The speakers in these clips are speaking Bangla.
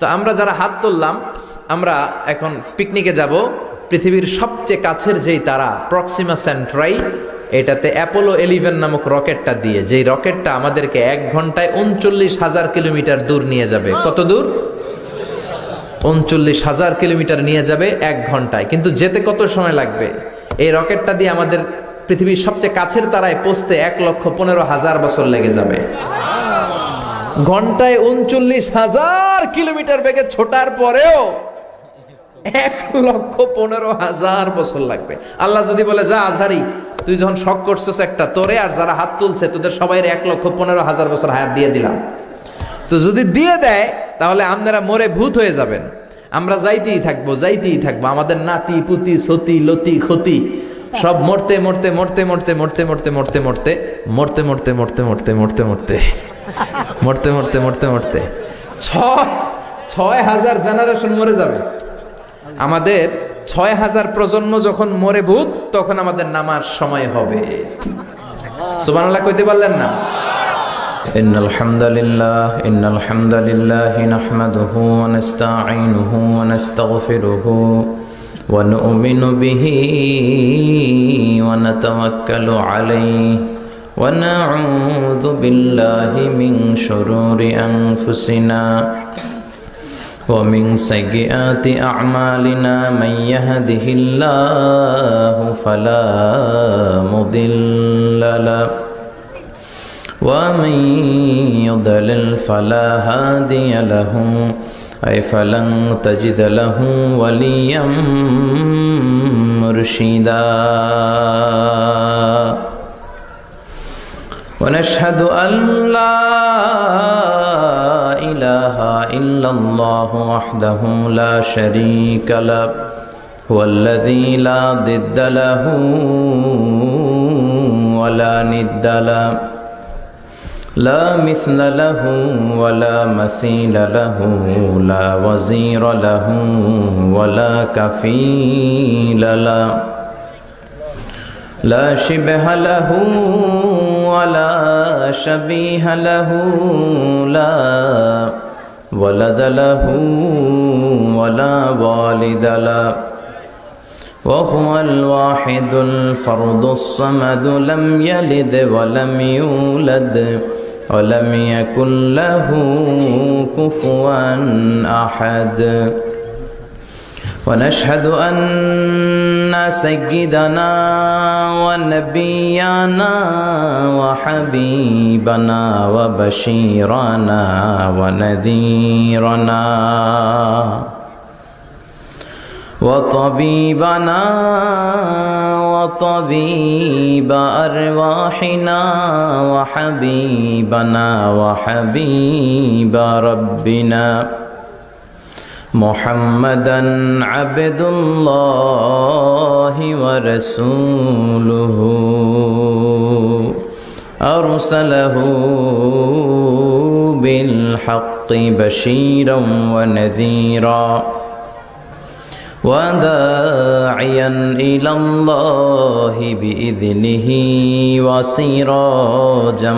তো আমরা যারা হাত তুললাম, আমরা এখন পিকনিকে যাব। পৃথিবীর সবচেয়ে কাছের যেই তারা প্রক্সিমা সেন্ট্রাই, এটাতে অ্যাপোলো 11 নামক রকেটটা দিয়ে, যেই রকেটটা আমাদেরকে 1 ঘন্টায় 39,000 কিলোমিটার দূর নিয়ে যাবে। কত দূর? 39,000 কিলোমিটার নিয়ে যাবে 1 ঘন্টায়। কিন্তু যেতে কত সময় লাগবে? এই রকেটটা দিয়ে আমাদের পৃথিবীর সবচেয়ে কাছের তারায় পৌঁছতে 1,15,000 বছর লেগে যাবে। ঘন্টায় 39,000 কিলোমিটার বেগে ছোটার পরেও 1,15,000 বছর লাগবে। আল্লাহ যদি বলে, যা আজহারি, তুই যখন শখ করছিস একটা, তোরে আর যারা হাত তুলছে তোদের সবাই 1,15,000 বছর হায়াত দিয়ে দিলাম। তো যদি দিয়ে দেয় তাহলে আপনারা মরে ভূত হয়ে যাবেন। আমরা যাইতেই থাকবো, যাইতেই থাকবো। আমাদের নাতি পুতি সতি লতি ক্ষতি সব মরতে মরতে মরতে মরতে মরতে মরতে মরতে মরতে মরতে মরতে মরতে মরতে মরতে মরতে মরতে মরতে মরতে মরতে 6,000 জেনারেশন মরে যাবে। আমাদের 6,000 প্রজন্ম যখন মরে ভূত, তখন আমাদের নামার সময় হবে। সুবহানাল্লাহ কইতে পারলেন না? ইন্নাল হামদালিল্লাহ নাহমাদুহু ওয়া নাস্তাঈনুহু ওয়া নাস্তাগফিরুহু ওয়া নু'মিনু বিহি ওয়া নাতাওয়াক্কালু আলাইহি ওয়া না'উযু বিল্লাহি মিন শুরুরি আনফুসিনা ومن سيئات أعمالنا من يهده الله فلا مضل له ومن يضلل فلا هادي له أي فلن تجد له وليا مرشدا ونشهد أن لا إله إلا الله وحده لا شريك له هو الذي لا ضد له ولا ند له لا مثل له ولا مثيل له لا وزير له ولا كفيل له لا شبه له ولا شبيه له لا ولد له ولا والد له وهو الواحد الفرد الصمد لم يلد ولم يولد ولم يكن له كفوا أحد ونشهد أن سيدنا ونبينا وحبيبنا وبشيرنا ونذيرنا وطبيبنا وطبيب أرواحنا وحبيبنا وحبيب ربنا محمدا عبد الله ورسوله أرسله بالحق بشيرا ونذيرا وداعيا إلى الله بإذنه وسراجا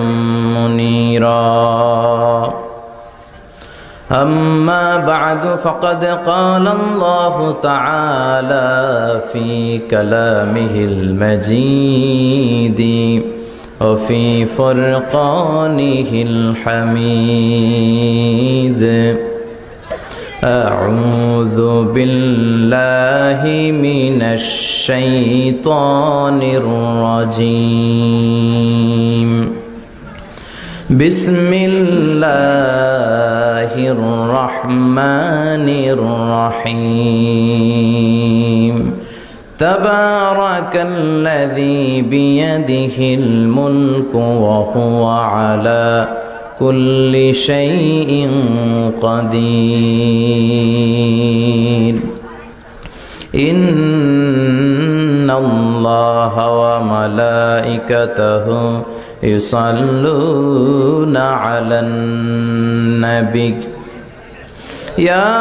منيرا أما بعد فقد قال الله تعالى في كلامه المجيد وفي فرقانه الحميد أعوذ بالله من الشيطان الرجيم بسم الله الرحمن الرحيم تبارك الذي بيده الملك وهو على كل شيء قدير إن الله وملائكته يصلون على النبي يا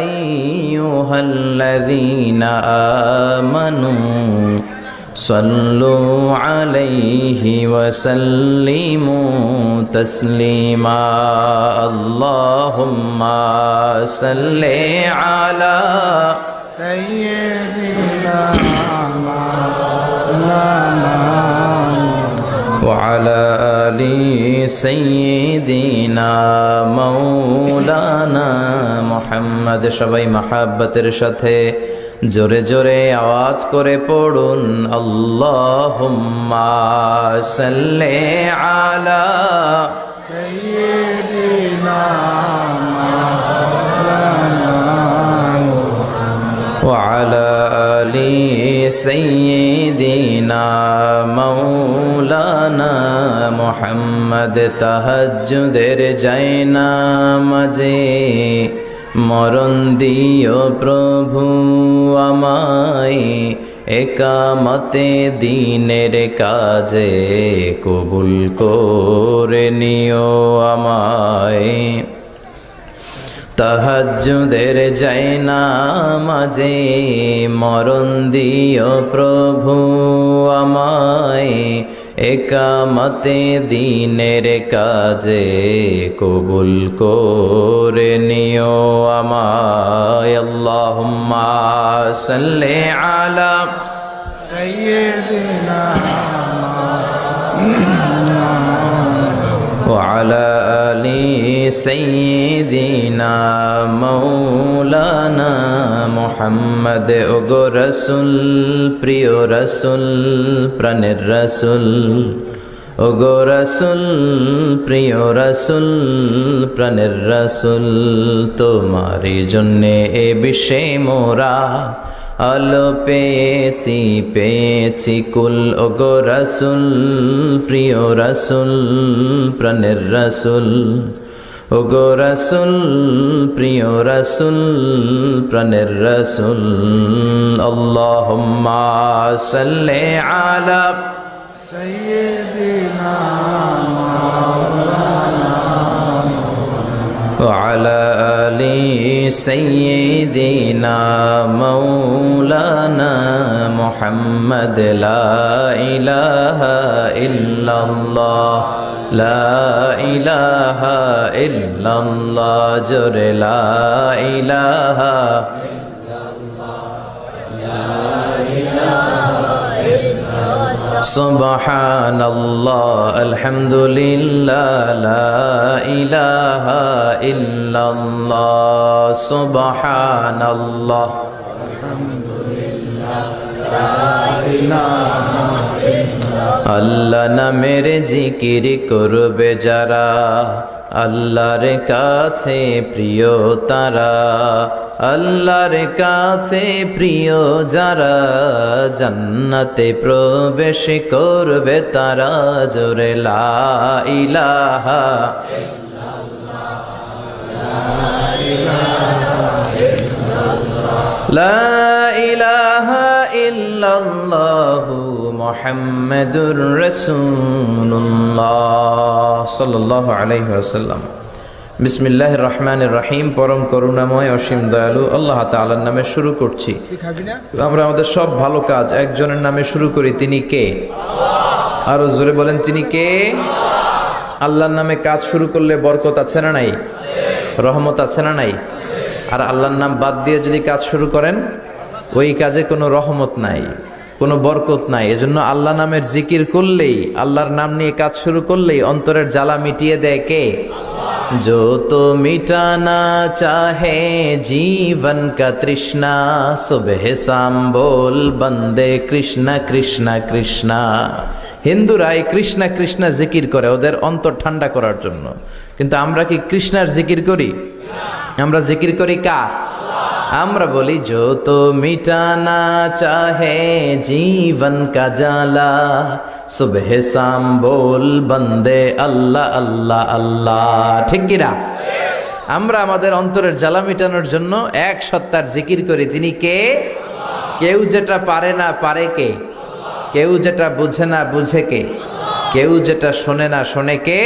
أيها الذين آمنوا صلوا عليه وسلموا تسليما اللهم صل على سيدنا مولانا وعلى آل سيدنا مولانا محمد সবাই মহাব্বতের সাথে জোরে জোরে আওয়াজ করে পড়ুন আল্লাহুম্মা সাল্লি আলা سيدنا مولانا وعلى آل سيدنا مولانا محمد তাহাজ্জুদের জায়নামাজে মরণ দিও প্রভু আমায় একামতে দিনের কাজে কবুল করে নিও আমায় তাহাজ্জুদের জায়নামাজে মরণ দিও প্রভু আমায় একামতে দিনের কাজে কবুল করে নিও আমায় আল্লাহুম্মা সাল্লি আলা سيدنا وعلى آل سيدنا مولانا محمد ওগো রাসূল প্রিয় রাসূল প্রাণের রাসূল ওগো রাসূল প্রিয় রাসূল প্রাণের রাসূল তোমারই জন্যে এ বিশ্বে মোরা আলো পেয়েছি পেয়েছি কুল ওগো রাসূল প্রিয় রাসূল প্রাণের রাসূল ওগো রাসূল প্রিয় রাসূল প্রাণের রাসূল আল্লাহুম্মা সাল্লি আলা سيدنا مولانا وعلى آل سيدنا مولانا محمد لا إله إلا الله لا إله إلا الله جر لا إله سبحان الله الحمد لله لا إله إلا الله سبحان الله আল্লাহ নামের জিকির করবে যারা আল্লাহর কাছে প্রিয় তারা আল্লাহর কাছে প্রিয় যারা জান্নাতে প্রবেশ করবে তারা জোরে লা ইলাহা লা ইলাহা ইল্লাল্লাহু মুহাম্মাদুর রাসূলুল্লাহ সাল্লাল্লাহু আলাইহি ওয়াসাল্লাম বিসমিল্লাহির রহমানির রহিম পরম করুণাময় অসীম দয়ালু আল্লাহ তাআলার নামে শুরু করছি আমরা আমাদের সব ভালো কাজ একজনের নামে শুরু করি তিনি কে আরো জোরে বলেন তিনি কে আল্লাহর নামে কাজ শুরু করলে বরকত আছে না নাই রহমত আছে না নাই আর আল্লাহর নাম বাদ দিয়ে যদি কাজ শুরু করেন ওই কাজে কোনো রহমত নাই কোনো বরকত নাই এজন্য আল্লাহ নামের জিকির করলেই আল্লাহর নাম নিয়ে কাজ শুরু করলেই অন্তরের জ্বালা মিটিয়ে দেয় কে जो तो मिटाना चाहे जीवन का तृष्णा सुबह शाम बोल बंदे कृष्णा कृष्णा कृष्णा হিন্দুরা এই কৃষ্ণা কৃষ্ণা জিকির করে ওদের অন্তর ঠান্ডা করার জন্য কিন্তু আমরা কি কৃষ্ণার জিকির করি আমরা জিকির করি কার আমরা বলি जो तो मिटाना चाहे जीवन का जाला सुबह शाम बोल बंदे अल्लाह अल्लाह अल्लाह ঠিক কি না আমরা আমাদের অন্তরের জ্বালা মিটানোর জন্য এক সত্তার জিকির করি তিনি কে কেউ যেটা পারে না পারে কে কেউ যেটা বুঝে না বুঝে কে কেউ যেটা শোনে না শোনে কে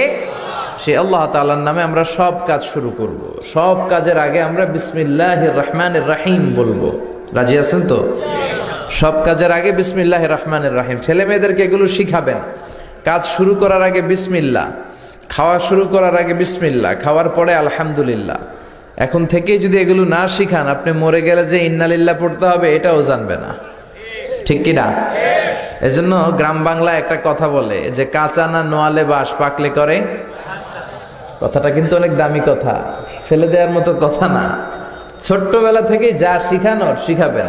সে আল্লাহ তাআলার নামে আমরা সব কাজ শুরু করব সব কাজের আগে আমরা বিসমিল্লাহির রহমানির রহিম বলবো রাজি আছেন তো সব কাজের আগে বিসমিল্লাহির রহমানির রহিম। ছেলে মেয়েদেরকে এগুলো শিখাবেন। কাজ শুরু করার আগে বিসমিল্লাহ, খাওয়া শুরু করার আগে বিসমিল্লাহ, খাওয়ার পরে আলহামদুলিল্লাহ। এখন থেকেই যদি এগুলো না শিখান, আপনি মরে গেলে যে ইন্নালিল্লাহ পড়তে হবে এটাও জানবে না, ঠিক কি না? এজন্য গ্রাম বাংলায় একটা কথা বলে যে কাঁচা না নোয়ালে বাস, পাকলে করে। কথাটা কিন্তু অনেক দামি কথা, ফেলে দেওয়ার মতো কথা না। ছোট্টবেলা থেকেই যা শিখানোর শিখাবেন।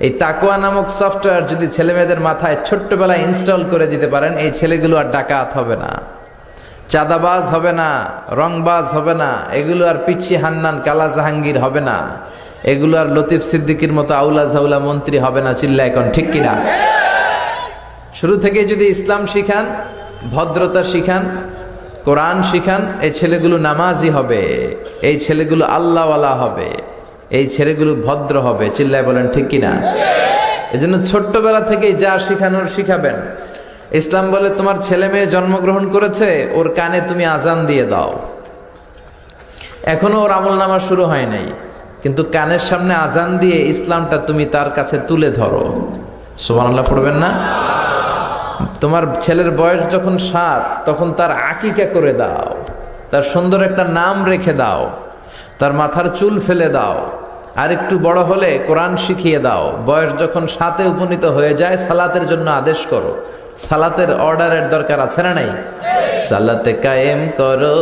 এই তাকওয়া নামক সফটওয়্যার যদি ছেলে মেয়েদের মাথায় ছোট্টবেলায় ইনস্টল করে দিতে পারেন, এই ছেলেগুলো আর ডাকাত হবে না, চাঁদাবাজ হবে না, রংবাজ হবে না, এগুলো আর পিচ্ছি হান্নান কালা জাহাঙ্গীর হবে না, এগুলো আর লতিফ সিদ্দিকির মতো আউলা ঝাউলা মন্ত্রী হবে না। চিল্লা এখন ঠিক কিনা? শুরু থেকে যদি ইসলাম শিখান, ভদ্রতা শিখান, কোরআন শিখান, এই ছেলেগুলো নামাজি হবে, এই ছেলেগুলো আল্লাহওয়ালা হবে, এই ছেলেগুলো ভদ্র হবে। চিল্লায় বলেন ঠিক কিনা? এজন্য ছোট্টবেলা থেকেই যা শিখানোর শিখাবেন। ইসলাম বলে তোমার ছেলে মেয়ে জন্মগ্রহণ করেছে, ওর কানে তুমি আজান দিয়ে দাও। এখনো ওর আমল নামা শুরু হয় নাই, কিন্তু কানের সামনে আজান দিয়ে ইসলামটা তুমি তার কাছে তুলে ধরো। সুবহানাল্লাহ পড়বেন না? তোমার ছেলের বয়স যখন 7, তখন তার আকিকা করে দাও, তার সুন্দর একটা নাম রেখে দাও, তার মাথার চুল ফেলে দাও। আর একটু বড় হলে কোরআন শিখিয়ে দাও। বয়স যখন 7-এ উপনীত হয়ে যায়, সালাতের জন্য আদেশ করো। সালাতের অর্ডারের দরকার আছে না নাই? সালাতে কায়েম করো,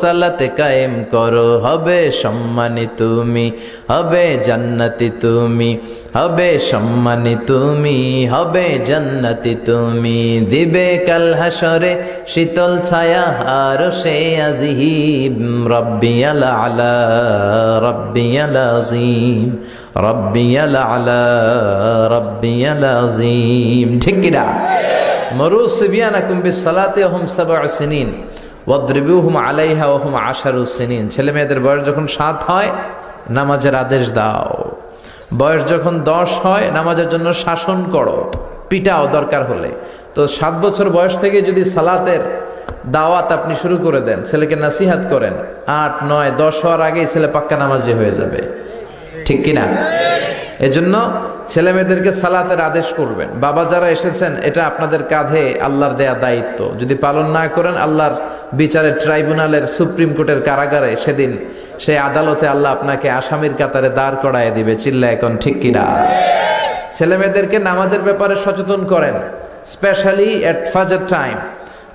সালাতে কায়েম করো, হবে সম্মানী তুমি, হবে জান্নাতি তুমি, হবে সম্মানী তুমি, হবে জান্নাতি তুমি। দিবে কাল হাসরে শীতল ছায়া আরশে আজিম, রব্বিয়াল আলা, রব্বিয়াল আযীম, রব্বিয়াল আলা, রব্বিয়াল আযীম। ঠিক কি না? মরু সিবিয়ানাকুম বিসসালাতি ওয়া হুম 7 সিনিন ওয়াদরিবুহুম আলাইহা ওয়া হুম 10 সিনিন। ছেলে মেয়েদের বয়স যখন 7 হয়, নামাজের আদেশ দাও। বয়স যখন 10 হয়, নামাজের জন্য শাসন করো, পিটাও দরকার হলে। তো 7 বছর বয়স থেকে যদি সালাতের দাওয়াত আপনি শুরু করে দেন, ছেলেকে নাসিহাত করেন, 8, 9, 10 হওয়ার আগেই ছেলে পাক্কা নামাজি হয়ে যাবে, ঠিক কিনা? এজন্য ছেলে মেয়েদেরকে সালাতের আদেশ করবেন। বাবা যারা এসেছেন, এটা আপনাদের কাঁধে আল্লাহর দেয়া দায়িত্ব। যদি পালন না করেন, আল্লাহর বিচারের ট্রাইব্যুনালের, সুপ্রিম কোর্টের কারাগারে সেদিন সেই আদালতে আল্লাহ আপনাকে আসামির কাতারে দাঁড় করায় দিবে। চিল্লা এখন ঠিক কিনা? ছেলে মেয়েদেরকে নামাজের ব্যাপারে সচেতন করেন, স্পেশালি এট ফজর টাইম।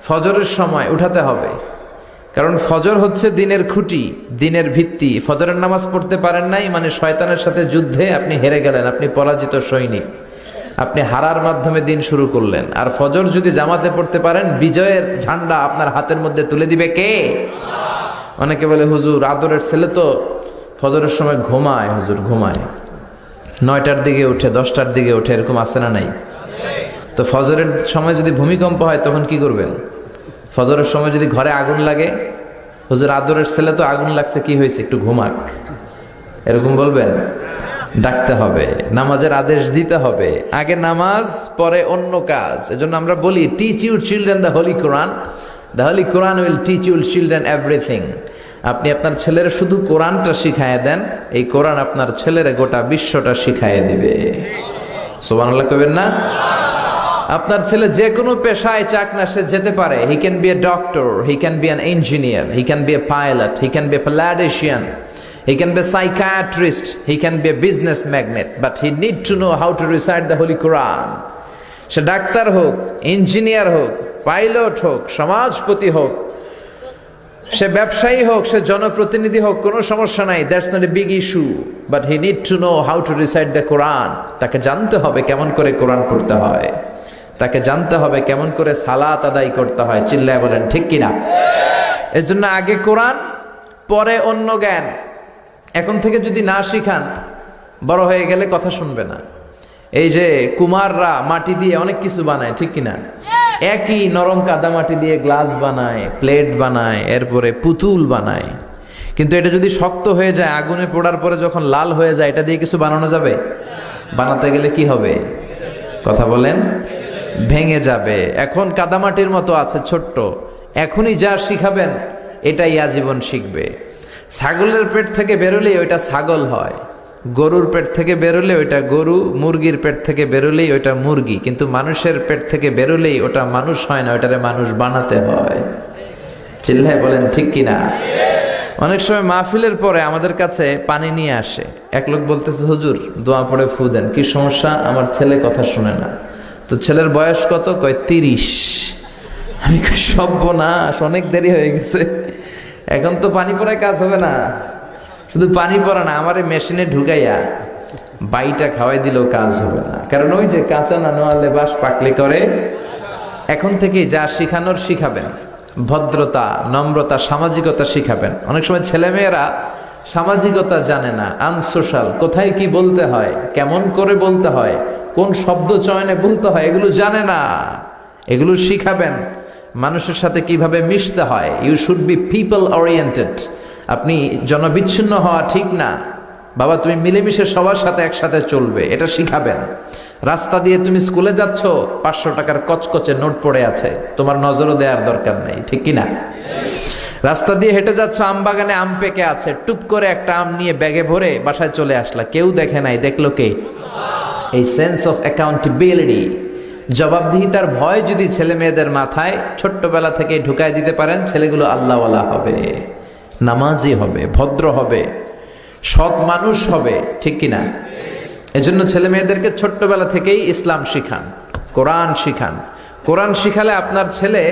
ফজরের সময় উঠাতে হবে, কারণ ফজর হচ্ছে দিনের খুঁটি, দিনের ভিত্তি। ফজরের নামাজ পড়তে পারেন নাই মানে শয়তানের সাথে যুদ্ধে আপনি হেরে গেলেন, আপনি পরাজিত সৈনিক, আপনি হারার মাধ্যমে দিন শুরু করলেন। আর ফজর যদি জামাতে পড়তে পারেন, বিজয়ের ঝান্ডা আপনার হাতের মধ্যে তুলে দিবে কে? অনেকে বলে হুজুর আদরের ছেলে তো ফজরের সময় ঘুমায়, হুজুর ঘুমায়, 9টার দিকে উঠে, 10টার দিকে উঠে, এরকম আছে না নাই? তো ফজরের সময় যদি ভূমিকম্প হয় তখন কি করবেন? ফজরের সময় যদি ঘরে আগুন লাগে, হুজুর আদরের ছেলে তো আগুন লাগছে, কি হয়েছে, একটু ঘুমাক, এরকম বলবেন? ডাকতে হবে, নামাজের আদেশ দিতে হবে। আগে নামাজ, পরে অন্য কাজ। এজন্য আমরা বলি, teach your children the holy Quran, the holy Quran will teach your children everything. আপনি আপনার ছেলের শুধু কোরআনটা শিখাইয়া দেন, এই কোরআন আপনার ছেলের গোটা বিশ্বটা শিখাইয়া দিবে। সুবহানাল্লাহ কইবেন না? আপনার ছেলে যে কোনো পেশায় চাক না, সে যেতে পারে। He can be a doctor, he can be an engineer, he can be a pilot, he can be a politician, he can be a psychiatrist, he can be a business magnate, but he need to know how to recite the holy Quran. সে ডাক্তার হোক, ইঞ্জিনিয়ার হোক, পাইলট হোক, সমাজপতি হোক, সে ব্যবসায়ী হোক, সে জনপ্রতিনিধি হোক, কোনো সমস্যা নাই, that's not a big issue, but he need to know how to recite the Quran. তাকে জানতে হবে কেমন করে কোরআন পড়তে হয়, তাকে জানতে হবে কেমন করে সালাত আদায় করতে হয়। চিল্লায় বলেন ঠিক কিনা? এর জন্য আগে কোরআন, পরে অন্য জ্ঞান। এখন থেকে যদি না শিখান, বড় হয়ে গেলে কথা শুনবে না। এই যে কুমাররা মাটি দিয়ে অনেক কিছু বানায়, ঠিক কিনা? একই নরম কাদা মাটি দিয়ে গ্লাস বানায়, প্লেট বানায়, এরপরে পুতুল বানায়। কিন্তু এটা যদি শক্ত হয়ে যায়, আগুনে পোড়ার পরে যখন লাল হয়ে যায়, এটা দিয়ে কিছু বানানো যাবে? বানাতে গেলে কি হবে? কথা বলেন, ভেঙে যাবে। এখন কাদামাটির মতো আছে, ছোট্ট। এখনই যা শিখাবেন এটাই আজীবন শিখবে। ছাগলের পেট থেকে বেরোলেই ওইটা ছাগল হয়, গরুর পেট থেকে বেরোলে ওইটা গরু, মুরগির পেট থেকে বেরোলেই ওইটা মুরগি, কিন্তু মানুষের পেট থেকে বেরোলেই ওটা মানুষ হয় না, ওটারে মানুষ বানাতে হয়। চিল্লায় বলেন ঠিক কিনা? অনেক সময় মাহফিলের পরে আমাদের কাছে পানি নিয়ে আসে, এক লোক বলতেছে হুজুর দোয়া পড়ে ফু দেন। কি সমস্যা? আমার ছেলে কথা শুনে না। তো ছেলের বয়স কত? কয় 30। আমি কই সর্বনাশ, অনেক দেরি হয়ে গেছে, এখন তো পানি পড়ায় কাজ হবে না। শুধু পানি পড়া না, আমার মেশিনে ঢুকাইয়া বাইটা খাওয়াই দিলেও কাজ হবে না, কারণ ওই যে কাঁচা না নোয়ালে বাস পাকলে করে। এখন থেকেই যা শিখানোর শিখাবেন, ভদ্রতা, নম্রতা, সামাজিকতা শিখাবেন। অনেক সময় ছেলেমেয়েরা সামাজিকতা জানে না, আনসোশাল, কোথায় কি বলতে হয়, কেমন করে বলতে হয়, কোন শব্দ চয়নে বলতে হয়, এগুলো জানে না। এগুলো শিখাবেন। মানুষের সাথে কিভাবে মিশতে হয়। You should be people oriented. আপনি জনবিচ্ছিন্ন হওয়া ঠিক না বাবা, তুমি মিলেমিশে সবার সাথে একসাথে চলবে, এটা শিখাবেন। রাস্তা দিয়ে তুমি স্কুলে যাচ্ছ, 500 টাকার কচকচে নোট পড়ে আছে, তোমার নজরও দেওয়ার দরকার নেই, ঠিক কিনা? রাস্তা দিয়ে হেঁটে যাচ্ছ, আম বাগানে আম পেকে আছে, টুপ করে একটা আম নিয়ে ব্যাগে ভরে বাসায় চলে আসলা, কেউ দেখে নাই, দেখলো কে? এই সেন্স অফ অ্যাকাউন্টেবিলিটি, জবাবদিহিতার ভয় যদি ছেলে মেয়েদের মাথায় ছোট্টবেলা থেকে ঢুকায় দিতে পারেন, ছেলেগুলো আল্লাহওয়ালা হবে, নামাজি হবে, ভদ্র হবে, সৎ মানুষ হবে, ঠিক কিনা? এজন্য ছেলে মেয়েদেরকে ছোট্টবেলা থেকেই ইসলাম শিখান, কোরআন শিখান। কোরআন শিখালে আপনার ছেলে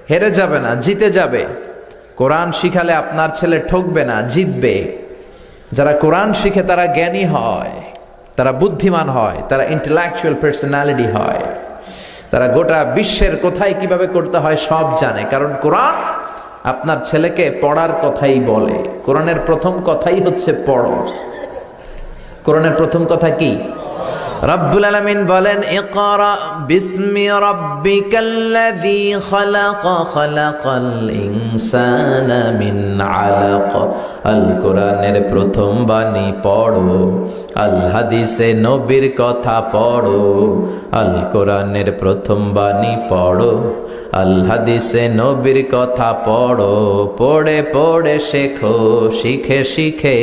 হেরে যাবে না, জিতে যাবে। কোরআন শিখালে আপনার ছেলে ঠকবে না, জিতবে। যারা কোরআন শিখে তারা জ্ঞানী হয়, তারা বুদ্ধিমান হয়, তারা ইন্টেলেকচুয়াল পার্সোনালিটি হয়, তারা গোটা বিশ্বের কোথায় কিভাবে করতে হয় সব জানে, কারণ কোরআন আপনার ছেলেকে পড়ার কথাই বলে। কোরআনের প্রথম কথাই হচ্ছে পড়ো। কোরআনের প্রথম কথা কি? রব্বুল আলামিন বলেন, ইকরা বিসমি রাব্বিকাল্লাযী খালাক, খালাকাল ইনসানা মিন আলাক। আল কোরআনের প্রথম বাণী পড়ো, আল হাদিসে নবীর কথা পড়ো। আল কোরআনের প্রথম বাণী পড়ো, আল হাদিসে নবীর কথা পড়ো। পড়ে পড়ে শেখো, শিখে শিখে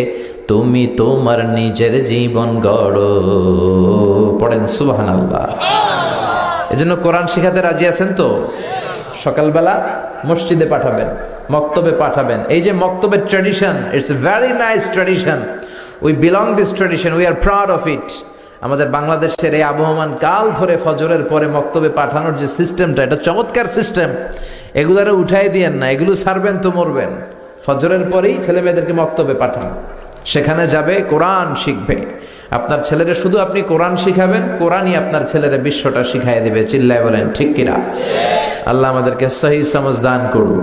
তুমি তোমার নিজের জীবন গড়ো। পড়েন সুবহানাল্লাহ। এজন্য কোরআন শিখাতে রাজি আছেন তো? সকালবেলা মসজিদে পাঠাবেন, মক্তবে পাঠাবেন। এই যে মক্তবের tradition, it's a very nice tradition. We belong this tradition, we are proud of it. আমাদের বাংলাদেশের এই আবহমান কাল ধরে ফজরের পরে মক্তবে পাঠানোর যে সিস্টেমটা, এটা চমৎকার সিস্টেম। এগুলারে উঠাই দিয়েন না, এগুলো ছাড়বেন তো মরবেন। ফজরের পরেই ছেলে মেয়েদেরকে মক্তবে পাঠান, সেখানে যাবে, কোরআন শিখবে। আপনার ছেলেরা শুধু আপনি কোরআন শিখাবেন, কোরআনই আপনার ছেলেরা বিশ্বটা শিখাই দিবে। চিল্লায় বলেন ঠিক কিনা? আল্লাহ আমাদেরকে সহি সমঝ দান করুন।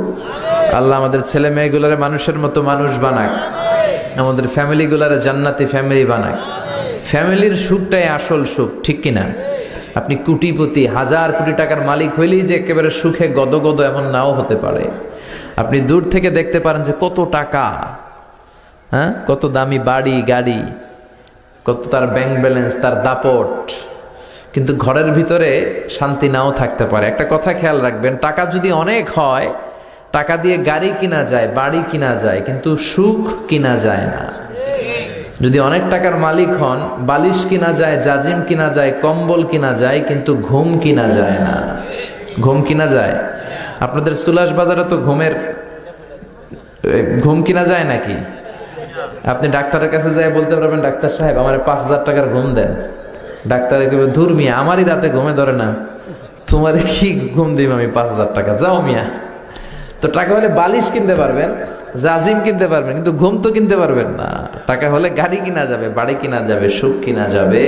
আল্লাহ আমাদের ছেলে মেয়েগুলারে মানুষের মতো মানুষ বানাক, আমাদের ফ্যামিলিগুলারে জান্নাতি ফ্যামিলি বানাক। ফ্যামিলির সুখটাই আসল সুখ, ঠিক কিনা? আপনি কোটিপতি, 1000 কোটি টাকার মালিক হইলেই যে একেবারে সুখে গদগদ এমন নাও হতে পারে। আপনি দূর থেকে দেখতে পারেন যে কত টাকা, হ্যাঁ, কত দামি বাড়ি গাড়ি, কত তার ব্যাংক ব্যালেন্স, তার দাপট, কিন্তু ঘরের ভিতরে শান্তি নাও থাকতে পারে। একটা কথা খেয়াল রাখবেন, টাকা যদি অনেক হয়, টাকা দিয়ে গাড়ি কিনা যায়, বাড়ি কিনা যায়, কিন্তু সুখ কিনা যায় না। যদি অনেক টাকার মালিক হন, বালিশ কিনা যায়, জাজিম কিনা যায়, কম্বল কিনা যায়, কিন্তু ঘুম কিনা যায় না। ঘুম কিনা যায়? আপনাদের সুলাস বাজারে তো ঘুম কিনা যায় নাকি? আপনি ডাক্তারের কাছে যাই বলতে পারবেন, ডাক্তার সাহেব আমার 5000 টাকার ঘুম দেন। ডাক্তারে কেবল, ধুর মিয়া, আমারই রাতে ঘুমে ধরে না, তোমার কি ঘুম দিব আমি 5000 টাকা, যাও মিয়া। তো টাকা হলে বালিশ কিনতে পারবেন, জাজিম কিনতে পারবেন, কিন্তু ঘুম তো কিনতে পারবেন না। টাকা হলে গাড়ি কিনা যাবে, বাড়ি কিনা যাবে, সুখ কিনা যাবে।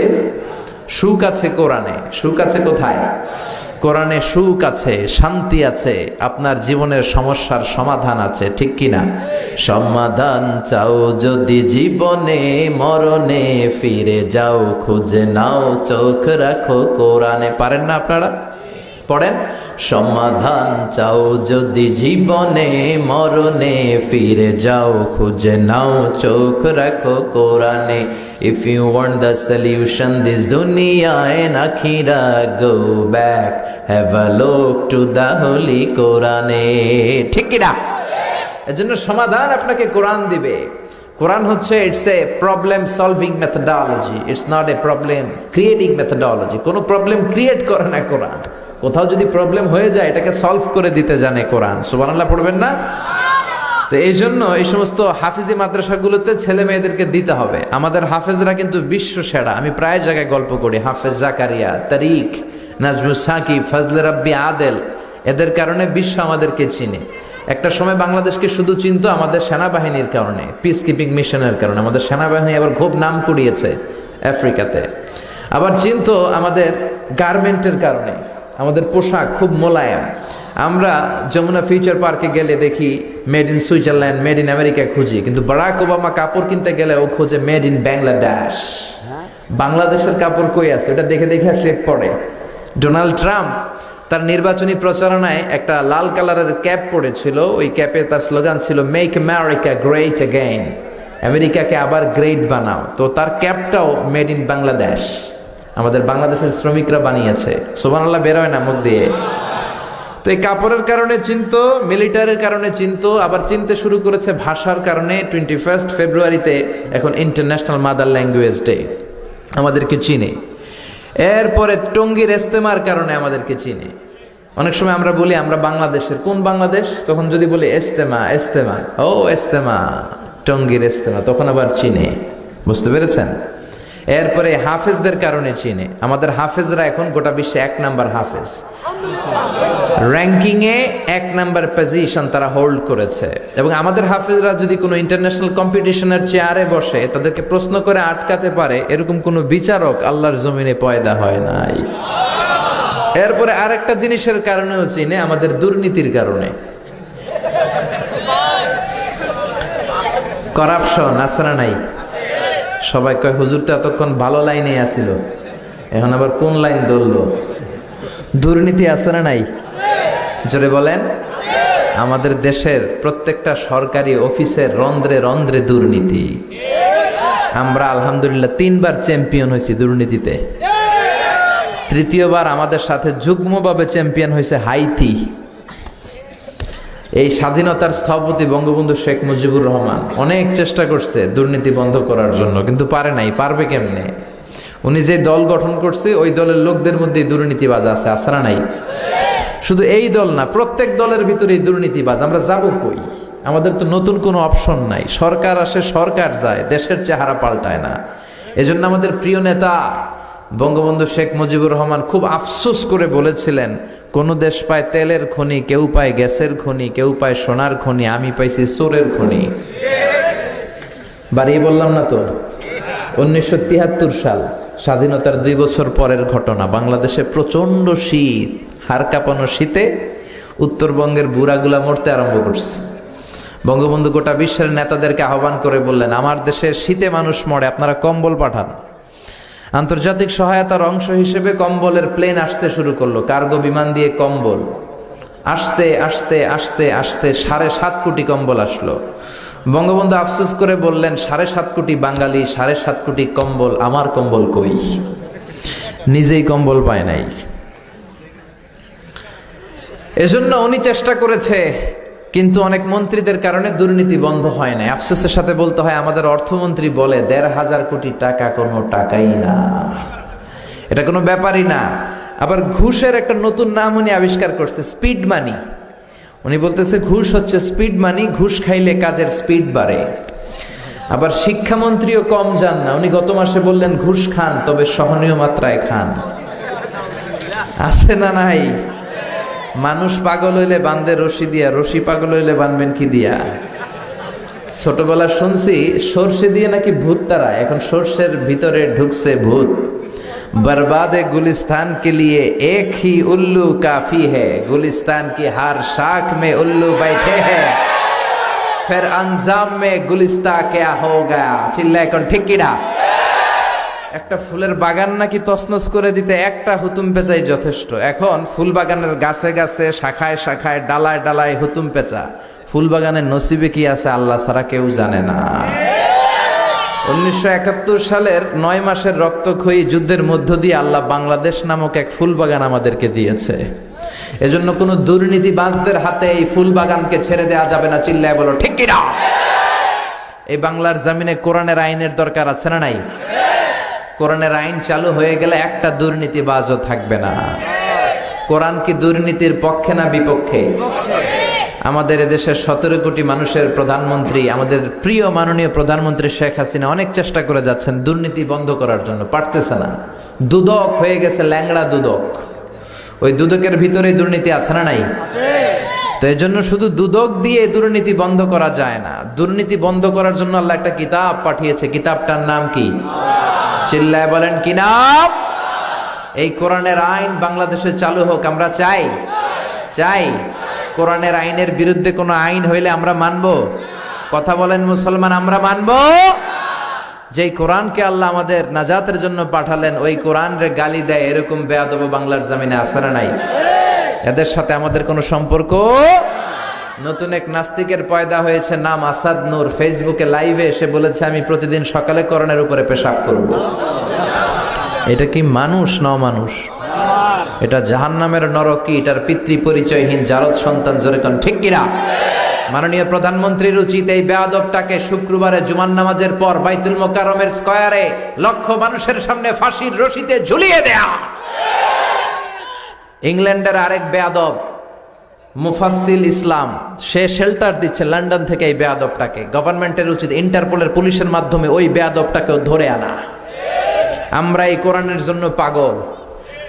সুখ আছে কোরআনে। সুখ আছে কোথায়? কোরআনে সুখ আছে, শান্তি আছে, আপনার জীবনের সমস্যার সমাধান আছে, ঠিক কিনা? সমাধান চাও যদি জীবনে, মরণে ফিরে যাও, খুঁজে নাও, চোখ রাখো কোরআনে। পারেন না আপনারা? পড়েন, সমাধান চাও যদি জীবনে, মরণে ফিরে যাও, খুঁজে নাও, চোখ রাখো কোরআনে। If you want the solution this dunya and akhira, go back, have a look to the holy Quran. ঠিক কি না? এজন্য সমাধান আপনাকে কোরআন দিবে। কোরআন হচ্ছে it's a problem solving methodology, it's not a problem creating methodology. কোনো প্রবলেম ক্রিয়েট করে না কোরআন। কোথাও যদি প্রবলেম হয়ে যায় এটাকে সলভ করে দিতে জানে কোরআন। সুবহানাল্লাহ পড়বেন না? তো এই জন্য এই সমস্ত হাফিজি মাদ্রাসাগুলোতে ছেলে মেয়েদেরকে দিতে হবে। আমাদের হাফেজরা কিন্তু বিশ্ব সেরা। আমি প্রায় জায়গায় গল্প করি, হাফেজ জাকারিয়া, তারিক, নাজমুস সাকিব, ফজলে রাব্বি আদেল, এদের কারণে বিশ্ব আমাদেরকে চিনে। একটা সময় বাংলাদেশকে শুধু চিনতো আমাদের সেনাবাহিনীর কারণে, পিস কিপিং মিশনের কারণে। আমাদের সেনাবাহিনী আবার খুব নাম কুড়িয়েছে আফ্রিকাতে। আবার চিনতো আমাদের গার্মেন্টের কারণে, আমাদের পোশাক খুব মোলায়েম। আমরা যমুনা ফিউচার পার্কে গেলে দেখি made in Switzerland, made in America খুঁজি, কিন্তু বারাক ওবামা কাপড় কিনতে গেলে ও খোঁজে মেড ইন বাংলাদেশ। বাংলাদেশের কাপড় কই আছে এটা দেখে দেখে সে পড়ে। ডোনাল্ড ট্রাম্প তার নির্বাচনী প্রচারণায় একটা লাল কালারের ক্যাপ পরেছিল। ওই ক্যাপে তার স্লোগান ছিল মেক আমেরিকা গ্রেট অ্যাগেইন, আমেরিকাকে আবার গ্রেট বানাও। তো তার ক্যাপটাও মেড ইন বাংলাদেশ, আমাদের বাংলাদেশের শ্রমিকরা বানিয়েছে। সুবহানাল্লাহ বেরোয় না মুখ দিয়ে। তো এই কাপড়ের কারণে চিনতো, মিলিটারির কারণে চিনতো, আবার চিনতে শুরু করেছে ভাষার কারণে। 21 ফেব্রুয়ারিতে এখন ইন্টারন্যাশনাল মাদার ল্যাঙ্গুয়েজ ডে, আমাদেরকে চিনে। এরপরে টঙ্গীর ইজতেমার কারণে আমাদেরকে চিনে। অনেক সময় আমরা বলি আমরা বাংলাদেশের, কোন বাংলাদেশ? তখন যদি বলি ইজতেমা, ইজতেমা, ও ইজতেমা, টঙ্গীর ইজতেমা, তখন আবার চিনে। বুঝতে পেরেছেন? এরপরে হাফেজদের কারণে চিনে। আমাদের হাফেজরা এখন গোটা বিশ্বে 1 নাম্বার হাফেজ, র্যাঙ্কিং এ 1 নাম্বার পজিশন তারা হোল্ড করেছে। এবং আমাদের হাফেজরা যদি কোনো ইন্টারন্যাশনাল কম্পিটিশনের চেয়ারে বসে, তাদেরকে প্রশ্ন করে আটকাতে পারে, এরকম কোনো বিচারক আল্লাহর জমিনে পয়দা হয় নাই। এরপরে আরেকটা জিনিসের কারণেও চিনে, আমাদের দুর্নীতির কারণে। করাপশন আছে না নাই? সবাই কয় হুজুর তো এতক্ষণ ভালো লাইনে আসিল, এখন আবার কোন লাইন ধরলো? দুর্নীতি আছে না নাই? জোরে বলেন। আমাদের দেশের প্রত্যেকটা সরকারি অফিসের রন্ধ্রে রন্ধ্রে দুর্নীতি। আমরা আলহামদুলিল্লাহ 3 বার চ্যাম্পিয়ন হয়েছি দুর্নীতিতে। 3য় বার আমাদের সাথে যুগ্মভাবে চ্যাম্পিয়ন হয়েছে হাইতি। এই স্বাধীনতার স্থপতি বঙ্গবন্ধু শেখ মুজিবুর রহমান অনেক চেষ্টা করছে দুর্নীতি বন্ধ করার জন্য, কিন্তু পারে নাই। পারবে কেমনে? উনি যে দল গঠন করছে ওই দলের লোকদের মধ্যে দুর্নীতিবাজ আছে, আসরা নাই? শুধু এই দল না, প্রত্যেক দলের ভিতরে দুর্নীতিবাজ। আমরা যাবো কই? আমাদের তো নতুন কোনো অপশন নাই। সরকার আসে, সরকার যায়, দেশের চেহারা পাল্টায় না। এজন্য আমাদের প্রিয় নেতা বঙ্গবন্ধু শেখ মুজিবুর রহমান খুব আফসোস করে বলেছিলেন, কোন দেশ পায় তেলের খনি, কেউ পায় গ্যাসের খনি, কেউ পায় সোনার খনি, আমি পাইছি চোরের খনি। বাড়িয়ে বললাম না তো? 1973 সাল, স্বাধীনতার 2 বছর পরের ঘটনা। বাংলাদেশে প্রচন্ড শীত, হাড় কাঁপানো শীতে উত্তরবঙ্গের বুড়াগুলা মরতে আরম্ভ করছে। বঙ্গবন্ধু গোটা বিশ্বের নেতাদেরকে আহ্বান করে বললেন, আমার দেশের শীতে মানুষ মরে, আপনারা কম্বল পাঠান। আন্তর্জাতিক সহায়তার অংশ হিসেবে কম্বলের প্লেন আসতে শুরু করলো, কার্গো বিমান দিয়ে কম্বল আসতে আসতে আসতে আসতে 7.5 কোটি কম্বল আসলো। বঙ্গবন্ধু আফসোস করে বললেন, 7.5 কোটি বাঙালি, 7.5 কোটি কম্বল, আমার কম্বল কই? নিজেই কম্বল পায় নাই। এজন্য উনি চেষ্টা করেছে, কিন্তু অনেক মন্ত্রীদের কারণে দুর্নীতি বন্ধ হয় না। আফসোসের সাথে বলতে হয়, আমাদের অর্থমন্ত্রী বলে 1,500 কোটি টাকা কোনো টাকাই না, এটা কোনো ব্যাপারই না। আবার ঘুষের একটা নতুন নাম উনি আবিষ্কার করছে, স্পিড মানি। উনি বলতেছে ঘুষ হচ্ছে স্পিড মানি, ঘুষ খাইলে কাজের স্পিড বাড়ে। আবার শিক্ষামন্ত্রীও কম যান না, উনি গত মাসে বললেন ঘুষ খান, তবে সহনীয় মাত্রায় খান। আছে না নাই? মানুষ পাগল হইলে বান্ধে রশি দিয়া, রশি পাগল হইলে বানবেন কি দিয়া? ছোটবেলা শুনছি সর্ষে দিয়ে নাকি ভূত তারা, এখন সর্ষের ভিতরে ঢুকছে ভূত। बर्बाद गुलिस्तान के लिए एक ही उल्लू काफी है, गुलिस्तान की हर शाख में उल्लू बैठे हैं, फिर अंजाम में गुलिस्ता क्या हो गया? चिल्लाए कोन ठीक किना? একটা ফুলের বাগান নাকি তছনছ করে দিতে একটা হুতুম পেঁচাই যথেষ্ট। এখন ফুল বাগানের গাছে গাছে, শাখায় শাখায়, ডালায় ডালায় হুতুম পেঁচা। ফুল বাগানের নসিবে কি আছে আল্লাহ ছাড়া কেউ জানে না। 1971 সালের 9 মাসের রক্তক্ষয়ী যুদ্ধের মধ্য দিয়ে আল্লাহ বাংলাদেশ নামক এক ফুল বাগান আমাদেরকে দিয়েছে। এজন্য কোনো দুর্নীতিবাজদের হাতে এই ফুল বাগানকে ছেড়ে দেওয়া যাবে না। চিল্লায় বলো ঠিক কিনা? এই বাংলার জমিনে কোরআনের আইনের দরকার আছে না নাই? কোরআনের আইন চালু হয়ে গেলে একটা দুর্নীতিবাজও থাকবে না। কোরআন কি দুর্নীতির পক্ষে না বিপক্ষে? আমাদের এদেশের 17 কোটি মানুষের প্রধানমন্ত্রী, আমাদের প্রিয় মাননীয় প্রধানমন্ত্রী শেখ হাসিনা অনেক চেষ্টা করে যাচ্ছেন দুর্নীতি বন্ধ করার জন্য, পারতেছে না। দুদক হয়ে গেছে ল্যাংড়া দুদক। ওই দুদকের ভিতরেই দুর্নীতি আছে না নাই? তো এই জন্য শুধু দুদক দিয়ে দুর্নীতি বন্ধ করা যায় না। দুর্নীতি বন্ধ করার জন্য আল্লাহ একটা কিতাব পাঠিয়েছে। কিতাবটার নাম কি? চিল্লায় বলেন কি নাম? এই কোরআনের আইন বাংলাদেশে চালু হোক আমরা চাই। চাই। কোরআনের আইনের বিরুদ্ধে কোনো আইন হইলে আমরা মানব? কথা বলেন মুসলমান, আমরা মানব? যেই কোরআনকে আল্লাহ আমাদের নাজাতের জন্য পাঠালেন, ওই কোরআন রে গালি দেয় এরকম বেয়াদব বাংলার জমিনে আছে না নাই? এদের সাথে আমাদের কোনো সম্পর্ক? নতুন এক নাস্তিকের পয়দা হয়েছে, নাম আসাদ নূর। ফেসবুকে লাইভে এসে বলেছে আমি প্রতিদিন সকালে কোরআনের উপরে পেশাব করব। এটা কি মানুষ না অমানুষ? এটা জাহান্নামের নরক কি? এটার পিতৃ পরিচয়হীন জারদ সন্তান, জোরে কোন ঠিক কিনা? মাননীয় প্রধানমন্ত্রীর উচিত এই বেয়াদবটাকে শুক্রবারে জুমার নামাজের পর বাইতুল মোকাররমের স্কয়ারে লক্ষ মানুষের সামনে ফাঁসির রশিতে ঝুলিয়ে দেয়া। ইংল্যান্ডের আরেক বেয়াদব মুফাসসিল ইসলাম, সে শেল্টার দিচ্ছে লন্ডন থেকে এই বেয়াদবটাকে। গভর্নমেন্টের উচিত ইন্টারপোলের পুলিশের মাধ্যমে ওই বেয়াদবটাকেও ধরে আনা। আমরা এই কোরআনের জন্য পাগল।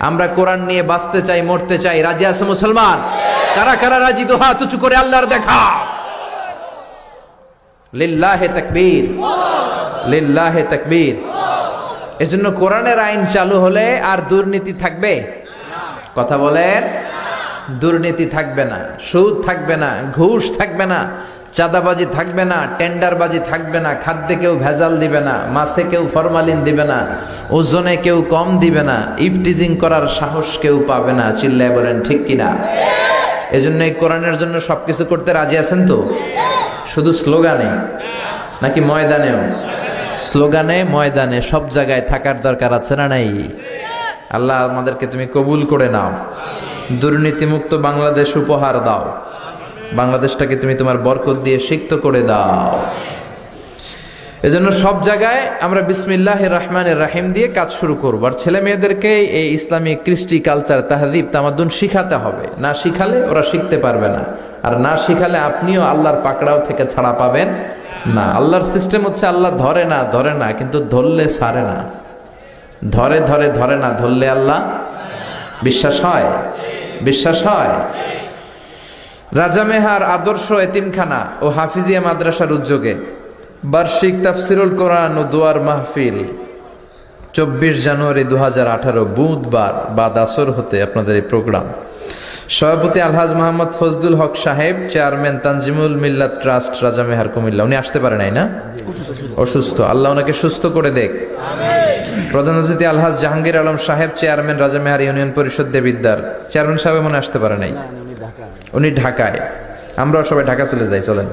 আমরা কোরআন নিয়ে বাঁচতে চাই, মরতে চাই। রাজি আছে মুসলমান? কারা কারা রাজি? দু হাত উঁচু করে আল্লাহর দেখা। লিল্লাহে তাকবীর, লিল্লাহে তাকবীর। এজন্য কোরআনের আইন চালু হলে আর দুর্নীতি থাকবে? কথা বলেন। দুর্নীতি থাকবে না, সুদ থাকবে না, ঘুষ থাকবে না, চাঁদাবাজি থাকবে না, টেন্ডারবাজি থাকবে না, খাদ্যে কেউ ভেজাল দিবে না, মাছে কেউ ফরমালিন দিবে না, ওজনে কেউ কম দিবে না, ইফটিজিং করার সাহস কেউ পাবে না। চিল্লায় বলেন ঠিক কিনা? এজন্য এই কোরআনের জন্য সবকিছু করতে রাজি আছেন তো? শুধু স্লোগানে নাকি ময়দানেও? স্লোগানে, ময়দানে, সব জায়গায় থাকার দরকার আছে না নাই? আল্লাহ আমাদেরকে তুমি কবুল করে নাও। দুর্নীতিমুক্ত বাংলাদেশ উপহার দাও। বাংলাদেশটাকে তুমি তোমার বরকত দিয়ে সিক্ত করে দাও। এজন্য সব জায়গায় আমরা বিসমিল্লাহির রহমানির রহিম দিয়ে কাজ শুরু করব। আর ছেলে মেয়েদেরকে এই ইসলামী কৃষ্টি, কালচার, তাহদিব, তামাদ্দুন শিখাতে হবে। না শিখালে ওরা শিখতে পারবে না। আর না শিখালে আপনিও আল্লাহর পাকড়াও থেকে ছাড়া পাবেন না। আল্লাহর সিস্টেম হচ্ছে আল্লাহ ধরে না, ধরে না, কিন্তু ধরলে ছাড়ে না। ধরে ধরে ধরে না, ধরলে আল্লাহ। বিশ্বাস হয়? বিশ্বাস হয়? রাজা মেহার আদর্শ এতিমখানা ও হাফিজিয়া মাদ্রাসার উদ্যোগে বার্ষিক তাফসিরুল কোরআন ও দোয়ার মাহফিল 24 জানুয়ারি 2018 বুধবার বাদ আসর হতে আপনাদের এই প্রোগ্রাম। সভাপতি আলহাজ মোহাম্মদ ফজলুল হক সাহেব, চেয়ারম্যান তানজিমুল মিল্লাত ট্রাস্ট, রাজা মেহার, কুমিল্লা। উনি আসতে পারে নাই না? অসুস্থ। আল্লাহ ওনাকে সুস্থ করে দেখ। প্রধান অতিথি আলহাজ জাহাঙ্গীর আলম সাহেব, চেয়ারম্যান, রাজা মেহার ইউনিয়ন পরিষদ, দেবিদ্দার। চেয়ারম্যান সাহেব মনে আসতে পারে নাই, উনি ঢাকায়। আমরাও সবাই ঢাকা চলে যাই, চলেন।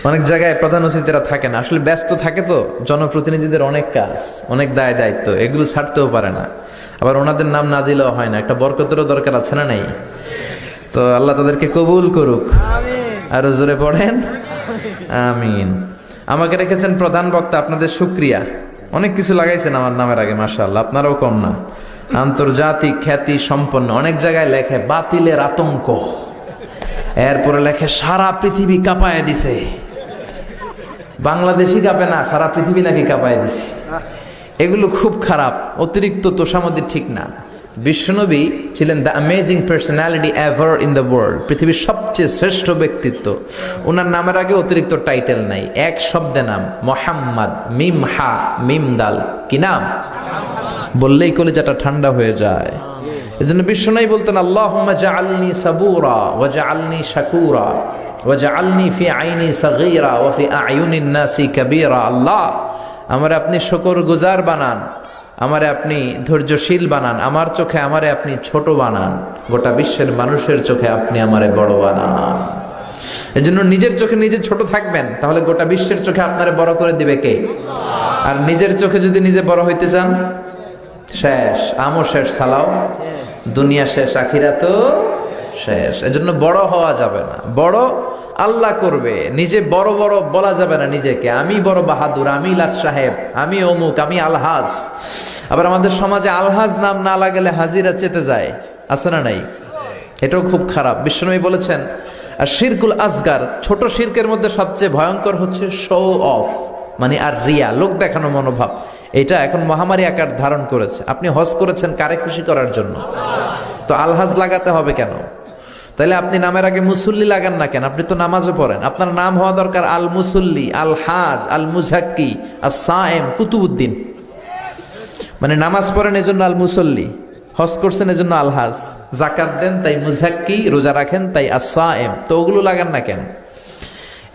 অনেক জায়গায় প্রধান অতিথিরা থাকে না, আসলে ব্যস্ত থাকে তো। জনপ্রতিনিধিদের অনেক কাজ, অনেক দায় দায়িত্ব, এগুলো ছাড়তেও পারে না। আবার ওনাদের নাম না দিলেও হয় না, একটা বরকতেরও দরকার আছে না নাই? তো আল্লাহ তাদেরকে কবুল করুক। আরো জোরে পড়েন আমিন। আমাকে রেখেছেন প্রধান বক্তা, আপনাদের শুকরিয়া। অনেক কিছু লাগাইছেন আমার নামের আগে, মাশাআল্লাহ, আপনারাও কম না। আন্তর্জাতিক খ্যাতি সম্পন্ন। অনেক জায়গায় লেখে বাতিলের আতঙ্ক, এরপরে লেখে সারা পৃথিবী কাঁপায় দিছে। বাংলাদেশই কাঁপে না, সারা পৃথিবী নাকি কাঁপায় দিছে। এগুলো খুব খারাপ, অতিরিক্ত তোষামোদি ঠিক না। বিশ্বনবী ছিলেন the amazing personality ever in the world, পৃথিবীর সবচেয়ে শ্রেষ্ঠ ব্যক্তিত্ব। ওনার নামের আগে অতিরিক্ত টাইটেল নাই, এক শব্দে নাম মোহাম্মদ, মিম হা মিম দাল। কি নাম? বললেই কলিজাটা ঠান্ডা হয়ে যায়। এজন্য বিশ্বনবী বলতেন আল্লাহুম্মা জাআলনি সাবুরা ওয়া জাআলনি শাকুরা ওয়া জাআলনি ফি আইনি সাগীরা ওয়া ফি আয়ুনিন নাসি কাবীরা। আল্লাহ, আমারে আপনি শুকরগুজার বানান, আমারে আপনি ধৈর্যশীল বানান, আমার চোখে আমারে আপনি ছোট বানান, গোটা বিশ্বের মানুষের চোখে আপনি আমারে বড় বানান। এজন্য নিজের চোখে নিজে ছোট থাকবেন, তাহলে গোটা বিশ্বের চোখে আপনারে বড় করে দিবে কে? আর নিজের চোখে যদি নিজে বড় হইতে চান, শেষ, আমও শেষ, সালাও দুনিয়া শেষ, আখিরাতও শেষ। এজন্য বড় হওয়া যাবে না, বড় আল্লাহ করবে, নিজে বড় বড় বলা যাবে না নিজেকে, আমি বড় বাহাদুর, আমি লাট সাহেব, আমি অমুক, আমি আলহাজ। আবার আমাদের সমাজে আলহাজ নাম না লাগালে হাজিরা চেতে যায়, আছে না নাই? এটাও খুব খারাপ। বিশ্বনবী বলেছেন আর শিরকুল আসগার, ছোট শিরকের মধ্যে সবচেয়ে ভয়ঙ্কর হচ্ছে শো অফ, মানে আর রিয়া, লোক দেখানো মনোভাব। এটা এখন মহামারী আকার ধারণ করেছে। আপনি হজ করেছেন কারে খুশি করার জন্য, তো আলহাজ লাগাতে হবে কেন? তাহলে আপনি নামের আগে মুসল্লি লাগান না কেন? আপনি তো নামাজও পড়েন। আপনার নাম হওয়া দরকার আল মুসল্লি, আল হাজ, আল মুজাক্কি, আর সায়েম, কুতুবুদ্দিন। মানে নামাজ পড়েন এজন্য আল মুসল্লি, হজ করছেন এজন্য আলহাজ, জাকাত দেন তাই মুজাক্কি, রোজা রাখেন তাই আস-সায়েম। তো ওগুলো লাগান না কেন?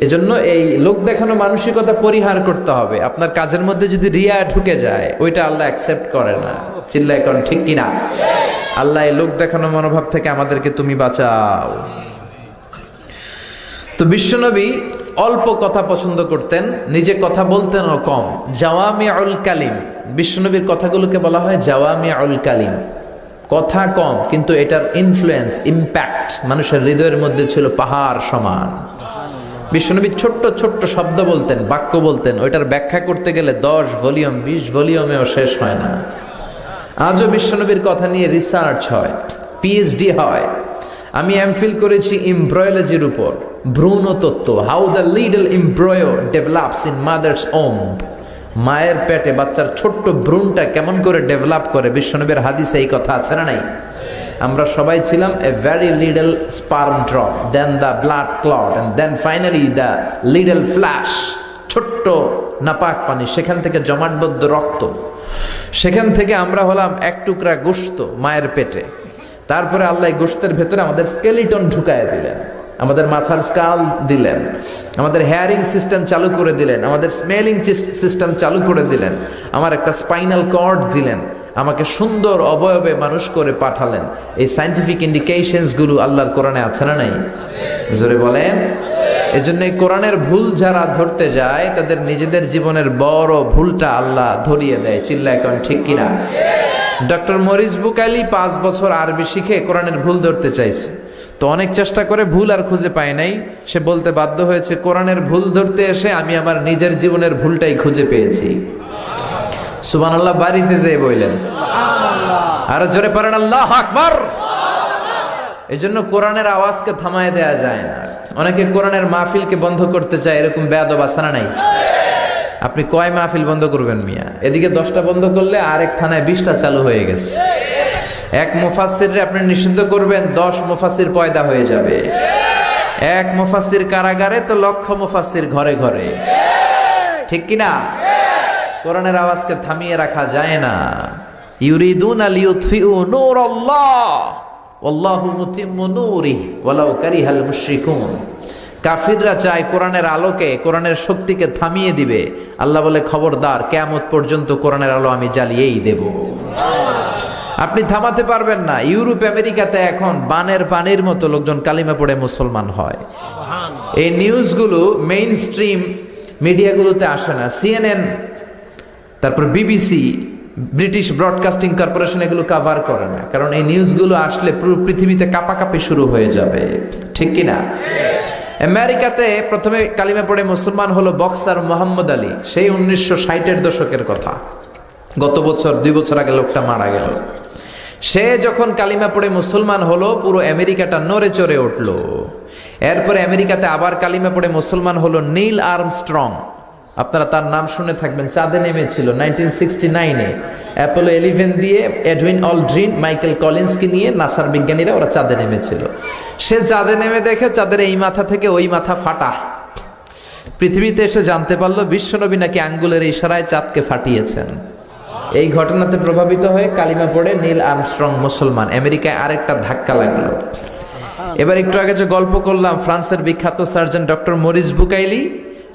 এজন্য এই লোক দেখানো মানসিকতা পরিহার করতে হবে। আপনার কাজের মধ্যে যদি রিয়া ঢুকে যায়, ওইটা আল্লাহ অ্যাকসেপ্ট করে না। চিল্লায় কোন ঠিক কিনা? আল্লাহ এই লোক দেখানো মনোভাব থেকে আমাদেরকে তুমি বাঁচাও। তো বিশ্বনবী অল্প কথা পছন্দ করতেন, নিজে কথা বলতেনও কম। জাওয়ামিউল কালিম, বিশ্বনবীর কথাগুলোকে বলা হয় জাওয়ামিউল কালিম। কথা কম, কিন্তু এটার ইনফ্লুয়েন্স, ইম্প্যাক্ট মানুষের হৃদয়ের মধ্যে ছিল পাহাড় সমান। বিশ্বনবী ছোট্ট ছোট্ট শব্দ বলতেন, বাক্য বলতেন, ওইটার ব্যাখ্যা করতে গেলে 10 ভলিউম 20 ভলিউমেও শেষ হয় না। আজও বিশ্বনবীর কথা নিয়ে রিসার্চ হয়, পিএইচডি হয়। আমি এমফিল করেছি এমব্রয়োলজির উপর, ভ্রূণ তত্ত্ব, how the little embryo develops in mother's womb. মায়ের পেটে বাচ্চার ছোট্ট ভ্রূণটা কেমন করে ডেভেলপ করে, বিশ্বনবীর হাদিসে এই কথা আছে না নাই? আমরা সবাই ছিলাম a very little sperm drop, then the blood clot, and then finally the little flesh. ছোট্ট নাপাক পানি, সেখান থেকে জমাটবদ্ধ রক্ত, সেখান থেকে আমরা হলাম এক টুকরা গোশত মায়ের পেটে। তারপরে আল্লাহ গোশতের ভেতরে আমাদের স্কেলিটন ঢুকায় দিলেন, আমাদের মাথার স্কাল দিলেন, আমাদের হেয়ারিং সিস্টেম চালু করে দিলেন, আমাদের স্মেলিং সিস্টেম চালু করে দিলেন, আমার একটা স্পাইনাল কর্ড দিলেন, আমাকে সুন্দর অবয়বে মানুষ করে পাঠালেন। এই সায়েন্টিফিক ইন্ডিকেশনস গুলো আল্লাহর কোরআনে আছে না নাই? জোরে বলেন। এজন্য এই কোরআনের ভুল যারা ধরতে যায়, তাদের নিজেদের জীবনের বড় ভুলটা আল্লাহ ধরিয়ে দেয়। চিল্লায় এখন ঠিক কিনা? ডক্টর মরিস বুকাইলি 5 বছর আরবি শিখে কোরআনের ভুল ধরতে চাইছে, তো অনেক চেষ্টা করে ভুল আর খুঁজে পায় নাই। সে বলতে বাধ্য হয়েছে, কোরআনের ভুল ধরতে এসে আমি আমার নিজের জীবনের ভুলটাই খুঁজে পেয়েছি। সুবহানাল্লাহ বাড়িতে যেয়ে বললেন, আর জোরে পড়েন আল্লাহু আকবার। এজন্য কোরআনের আওয়াজকে থামায় দেয়া যায় না। অনেকে কোরআনের মাহফিলকে বন্ধ করতে চায়, এরকম বেয়াদব আছে না নাই? আপনি কয় মাহফিল বন্ধ করবেন মিয়া? এদিকে 10টা বন্ধ করলে আরেক থানায় 20টা চালু হয়ে গেছে। এক মুফাসসিররে আপনি নিষিদ্ধ করবেন, 10 মুফাসসির পয়দা হয়ে যাবে। এক মুফাসসির কারাগারে তো লক্ষ মুফাসসির ঘরে ঘরে, ঠিক কিনা? কোরআনের আওয়াজকে থামিয়ে রাখা যায় না। ইউরিদুনা লিইউতফিউ নূরাল্লাহ ওয়াল্লাহু মুতিম্মু নূরিহি ওয়ালাউ কারিহাল মুশরিকুন। কাফিররা চায় কোরআনের আলোকে, কোরআনের শক্তিকে থামিয়ে দিবে। আল্লাহ বলে, খবরদার, কিয়ামত পর্যন্ত কোরআনের আলো আমি জ্বালিয়েই দেব। আপনি থামাতে পারবেন না। ইউরোপ আমেরিকাতে এখন বানের পানির মতো লোকজন কালিমা পড়ে মুসলমান হয়। এই নিউজগুলো মেইন স্ট্রিম মিডিয়াগুলোতে আসে না। সিএনএন, তারপর বিবিসি, ব্রিটিশ ব্রডকাস্টিং কর্পোরেশন এগুলো কভার করে না, কারণ এই নিউজগুলো আসলে পুরো পৃথিবীতে কাঁপাকাঁপি শুরু হয়ে যাবে, ঠিক কিনা? আমেরিকাতে প্রথমে কালিমা পড়ে মুসলমান হলো বক্সার মোহাম্মদ আলী, সেই 1960-এর দশকের কথা। গত বছর 2 বছর আগে লোকটা মারা গেল। সে যখন কালিমা পড়ে মুসলমান হলো, পুরো আমেরিকাটা নড়ে চড়ে উঠলো। এরপরে আমেরিকাতে আবার কালিমা পড়ে মুসলমান হলো নীল আর্মস্ট্রং। আপনারা তার নাম শুনে থাকবেন, চাঁদে নেমেছিল 1969-এ। অ্যাপোলো 11 দিয়ে এডউইন অলড্রিন, মাইকেল কলিন্সকে নিয়ে নাসার বিজ্ঞানীরা ওরা চাঁদে নেমেছিল। সে চাঁদে নেমে দেখে চাঁদের এই মাথা থেকে ওই মাথা ফাটা। পৃথিবীতে এসে জানতে পারলো বিশ্বনবী নাকি আঙ্গুলের ইশারায় চাঁদকে ফাটিয়েছেন। এই ঘটনাতে প্রভাবিত হয়ে কালিমা পড়ে নীল আর্মস্ট্রং মুসলমান। আমেরিকায় আরেকটা ধাক্কা লাগলো। এবার একটু আগে যে গল্প করলাম, ফ্রান্সের বিখ্যাত সার্জন ডক্টর মরিস বুকাইলি,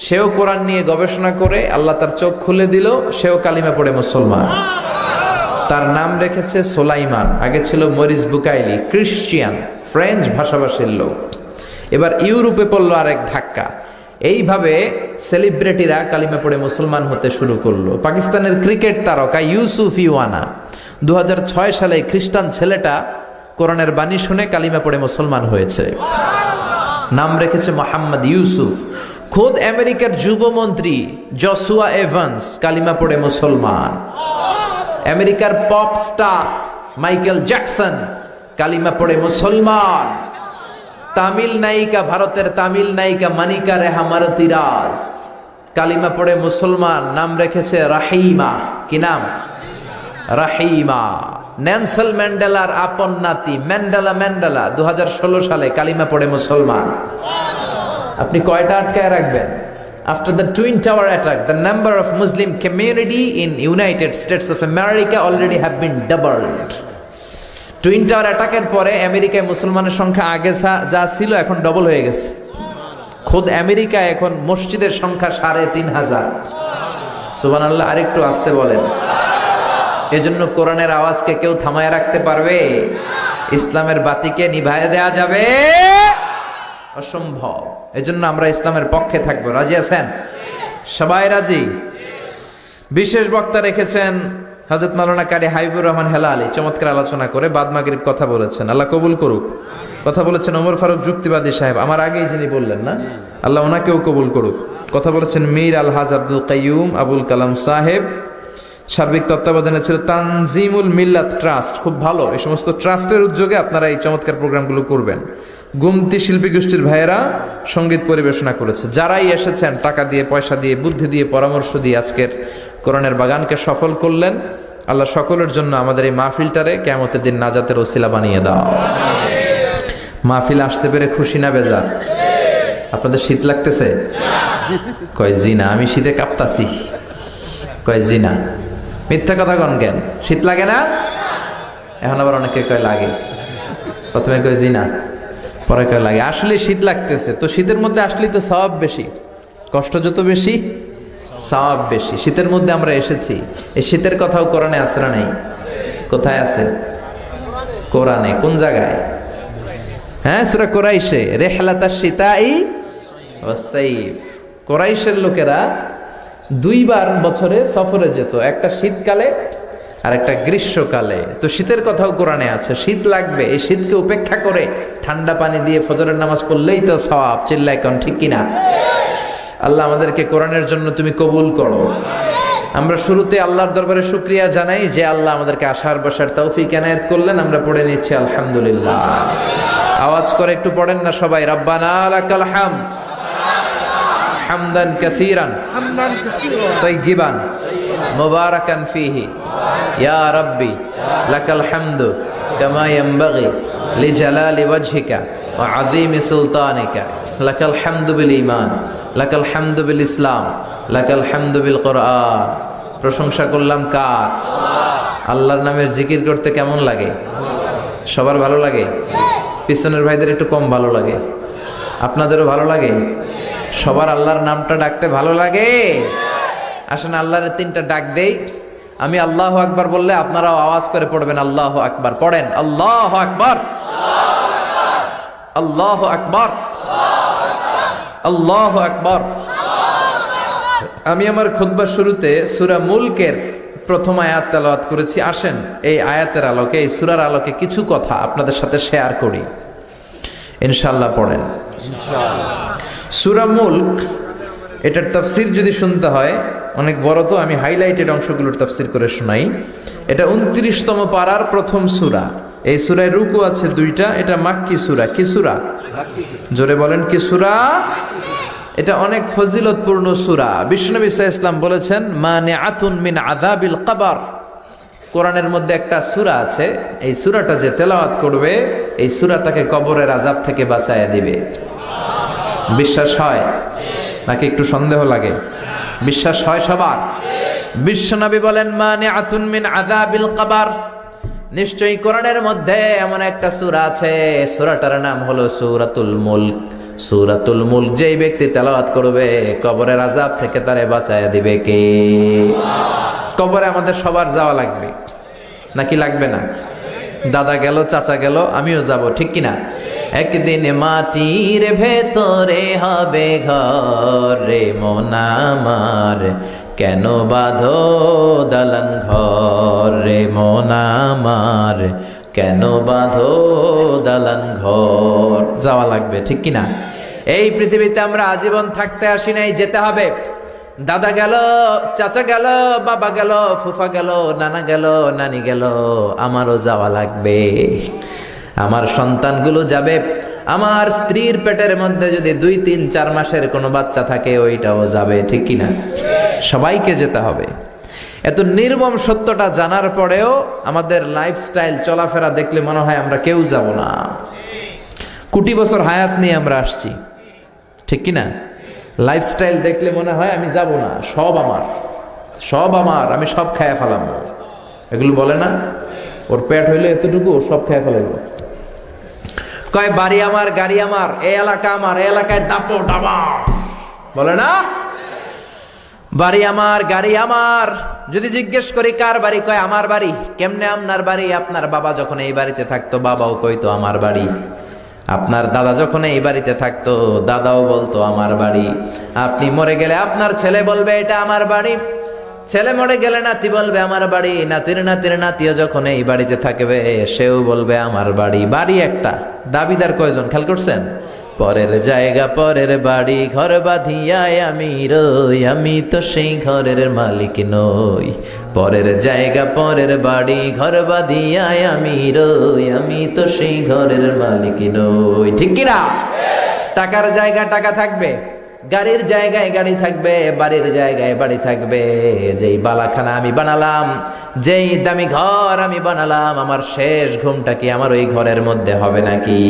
সেও কোরআন নিয়ে গবেষণা করে আল্লাহ তার চোখ খুলে দিল, সেও কালিমা পড়ে মুসলমান। তার নাম রেখেছে সোলাইমান, আগে ছিল মরিস বুকাইলি, ক্রিশ্চিয়ান, ফ্রেঞ্চ ভাষাভাষীর লোক। এবার ইউরোপে পড়লো আরেক ধাক্কা। এইভাবে সেলিব্রিটিরা কালিমা পড়ে মুসলমান হতে শুরু করলো। পাকিস্তানের ক্রিকেট তারকা ইউসুফ ইওয়ানা 2006 সালে খ্রিস্টান ছেলেটা কোরআনের বাণী শুনে কালিমা পড়ে মুসলমান হয়েছে। নাম রেখেছে মোহাম্মদ ইউসুফ। খোদ আমেরিকার যুবমন্ত্রী জসুয়া এভান্স কালিমা পড়ে মুসলমান। আমেরিকার পপ স্টার মাইকেল জ্যাকসন কালিমা পড়ে মুসলমান। তামিল নায়িকা, ভারতের তামিল নায়িকা মানিকা রেহা মারতিরাজ কালিমা পড়ে মুসলমান। নাম রেখেছে রাহিমা। কি নাম? রাহিমা। নেলসন ম্যান্ডেলার আপন নাতি ম্যান্ডেলা 2016 সালে কালিমা পড়ে মুসলমান। আপনি কয়টা আটকায় রাখবেন? After the Twin Tower attack, the number of Muslim community in United States of America already have been doubled. Twin tower অ্যাটাকের পরে আমেরিকায় মুসলমানের সংখ্যা আগে যা ছিল এখন ডবল হয়ে গেছে। খোদ আমেরিকায় এখন মসজিদের সংখ্যা 3500। সুবহানাল্লাহ। আরেকটু আসতে বলেন। এজন্য কোরআনের আওয়াজকে কেউ থামায় রাখতে পারবে? ইসলামের বাতিকে নিভায় দেয়া যাবে? অসম্ভব। এজন্য আমরা ইসলামের পক্ষে থাকবো। রাজি আছেন? সবাই রাজি? বিশেষ বক্তা রেখেছেন হযরত মাওলানা কারি হাবিবুর রহমান হেলালি। চমৎকার আলোচনা করে বাদ মাগরিব কথা বলেছেন, আল্লাহ কবুল করুক। কথা বলেছেন ওমর ফারুক যুক্তিবাদী সাহেব, আমার আগেই যিনি বললেন না, আল্লাহ ওনাকেও কবুল করুক। কথা বলেছেন মীর আলহাজ আব্দুল কাইয়ুম আবুল কালাম সাহেব। সার্বিক তত্ত্বাবধানে ছিল তানজিমুল মিল্লাত ট্রাস্ট। খুব ভালো, এই সমস্ত ট্রাস্টের উদ্যোগে আপনারা এই চমৎকার প্রোগ্রামগুলো করবেন। গুমতি শিল্পী গোষ্ঠীর ভাইয়েরা সঙ্গীত পরিবেশনা করেছে। যারাই এসেছেন টাকা দিয়ে, পয়সা দিয়ে, বুদ্ধি দিয়ে, পরামর্শ দিয়ে আজকের কোরআনের বাগানকে সফল করলেন। আল্লাহ সকলের জন্য আমাদের এই মাহফিলটারে কিয়ামতের দিন নাজাতের ওসিলা বানিয়ে দাও। মাহফিল আসতে পেরে খুশি না বেজার? আপনাদের শীত লাগতেছে? কয় জি না, আমি শীতে কাঁপতাছি। কয় জি না, মিথ্যা কথা কন কেন? শীত লাগে না? এখন আবার অনেকে কয় লাগে। প্রথমে কয় জি না, পরে কয় লাগে। আসলে শীত লাগতেছে তো, শীতের মধ্যে আসলেই তো সওয়াব বেশি। কষ্ট যত বেশি সওয়াব বেশি। শীতের মধ্যে আমরা এসেছি, এই শীতের কথাও কোরআনে আছে না? নেই? কোথায় আছে? কোরআনে। কোন জায়গায়? হ্যাঁ, সূরা কুরাইশে, রিহলাতাশ শীতাই ওয়াস সাইফ। কুরাইশের লোকেরা দুইবার বছরে সফরে যেত, একটা শীতকালে আর একটা গ্রীষ্মকালে। তো শীতের কথাও কোরআনে আছে। শীত লাগবে, এই শীতকে উপেক্ষা করে ঠান্ডা পানি দিয়ে ফজরের নামাজ পড়লেই তো সওয়াব। চিল্লায় কোন ঠিক কিনা? আল্লাহ আমাদেরকে কোরআনের জন্য তুমি কবুল করো। আমরা শুরুতে আল্লাহর দরবারে শুকরিয়া জানাই যে আল্লাহ আমাদেরকে আসার বসার তৌফিক এনায়েত করলেন। আমরা পড়ে নিচ্ছি আলহামদুলিল্লাহ। আওয়াজ করে একটু পড়েন না সবাই? রব্বানা লাকাল হামদ হামদান কাসীরান তাইয়িবান মুবারাকান ফীহি ইয়া রাব্বি লাকাল হামদু কামা ইয়ানবাগি লিজালালি ওয়াজহিকা ওয়া আযীমি সুলতানিকা লাকাল হামদু বিল ঈমান লাকাল হামদু বিল ইসলাম লাকাল হামদু বিল কোরআন। প্রশংসা করলাম কার? আল্লাহর নামের জিকির করতে কেমন লাগে? সবার ভালো লাগে? পিছনের ভাইদের একটু কম ভালো লাগে? আপনাদেরও ভালো লাগে? সবার আল্লাহর নামটা ডাকতে ভালো লাগে? আসেন আল্লাহর তিনটা ডাক দেই। আমি আল্লাহু আকবার বললে আপনারাও আওয়াজ করে পড়বেন আল্লাহু আকবার। পড়েন আল্লাহু আকবার, আল্লাহু আকবার, আল্লাহু আকবার। আমি আমার খুতবার শুরুতে সূরা মুলকের প্রথম আয়াত তেলাওয়াত করেছি। আসেন এই আয়াতের আলোকে, এই সূরার আলোকে কিছু কথা আপনাদের সাথে শেয়ার করি ইনশাআল্লাহ। পড়েন সূরা মুলক। এটার তাফসীর যদি শুনতে হয় অনেক বড়, তো আমি হাইলাইটেড অংশগুলোর তাফসীর করে শোনাই। এটা 29তম পারার প্রথম সূরা। এই সূরায় রুকু আছে 2টা। এটা মাক্কি সূরা। কি সূরা? জোরে বলেন কি সূরা? এটা অনেক ফজিলতপূর্ণ সূরা। বিশ্বনবী সাল্লাল্লাহু আলাইহি ওয়াসাল্লাম বলেছেন মানিআতুন মিন আযাবিল কবর। কোরআনের মধ্যে একটা সূরা আছে, এই সূরাটা যে তেলাওয়াত করবে এই সূরা তাকে কবরের আযাব থেকে বাঁচায়া দিবে। বিশ্বাস হয় নাকি একটু সন্দেহ লাগে? বিশ্বাস হয় সবার? বিশ্বনবী বলেন মানিআতুন মিন আযাবিল কবর। নিশ্চয়ই কোরআনের মধ্যে এমন একটা সূরা আছে, সূরাটার নাম হলো সূরাতুল মুলক। সূরাতুল মুলক যেই ব্যক্তি তেলাওয়াত করবে কবরের আযাব থেকে তারে বাঁচায়া দিবে কে? কবরে আমাদের সবার যাওয়া লাগবে নাকি লাগবে না? দাদা গেল, চাচা গেল, আমিও যাব, ঠিক কিনা? একদিন মাটির ভেতরে হবে ঘর রে মন আমার, কেন বাঁধো দালান ঘর রে মন আমার, কেন বাঁধো দালান ঘর। যাওয়া লাগবে, ঠিক কিনা? এই পৃথিবীতে আমরা আজীবন থাকতে আসি নাই, যেতে হবে। দাদা গেল, চাচা গেল, বাবা গেল, ফুফা গেল, নানা গেল, নানি গেল, আমারও যাওয়া লাগবে। আমার সন্তানগুলো যাবে। আমার স্ত্রীর পেটের মধ্যে যদি 2, 3, 4 মাসের কোনো বাচ্চা থাকে, ওইটাও যাবে, ঠিক কিনা? সবাইকে যেতে হবে। এত নির্মম সত্যটা জানার পরেও আমাদের লাইফস্টাইল, চলাফেরা দেখলে মনে হয় আমরা কেউ যাব না। কোটি বছর হায়াত নিয়ে আমরা আসছি, ঠিক কিনা? লাইফস্টাইল দেখলে মনে হয় আমি যাব না, সব আমার, সব আমার, আমি সব খায়া ফেলাম। এগুলো বলে না, ওর পেট হইলে এতটুকু, সব খায়া ফেলাইব। কয় বাড়ি আমার, গাড়ি আমার, এই এলাকা আমার, এই এলাকায় দাপো ডাবা, বলে না? বাড়ি আমার, গাড়ি আমার। যদি জিজ্ঞেস করি কার বাড়ি, কয় আমার বাড়ি। কেমনে আপনার বাড়ি? আপনার বাবা যখন এই বাড়িতে থাকতো, বাবাও কইতো আমার বাড়ি। আপনার দাদা যখন এই বাড়িতে থাকতো, দাদাও বলতো আমার বাড়ি। আপনি মরে গেলে আপনার ছেলে বলবে এটা আমার বাড়ি, ছেলে মরে গেলে নাতি বলবে আমার বাড়ি, নাতির নাতির নাতিও যখন এই বাড়িতে থাকবে, সেও বলবে আমার বাড়ি। বাড়ি একটা, দাবিদার কয়জন খেয়াল করছেন? পরের জায়গা পরের বাড়ি, ঘর বাঁধিয়ায় আমি রই, আমি তো সেই ঘরের মালিক নই। পরের জায়গা পরের বাড়ি, ঘর বাঁধিয়ায় আমি রই, আমি তো সেই ঘরের মালিক নই, ঠিক কিনা? টাকার জায়গা টাকা থাকবে, গাড়ির জায়গায় গাড়ি থাকবে, বাড়ির জায়গায় বাড়ি থাকবে। যেই বালাখানা আমি বানালাম, যেই দামি ঘর আমি বানালাম, আমার শেষ ঘুমটা কি আমার ওই ঘরের মধ্যে হবে নাকি?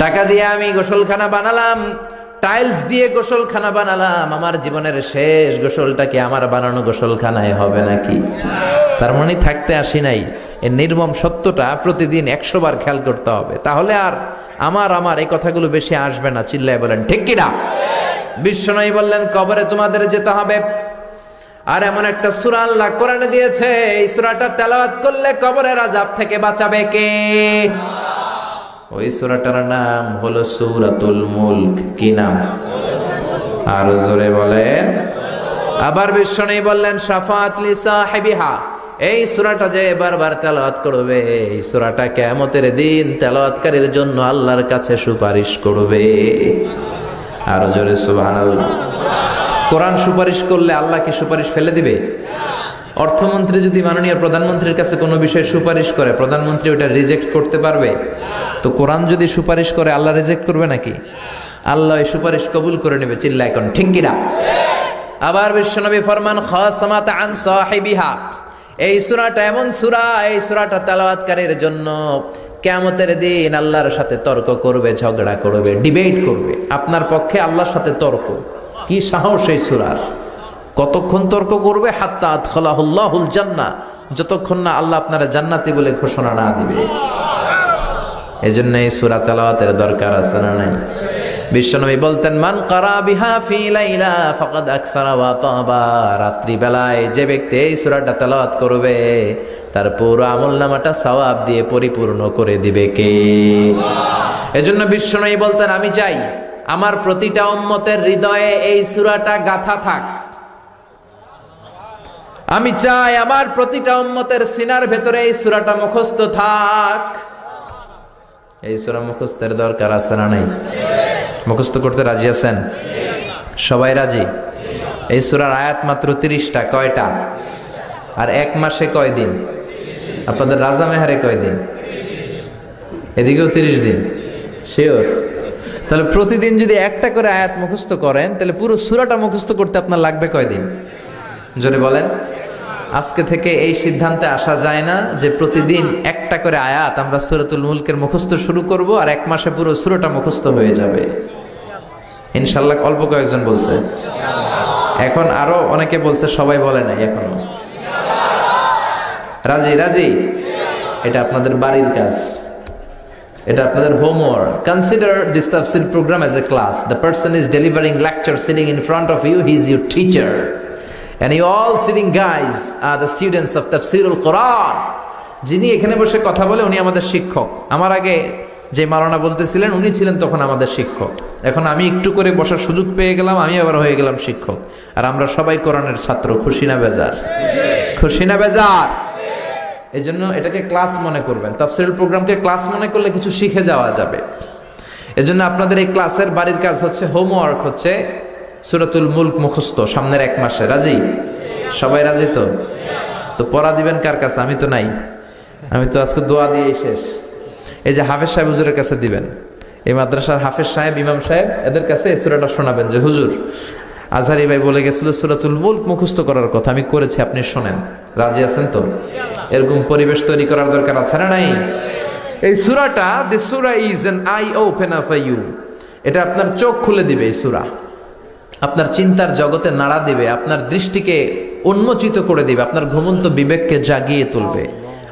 টাকা দিয়ে আমি গোসলখানা বানালাম, টাইলস দিয়ে গোসলখানা বানালাম, আমার জীবনের শেষ গোসলটা কি আমার বানানো গোসলখানায় হবে নাকি? তার মানে থাকতে আসি নাই। এই নির্মম সত্যটা প্রতিদিন 100 বার খেয়াল করতে হবে, তাহলে আর আমার আমার এই কথাগুলো বেশি আসবে না। চিল্লায় বলেন ঠিক কিনা? বিশ্বনবী বললেন কবরে তোমাদের যেতে হবে। আর এমন একটা সূরা আল্লাহ কোরআনে দিয়েছে, এই সূরাটা তেলাওয়াত করলে কবরের আযাব থেকে বাঁচাবে কে? ওই সূরাটার নাম হলো সূরাতুল মুলক। কি নাম? আর জোরে বলেন। আবার বিশ্বনবী বললেন শাফাআত লি সাহিবিহা, এই সূরাটা যে বারবার তেলাওয়াত করবে, এই সূরাটা কিয়ামতের দিন তেলাওয়াতকারীর জন্য আল্লাহর কাছে সুপারিশ করবে। আর জোরে সুবহানাল্লাহ। কোরআন সুপারিশ করলে আল্লাহ কি সুপারিশ ফেলে দিবে? অর্থমন্ত্রী যদি মাননীয় প্রধানমন্ত্রীর কাছে কোনো বিষয় সুপারিশ করে, প্রধানমন্ত্রী ওটা রিজেক্ট করতে পারবে? তো কোরআন যদি সুপারিশ করে, আল্লাহ রিজেক্ট করবে নাকি? আল্লাহ এই সুপারিশ কবুল করে নেবে। চিল্লা এখন ঠিক কিনা? আবার বিশ্বনবী ফরমান খাসামাত আন সাহিবিহা, এই সূরাটা এমন সূরা, এই সূরাটা তেলাওয়াতকারীর জন্য কিয়ামতের দিন আল্লাহর সাথে তর্ক করবে, ঝগড়া করবে, ডিবেট করবে। আপনার পক্ষে আল্লাহর সাথে তর্ক, কি সাহস এই সূরার! কতক্ষণ তর্ক করবে? হাত্তা আদখালাহুল্লাহুল জান্নাহ, যতক্ষণ না আল্লাহ আপনারা জান্নাতি বলে ঘোষণা না দিবে। এজন্য এই সূরা তেলাওয়াতের দরকার আছে না নাই? বিশ্বনবী বলতেন মান কারা বিহা ফি লাইলা ফাকাদ আকসারা ওয়া তাবা, রাত্রি বেলায় যে ব্যক্তি এই সূরাটা তেলাওয়াত করবে, তার পুরো আমলনামাটা সওয়াব দিয়ে পরিপূর্ণ করে দিবে কে? এজন্য বিশ্বনবী বলতেন আমি চাই আমার প্রতিটা উম্মতের হৃদয়ে এই সূরাটা গাঁথা থাক। আমি চাই আমার প্রতিটা উম্মতের সিনার ভেতরে এই সূরাটা মুখস্থ থাক। এই সূরা মুখস্থের দরকার আছে না নাই? মুখস্থ করতে রাজি আছেন? সবাই রাজি? এই সূরার আয়াত মাত্র 30টা। কয়টা? আর এক মাসে কয় দিন? আপনাদের রাজা মেহারে কয় দিন? এদিকেও 30 দিন। শিওর? তাহলে প্রতিদিন যদি একটা করে আয়াত মুখস্থ করেন, তাহলে পুরো সূরাটা মুখস্থ করতে আপনার লাগবে কয়দিন? জোরে বলেন। আজকে থেকে এই সিদ্ধান্তে আসা যায় না যে প্রতিদিন একটা করে আয়াত আমরা সূরাতুল মুলকের মুখস্থ শুরু করব, আর এক মাসে পুরো সূরাটা মুখস্থ হয়ে যাবে ইনশাআল্লাহ। অল্প কয়েকজন বলছে, এখন আরো অনেকে বলছে, সবাই বলে নাই এখনো। রাজি? রাজি? এটা আপনাদের বাড়ির কাজ, এটা আপনাদের হোমওয়ার্ক। কনসিডার দিস তাফসীর programme as a class. The person is delivering lecture sitting in front of you, he is your teacher, and you all sitting guys are the students of Tafsirul Quran. যিনি এখানে বসে কথা বলে উনি আমাদের শিক্ষক। আমার আগে যে মাওলানা বলতেছিলেন উনি ছিলেন তখন আমাদের শিক্ষক। এখন আমি একটু করে বসার সুযোগ পেয়ে গেলাম, আমি আবার হয়ে গেলাম শিক্ষক। আর আমরা সবাই কোরআনের ছাত্র। খুশি না বেজার? খুশি না বেজার? এই জন্য এটাকে ক্লাস মনে করবেন। তাফসীরুল প্রোগ্রামকে ক্লাস মনে করলে কিছু শিখে যাওয়া যাবে। এজন্য আপনাদের এই ক্লাসের বাড়ির কাজ হচ্ছে, হোমওয়ার্ক হচ্ছে সূরাতুল মুলক মুখস্থ সামনের 1 মাসে। রাজি? সবাই রাজি তো? তো পড়া দিবেন কার কাছে? আমি তো নাই, আমি তো আজকে দোয়া দিয়েই শেষ। এই যে হাফেজ সাহেব হুজুরের কাছে দিবেন, এই মাদ্রাসার হাফেজ সাহেব, ইমাম সাহেব, এদের কাছে এই সূরাটা শোনাবেন যে হুজুর আজহারি ভাই বলে গেছিল সূরাতুল মুলক মুখস্থ করার কথা, আমি করেছি, আপনি শোনেন। রাজি আছেন তো? এরকম পরিবেশ তৈরি করার দরকার আছে না নাই? এই সূরাটা, this surah is an eye opener for you. এটা আপনার চোখ খুলে দিবে। এই সূরা আপনার চিন্তার জগতে নাড়া দিবে, আপনার দৃষ্টিকে উন্মোচিত করে দিবে, আপনার ঘুমন্ত বিবেককে জাগিয়ে তুলবে।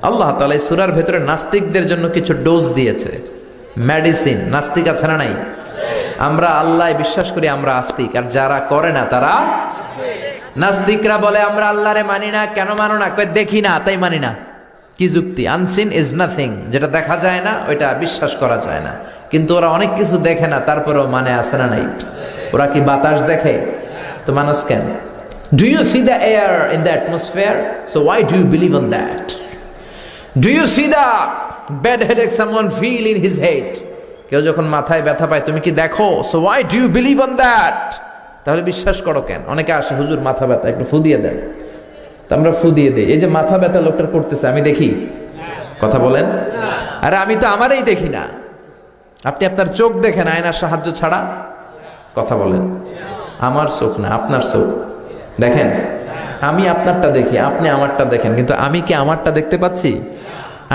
আল্লাহ তাআলা এই সূরার ভেতরে নাস্তিকদের জন্য কিছু ডোজ দিয়েছে, মেডিসিন। নাস্তিক আছে না নাই? আমরা আল্লাহ বিশ্বাস করি, আমরা আস্তিক, আর যারা করে না তারা নাস্তিকরা বলে আমরা আল্লাহরে মানি না। কেন মানো না? কই দেখি না তাই মানি না। কি যুক্তি? আনসিন ইজ নাথিং, যেটা দেখা যায় না ওইটা বিশ্বাস করা যায় না। কিন্তু ওরা অনেক কিছু দেখে না, তারপরেও মানে আছে না নাই? ওরা কি বাতাস দেখে? তো মানুষ কেন? Do you see the air in the atmosphere? So why do you believe on that? Do you see the bad headache someone feel in his head? কেউ যখন মাথায় ব্যথা পায় তুমি কি দেখো? So why do you believe on that? তাহলে বিশ্বাস করো কেন? অনেকে আসে, হুজুর মাথা ব্যথা, একটু ফু দিয়ে দেন। আমরা ফু দিয়ে দিই। এই যে মাথা ব্যথা লোকটার করতেছে, আমি দেখি? কথা বলেন। আরে আমি তো আমারই দেখি না। আপনি আপনার চোখ দেখেন আয়নার সাহায্য ছাড়া? কথা বলেন। আমার চোখ না, আপনার চোখ দেখেন। আমি আপনারটা দেখি, আপনি আমারটা দেখেন, কিন্তু আমি কি আমারটা দেখতে পাচ্ছি?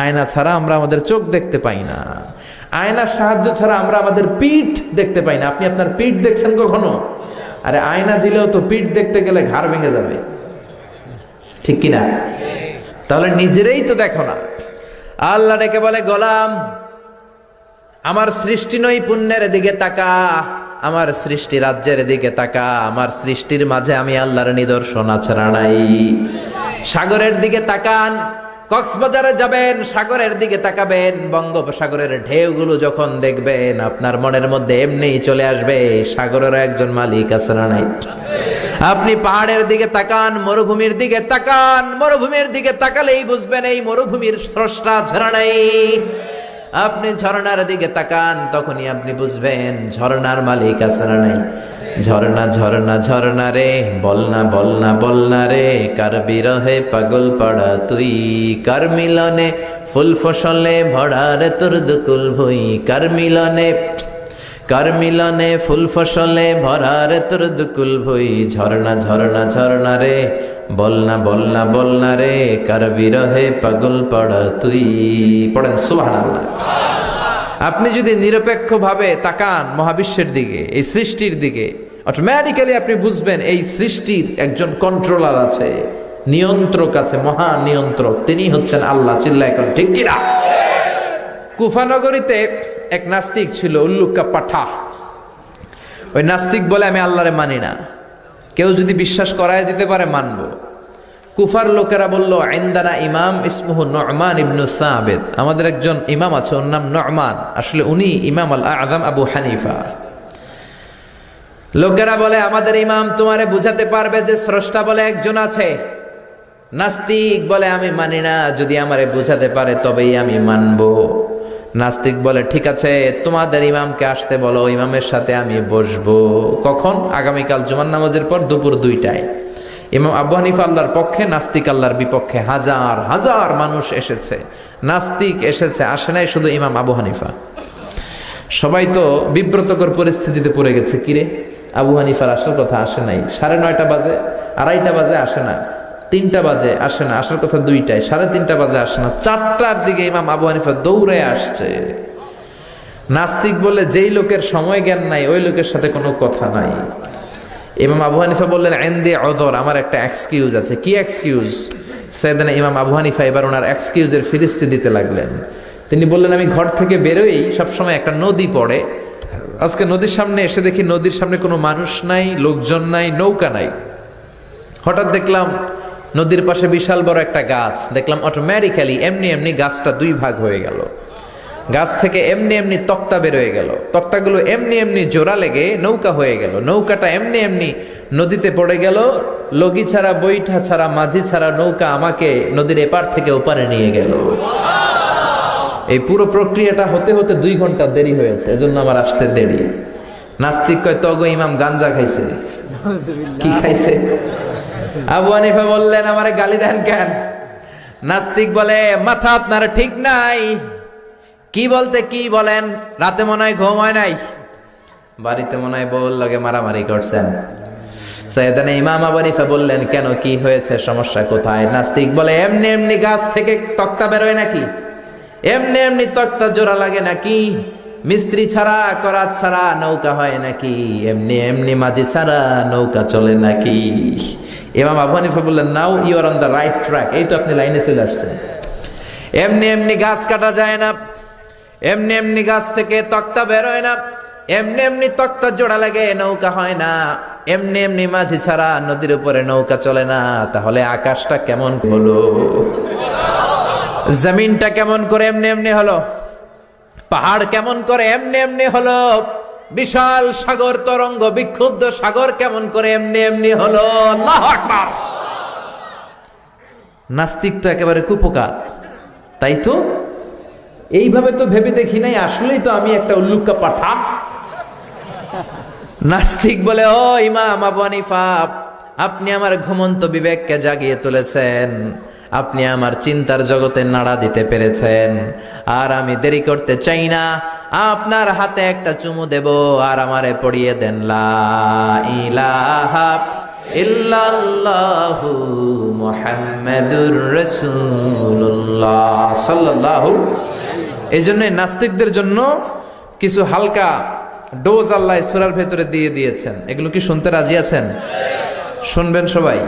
আয়না ছাড়া আমরা আমাদের চোখ দেখতে পাই না। আয়নার সাহায্য ছাড়া আমরা আমাদের পিঠ দেখতে পাই না। আপনি আপনার পিঠ দেখছেন কখনো? আরে আয়না দিলেও তো পিঠ দেখতে গেলে ঘাড় ভেঙে যাবে, ঠিক কিনা? তাহলে নিজেরাই তো দেখো না। আল্লাহ ডেকে বলে, গোলাম আমার সৃষ্টি নৈপুণ্যের দিকে তাকা, আমার সৃষ্টি রাজ্যের দিকে তাকা। আমার সৃষ্টির মাঝে আমি আল্লাহর নিদর্শন ছাড়া নাই। সাগরের দিকে তাকান। কক্সবাজারে যাবেন, সাগরের দিকে তাকাবেন, বঙ্গোপসাগরের ঢেউগুলো যখন দেখবেন আপনার মনের মধ্যে এমনি চলে আসবে সাগরের একজন মালিক আছে না নাই? আপনি পাহাড়ের দিকে তাকান, মরুভূমির দিকে তাকান, মরুভূমির দিকে তাকালেই বুঝবেন এই মরুভূমির স্রষ্টা ছাড়া নাই। আপনি ঝর্ণার দিকে তাকান, তখনই আপনি বুঝবেন ঝর্ণার মালিক আছে না নাই? ঝর্ণা ঝর্ণা ঝর্ণা রে, বলনা বলনা বলনা রে, কার বিরহে পাগল পাড়া তুই, কার মিলনে ফুল ফসলে ভরা রে তোর দুকুল ভুই, কার মিলনে ফুল ফসলে ভরা রে তোর দুকুল ভুই। ঝর্ণা ঝর্ণা ঝর্ণা রে, বলনা বলনা বলনা রে, কার বিরহে পাগল পাড়া তুই। পড়েন সুবহানাল্লাহ। আপনি যদি নিরপেক্ষভাবে তাকান মহাবিশ্বের দিকে, এই সৃষ্টির দিকে, অটোমেটিক্যালি আপনি বুঝবেন এই সৃষ্টির একজন কন্ট্রোলার আছে, নিয়ন্ত্রক আছে, মহা নিয়ন্ত্রক। তিনি হচ্ছেন আল্লাহ। চিল্লায় করেন ঠিক কিনা? কুফানগরীতে এক নাস্তিক ছিল, উল্লুকা পাঠা। ওই নাস্তিক বলে আমি আল্লাহরে মানি না, কেউ যদি বিশ্বাস করায় দিতে পারে মানবো। কুফার লোকেরা বলল, ইনদানা ইমাম ইসমুহু নু'মান ইবনু সাবিত, আমাদের একজন ইমাম আছে, ওর নাম নু'মান, আসলে উনি ইমাম আল আযম আবু হানিফা। লোকেরা বলে আমাদের ইমাম তোমারে বুঝাতে পারবে যে স্রষ্টা বলে একজন আছে। নাস্তিক বলে আমি মানি না, যদি আমারে বুঝাতে পারে তবেই আমি মানবো। নাস্তিক বলে ঠিক আছে, তোমাদের ইমামকে আসতে বলো, ইমামের সাথে আমি বসবো। কখন? আগামীকাল জুমার নামাজের পর দুপুর 2টায়। ইমাম আবু হানিফা আল্লাহর পক্ষে, নাস্তিক আল্লাহর বিপক্ষে। হাজার হাজার মানুষ এসেছে, নাস্তিক এসেছে, আসে নাই শুধু ইমাম আবু হানিফা। সবাই তো বিব্রতকর পরিস্থিতিতে পড়ে গেছে, কিরে আবু হানিফার আসার কথা, আসে নাই। 9:30 বাজে, 2:30 বাজে আসে না, 3টা বাজে আসে না, আসার কথা 2টায়, 3:30 বাজে আসে না, 4টার দিকে ইমাম আবু হানিফা দৌড়ে আসছে। নাস্তিক বলে যেই লোকের সময় জ্ঞান নাই ওই লোকের সাথে কোনো কথা নাই। ইমাম আবু হানিফা বললেন ইনদি উযর, আমার একটা এক্সকিউজ আছে। কি এক্সকিউজ? সাইয়েদনা ইমাম আবু হানিফা এবার ওনার এক্সকিউজের ফিরিস্তি দিতে লাগলেন। তিনি বললেন আমি ঘর থেকে বেরোই সবসময় একটা নদী পড়ে, আজকে নদীর সামনে এসে দেখি নদীর সামনে কোনো মানুষ নাই, লোকজন নাই, নৌকা নাই। হঠাৎ দেখলাম নদীর পাশে বিশাল বড় একটা গাছ, দেখলাম অটোমেটিক্যালি এমনি এমনি গাছটা 2 ভাগ হয়ে গেল। গাছ থেকে এমনি এমনি তক্তা বের হয়ে গেল, তক্তাগুলো এমনি এমনি জোড়া লেগে নৌকা হয়ে গেল, নৌকাটা এমনি এমনি নদীতে পড়ে গেল, লগি ছাড়া বৈঠা ছাড়া মাঝি ছাড়া নৌকা আমাকে নদীর এপার থেকে ওপারে নিয়ে গেল। এই পুরো প্রক্রিয়াটা হতে হতে 2 ঘন্টা দেরি হয়েছে, এজন্য আমার আসতে দেরি। নাস্তিক কয় তগো ইমাম গাঞ্জা খাইছে। কি খাইছে? আবু হানিফা বললেন আমারে গালি দেন কেন? নাস্তিক বলে মাথা আপনার ঠিক নাই, কি বলতে কি বলেন, রাতে মনে হয় ঘুম হয় নাই, বাড়িতে মনে হয় বউর লগে মারামারি করছেন। সাইয়েদানা ইমাম আবু হানিফা বললেন কেন, কি হয়েছে, সমস্যা কোথায়? নাস্তিক বলে এমনি এমনি গাছ থেকে তক্তা বেরোয় নাকি, এমনি এমনি তক্তা জোড়া লাগে নাকি, মিস্ত্রি ছাড়া করাত ছাড়া নৌকা হয় নাকি, এমনি এমনি মাঝি ছাড়া নৌকা চলে নাকি? ইমাম আবু হানিফা বললেন now you are on the right track, এই তো আপনি লাইনে চলে আসছেন। এমনি এমনি গাছ কাটা যায় না, এমনি এমনি গাছ থেকে তক্তা বেরোয় না, এমনি এমনি তক্তা জোড়া লাগে নৌকা হয় না, এমনি এমনি মাঝি ছাড়া নদীর উপরে নৌকা চলে না। তাহলে আকাশটা কেমন হলো, জমিনটা কেমন করে এমনি এমনি হলো, পাহাড় কেমন করে এমনি এমনি হলো, বিশাল সাগর তরঙ্গ বিক্ষুব্ধ সাগর কেমন করে এমনি এমনি হলো। আল্লাহু আকবার। নাস্তিক তো একেবারে কুপোকাত, তাই তো এইভাবে তো ভেবে দেখি নাই, আসলেই তো আমি একটা উল্লুক্কা পাঠা। নাস্তিক বলে ও ইমাম আবু হানিফা, আপনি আমার ঘুমন্ত বিবেককে জাগিয়ে তুলেছেন, আপনি আমার চিন্তার জগতে নাড়া দিতে পেরেছেন, আর আমি দেরি করতে চাই না, আপনার হাতে একটা চুমু দেব আর আমারে পড়িয়ে দেন লা ইলাহা ইল্লাল্লাহু মুহাম্মাদুর রাসূলুল্লাহ সাল্লাল্লাহু। এই জন্য নাস্তিকদের জন্য কিছু হালকা ডোজ আল্লাহ সূরার ভেতরে দিয়ে দিয়েছেন, এগুলো কি শুনতে রাজি আছেন? শুনবেন সবাই?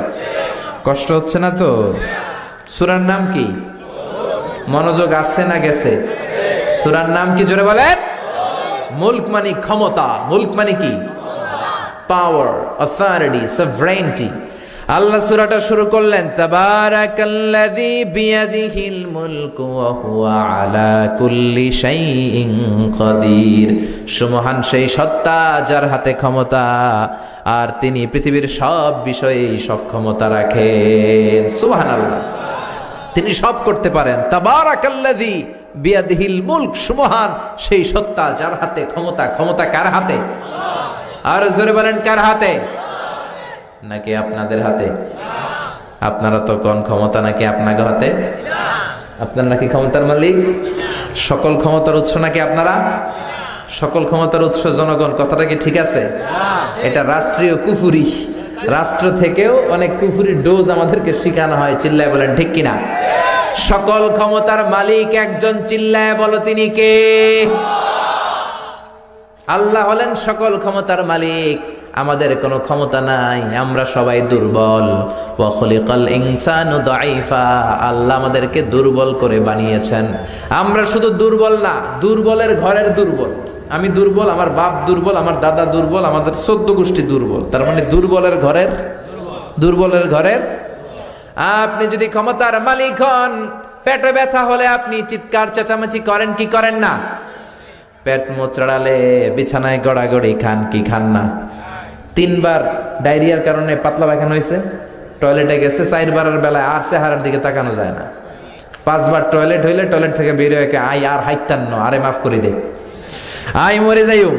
কষ্ট হচ্ছে না তো? সূরার নাম কি? মনোযোগ আছে না গেছে? সূরার নাম কি জোরে বলেন? মুলক মানে ক্ষমতা, মুলক মানে কি? পাওয়ার, অথরিটি, সভরেনিটি। আল্লাহ সূরাটা শুরু করলেন তাবারাকাল্লাযী বিয়াদিহিল মুলকু ওয়া হুয়া আলা কুল্লি শাইইন কাদির। সুমহান সেই সত্তা যার হাতে ক্ষমতা, আর তিনি পৃথিবীর সব বিষয়ে সক্ষমতা রাখেন। সুবহানাল্লাহ, তিনি সব করতে পারেন। তাবারাকাল্লাযী বিয়াদিহিল মুলক, সুমহান সেই সত্তা যার হাতে ক্ষমতা। ক্ষমতা কার হাতে? আর জোরে বলেন কার হাতে? নাকি আপনাদের হাতে? আপনারা তো কোন ক্ষমতা নাকি আপনাদের হাতে? আপনারা নাকি ক্ষমতার মালিক? সকল ক্ষমতার উৎস নাকি আপনারা? সকল ক্ষমতার উৎস জনগণ, কথাটা কি ঠিক আছে? এটা রাষ্ট্রীয় কুফুরি, রাষ্ট্র থেকেও অনেক কুফুরির ডোজ আমাদেরকে শিখানো হয়। চিল্লায় বলেন ঠিক কিনা? সকল ক্ষমতার মালিক একজন, চিল্লায় বলো তিনি কে? আল্লাহ হলেন সকল ক্ষমতার মালিক। আমাদের কোনো ক্ষমতা নাই, আমরা সবাই দুর্বল। ওয়া খুলিকাল ইনসানু দাঈফা, আল্লাহ আমাদেরকে দুর্বল করে বানিয়েছেন। আমরা শুধু দুর্বল না, দুর্বলের ঘরের দুর্বল। আমি দুর্বল, আমার বাপ দুর্বল, আমার দাদা দুর্বল, আমাদের 14 গোষ্ঠী দুর্বল। তার মানে দুর্বলের ঘরের, দুর্বলের ঘরের। আপনি যদি ক্ষমতার মালিক হন, পেটে ব্যথা হলে আপনি চিৎকার চেঁচামেচি করেন কি করেন না? পেট মোচড়ালে বিছানায় গড়াগড়ি খান কি খান না? 3 বার ডায়রিয়ার কারণে পাতলা পায়খানা হয়েছে, টয়লেটে গেছে, 4 বারের বেলায় আর চেহারার দিকে তাকানো যায় না। 5 বার টয়লেট হইলে টয়লেট থেকে বের হয়ে আই আর হাইতান ন, আরে মাফ করে দে, আই মরে যাইও।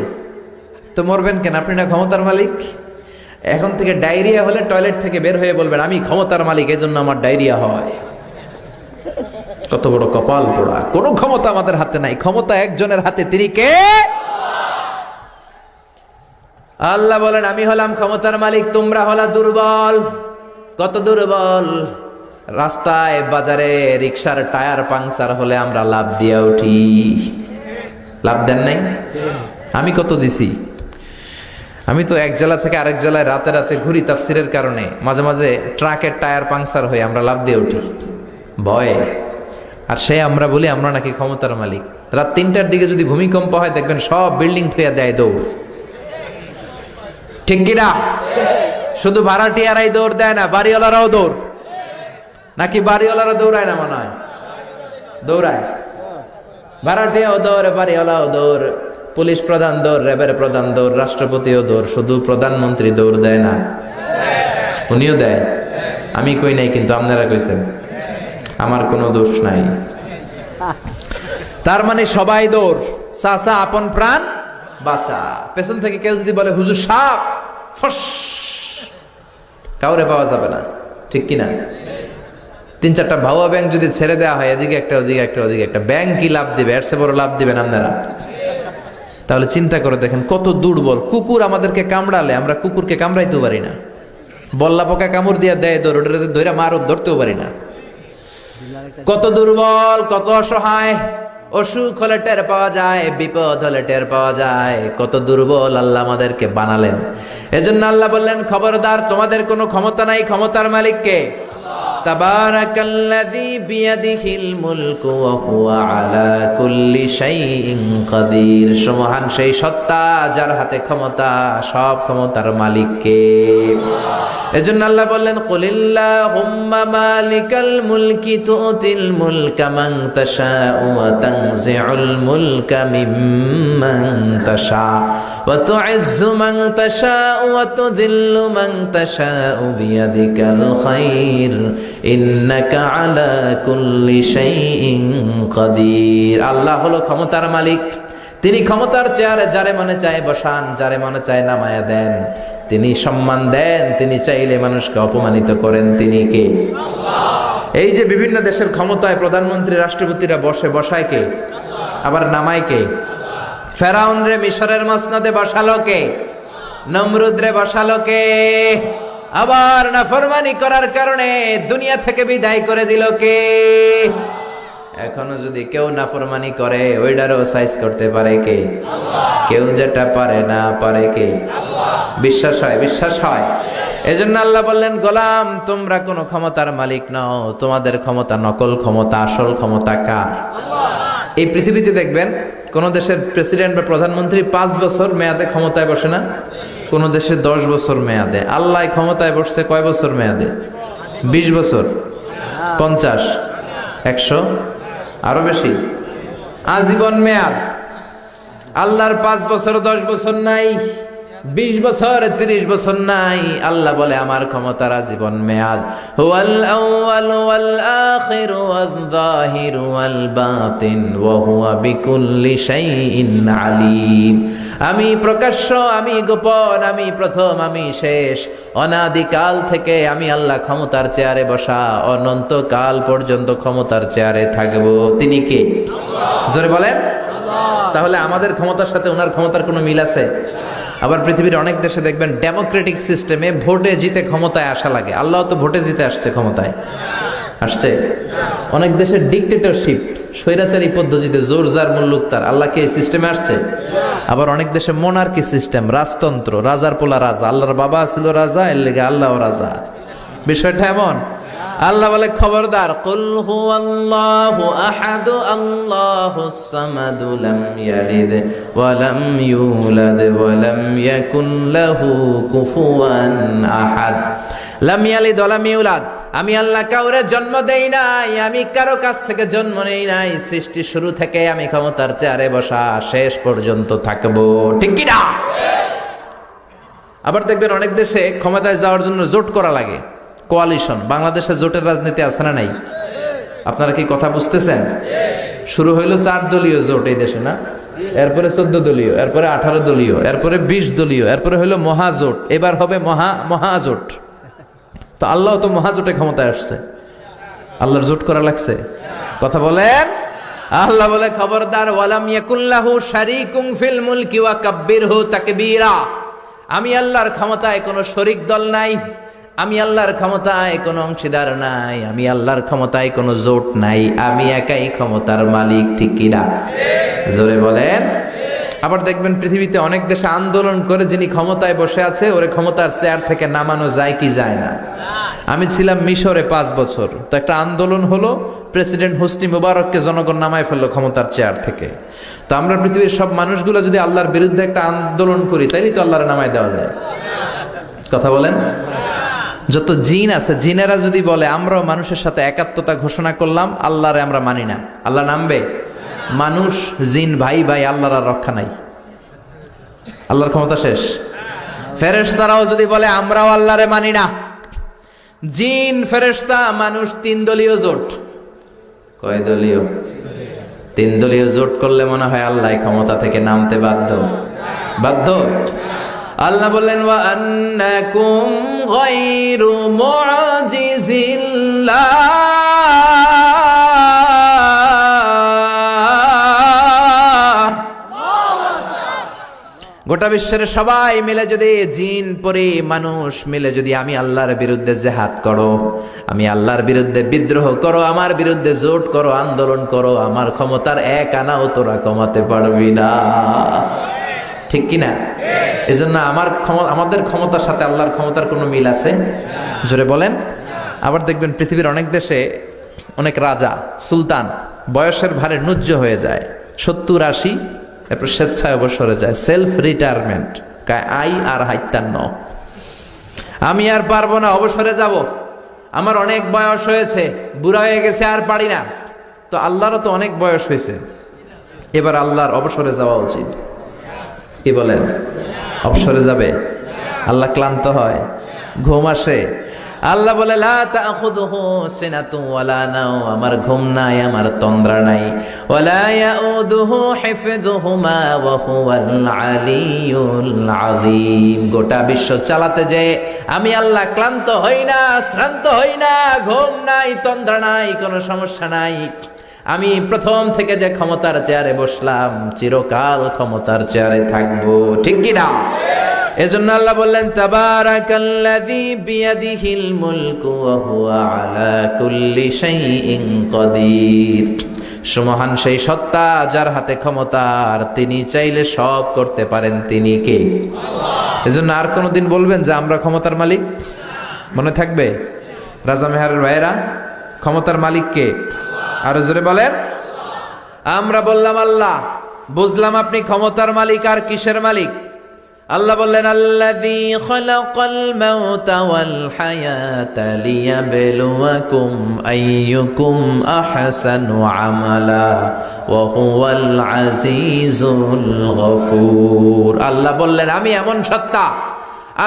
তো মরবেন কেন? আপনি না ক্ষমতার মালিক। এখন থেকে ডায়রিয়া হলে টয়লেট থেকে বের হয়ে বলবেন আমি ক্ষমতার মালিক, এই জন্য আমার ডায়রিয়া হয়। কত বড় কপাল পোড়া! কোনো ক্ষমতা আমাদের হাতে নাই, ক্ষমতা একজনের হাতে, তিনি কে? আল্লাহ বলেন আমি হলাম ক্ষমতার মালিক, তোমরা হলা দুর্বল। কত দুর্বল! রাস্তায় বাজারে রিকশার টায়ার পাংচার হলে আমরা লাভ দিয়া উঠি, লাভ দেন নাই? আমি কত দিছি? আমি তো এক জেলা থেকে আরেক জেলায় রাতে রাতে ঘুরি তাফসিরের কারণে, মাঝে মাঝে ট্রাকের টায়ার পাংচার হয়ে আমরা লাভ দিয়ে উঠি ভয়ে। আর সে আমরা বলি আমরা নাকি ক্ষমতার মালিক। রাত 3টার দিকে যদি ভূমিকম্প হয় দেখবেন সব বিল্ডিং থুয়ে দেয় দৌড়, ঠিক কিনা? শুধু ভাড়াটিয়ারাই দৌড় দেয় না, বাড়িওয়ালারাও দৌড়। নাকি বাড়িওয়ালারা দৌড়ায় না? মনে হয় দৌড়ায়। ভাড়াটিয়াও দৌড়, বাড়িওয়ালাও দৌড়, পুলিশ প্রধান দৌড়, র্যাবের প্রধান দৌড়, রাষ্ট্রপতিও দৌড়, শুধু প্রধানমন্ত্রী দৌড় দেয় না? উনিও দেয়। আমি কই নাই, কিন্তু আপনারা কইছেন, আমার কোনো দোষ নাই। তার মানে সবাই দৌড়, চাচা আপন প্রাণ বাঁচা। পেছন থেকে কেউ যদি বলে হুজুর সাপ, ফস, কাউরে পাওয়া যাবে না, ঠিক কিনা? 3-4টা ভাওয়া ব্যাংক যদি ছেড়ে দেওয়া হয়, এদিকে একটা ওদিকে একটা ওদিকে একটা, ব্যাংক কি লাভ দিবে? এর চেয়ে বড় লাভ দিবেন আপনারা? তাহলে চিন্তা করে দেখেন কত দুর্বল। কুকুর আমাদেরকে কামড়ালে আমরা কুকুরকে কামড়াইতেও পারি না। বল্লা পোকা কামড় দিয়া দেয়, দৌড়ে ধরে মারও ধরতেও পারি না। কত দুর্বল, কত অসহায়। অসুখ হলে টের পাওয়া যায়, বিপদ হলে টের পাওয়া যায় কত দুর্বল আল্লাহ আমাদেরকে বানালেন। এজন্য আল্লাহ বললেন, খবরদার, তোমাদের কোনো ক্ষমতা নাই, ক্ষমতার মালিক কে? তাবারাকাল্লাযী বিয়াদিহিল মুলকু ওয়া হুয়া আলা কুল্লি শাইইন কাদির। সুবহান সেই সত্তা যার হাতে ক্ষমতা, সব ক্ষমতার মালিক কে? এজন্য আল্লাহ বললেন, কুলিল্লাহুম্মা মালিকাল মুলকি তুতিল মুলকা মান তাশাউ ওয়া তানজিউল মুলকা মিম্মান তাশা ওয়া তুইজ্জু মান তাশাউ ওয়া তুযিল্লু মান তাশাউ বিয়াদিকাল খায়র ইন্নাকা আলা কুল্লি শাইইন কাদির। আল্লাহ হলো ক্ষমতার মালিক। তিনি ক্ষমতার চেয়ারে যারে মনে চায় বসান, যারে মনে চায় নামায়া দেন। তিনি সম্মান দেন, তিনি চাইলে মানুষকে অপমানিত করেন। তিনি কে? এই যে বিভিন্ন দেশের ক্ষমতায় প্রধানমন্ত্রী, রাষ্ট্রপতিরা বসে, বসায় কে? আবার নামায় কে? ফেরাউন রে মিশরের মসনদে বসালো কে? নমরুদ রে বসালো কে? আবার নাফরমানি করার কারণে দুনিয়া থেকে বিদায় করে দিল কে? এখনো যদি কেউ নাফরমানি করে, ওইটারও সাইজ করতে পারে কে? কেউ যেটা পারে না, পারে কে? বিশ্বাস হয়, বিশ্বাস হয়। এজন্য আল্লাহ বললেন, গোলাম, তোমরা কোনো ক্ষমতার মালিক নও, তোমাদের ক্ষমতা নকল ক্ষমতা, আসল ক্ষমতা কার? এই পৃথিবীতে দেখবেন কোন দেশের প্রেসিডেন্ট বা প্রধানমন্ত্রী 5 বছর মেয়াদে ক্ষমতায় বসে না, কোন দেশে 10 বছর মেয়াদে। আল্লাহ ক্ষমতায় বসছে কয় বছর মেয়াদে? 20 বছর, 50, 100, আরো বেশি, আজীবন মেয়াদ। আল্লাহর 5 বছর 10 বছর নাই, 20 বছর 30 বছর নাই। আল্লাহ বলে আমার ক্ষমতার আজীবন মেয়াদ। হুয়াল আউয়াল ওয়াল আখির ওয়াল যাহির ওয়াল বাতিন ওয়া হুয়া বিকুল্লি শাইইন আলীম। আমি প্রকাশ্য, আমি গোপন, আমি প্রথম, আমি শেষ। অনাদিকাল থেকে আমি আল্লাহ ক্ষমতার চেয়ারে বসা, অনন্তকাল পর্যন্ত ক্ষমতার চেয়ারে থাকব। তিনি কে? জোরে বলেন। তাহলে আমাদের ক্ষমতার সাথে ওনার ক্ষমতার কোনো মিল আছে? আবার পৃথিবীর অনেক দেশে দেখবেন ডেমোক্রেটিক সিস্টেমে ভোটে জিতে ক্ষমতায় আসা লাগে। আল্লাহ তো ভোটে জিতে আসছে, ক্ষমতায় আসছে। অনেক দেশের ডিক্টেটরশিপ, স্বৈরাচারী পদ্ধতিতে, জোর যার মুল্লুক তার, আল্লাহকে এই সিস্টেমে আসছে। আবার অনেক দেশে মোনার্কি সিস্টেম, রাজতন্ত্র, রাজার পোলা রাজা। আল্লাহর বাবা ছিল রাজা, এর লেগে আল্লাহ রাজা। বিষয়টা এমন। আল্লাহ বলে, খবরদার, কুল হুয়াল্লাহু আহাদ আল্লাহুস সামাদ লাম ইয়ালিদ ওয়া লাম ইউলাদ ওয়া লাম ইয়াকুন লাহু কুফুয়ান আহাদ। লাম ইয়ালিদ ওয়া লাম ইউলাদ, আমি আল্লাহ কাউরে জন্ম দেই নাই, আমি কারো কাছ থেকে জন্ম নেই নাই। সৃষ্টি শুরু থেকে আমি ক্ষমতার চেয়ারে বসা, শেষ পর্যন্ত থাকবো। ঠিক কি না? আবার দেখবেন অনেক দেশে ক্ষমতায় যাওয়ার জন্য জোট করা লাগে, কোয়ালিশন। বাংলাদেশে জোটের রাজনীতি আছে না নাই? আপনারা কি কথা বুঝতেছেন? শুরু হইলো 4 দলীয় জোট এই দেশে, না? এরপরে 14 দলীয়, এরপরে 18 দলীয়, এরপরে 20 দলীয়, এরপরে হইলো মহাজোট, এবার হবে মহাজোট। তো আল্লাহ তো মহাজোটে ক্ষমতায় আসছে, আল্লাহর জোট করা লাগছে? কথা বলেন। আল্লাহ বলে, খবরদার, ওয়ালাম ইয়াকুল্লাহু শারীকুম ফিল মুলকি ওয়া কাব্বিরহু তাকবীরা। আমি আল্লাহর ক্ষমতায় কোনো শরীক দল নাই, আমি আল্লাহর ক্ষমতায় কোনো অংশীদার নাই, আমি আল্লাহর ক্ষমতায় কোনো জোট নাই, আমি একাই ক্ষমতার মালিক। ঠিক কিনা? জোরে বলেন। আবার দেখবেন পৃথিবীতে অনেক দেশে আন্দোলন করে যিনি ক্ষমতায় বসে আছে ওরে ক্ষমতার চেয়ার থেকে নামানো যায় কি যায় না? আমি ছিলাম মিশরে 5 বছর, তো একটা আন্দোলন হলো, প্রেসিডেন্ট হোসনি মুবারককে জনগণ নামায় ফেললো ক্ষমতার চেয়ার থেকে। তো আমরা পৃথিবীর সব মানুষগুলো যদি আল্লাহর বিরুদ্ধে একটা আন্দোলন করি, তাইলেই তো আল্লাহর নামায় দেওয়া যায়। কথা বলেন। যত জিন আছে, জিনেরা যদি বলে আমরাও মানুষের সাথে একাত্মতা ঘোষণা করলাম, আল্লাহরে আমরা মানি না, আল্লাহ নামবে? মানুষ জিন ভাই ভাই, আল্লাহর আর রক্ষা নাই, আল্লাহর ক্ষমতা শেষ। ফেরেশতারাও যদি বলে আমরাও আল্লাহরে মানি না, জিন ফেরেশতা মানুষ 3 দলীয় জোট। কয় দলীয়? 3 দলীয় জোট করলে মনে হয় আল্লাহ ক্ষমতা থেকে নামতে বাধ্য। আল্লাহ বললেন ওয়া আন্নাকুম গায়রু মুআজিজিল্লাহ, গোটা বিশ্বের সবাই মিলে যদি, জিন পরি মানুষ মিলে যদি আমি আল্লাহর বিরুদ্ধে জেহাদ করো, আমি আল্লাহর বিরুদ্ধে বিদ্রোহ করো, আমার বিরুদ্ধে জোট করো, আন্দোলন করো, আমার ক্ষমতার এক আনাও তোরা কমাতে পারবি না। ঠিক কিনা? এজন্য আমাদের ক্ষমতার সাথে আল্লাহর ক্ষমতার কোনো মিল আছে? জোরে বলেন। আবার দেখবেন পৃথিবীর অনেক দেশে অনেক রাজা সুলতান বয়সের ভারে নুজ্জ হয়ে যায়, 70-80, এরপর স্বেচ্ছায় অবসরে যায়, সেলফ রিটায়ারমেন্ট, আই আর 57, আমি আর পারবো না, অবসরে যাব, আমার অনেক বয়স হয়েছে, বুড়া হয়ে গেছে, আর পারি না। তো আল্লাহরও তো অনেক বয়স হয়েছে, এবার আল্লাহর অবসরে যাওয়া উচিত। কি বলেন? অবসরে যাবে? আল্লাহ ক্লান্ত হয়, ঘুম আসে। আল্লাহ বলে লা তাখুযুহু সিনাতুন ওয়ালা নাও, আমার ঘুম নাই, আমার তন্দ্রা নাই। ওয়ালা ইয়াউদুহু হিফযুহুমা ওয়া হুয়াল আলিয়্যুল আযীম। গোটা বিশ্ব চালাতে যে আমি আল্লাহ ক্লান্ত হই না, শ্রান্ত হই না, ঘুম নাই, তন্দ্রা নাই, কোনো সমস্যা নাই। আমি প্রথম থেকে যে ক্ষমতার চেয়ারে বসলাম, চিরকাল ক্ষমতার চেয়ারে থাকবো। ঠিক কি না? এজন্য আল্লাহ বললেন তাবারাকাল্লাযী বিয়াদিহিল মুলকু ওয়া হুয়া আলা কুল্লি শাইইন কাদির। সুমহান সেই সত্তা যার হাতে ক্ষমতা, আর তিনি চাইলে সব করতে পারেন। তিনি কে? আল্লাহ। এজন্য আর কোনদিন বলবেন যে আমরা ক্ষমতার মালিক? মনে থাকবে? রাজা মেহারের ভাইয়েরা, ক্ষমতার মালিক কে? আর জোরে বলেন। আমরা বললাম আল্লাহ, বুঝলাম আপনি ক্ষমতার মালিক, আর কিসের মালিক? আল্লাহ বললেন আল্লাযী খালাকাল মাউতা ওয়াল হায়াতা লিয়াবলুয়াকুম আইয়ুকুম আহসানু আমালা ওয়া হুয়াল আজিজুল গফুর। আল্লাহ বললেন আমি এমন সত্তা,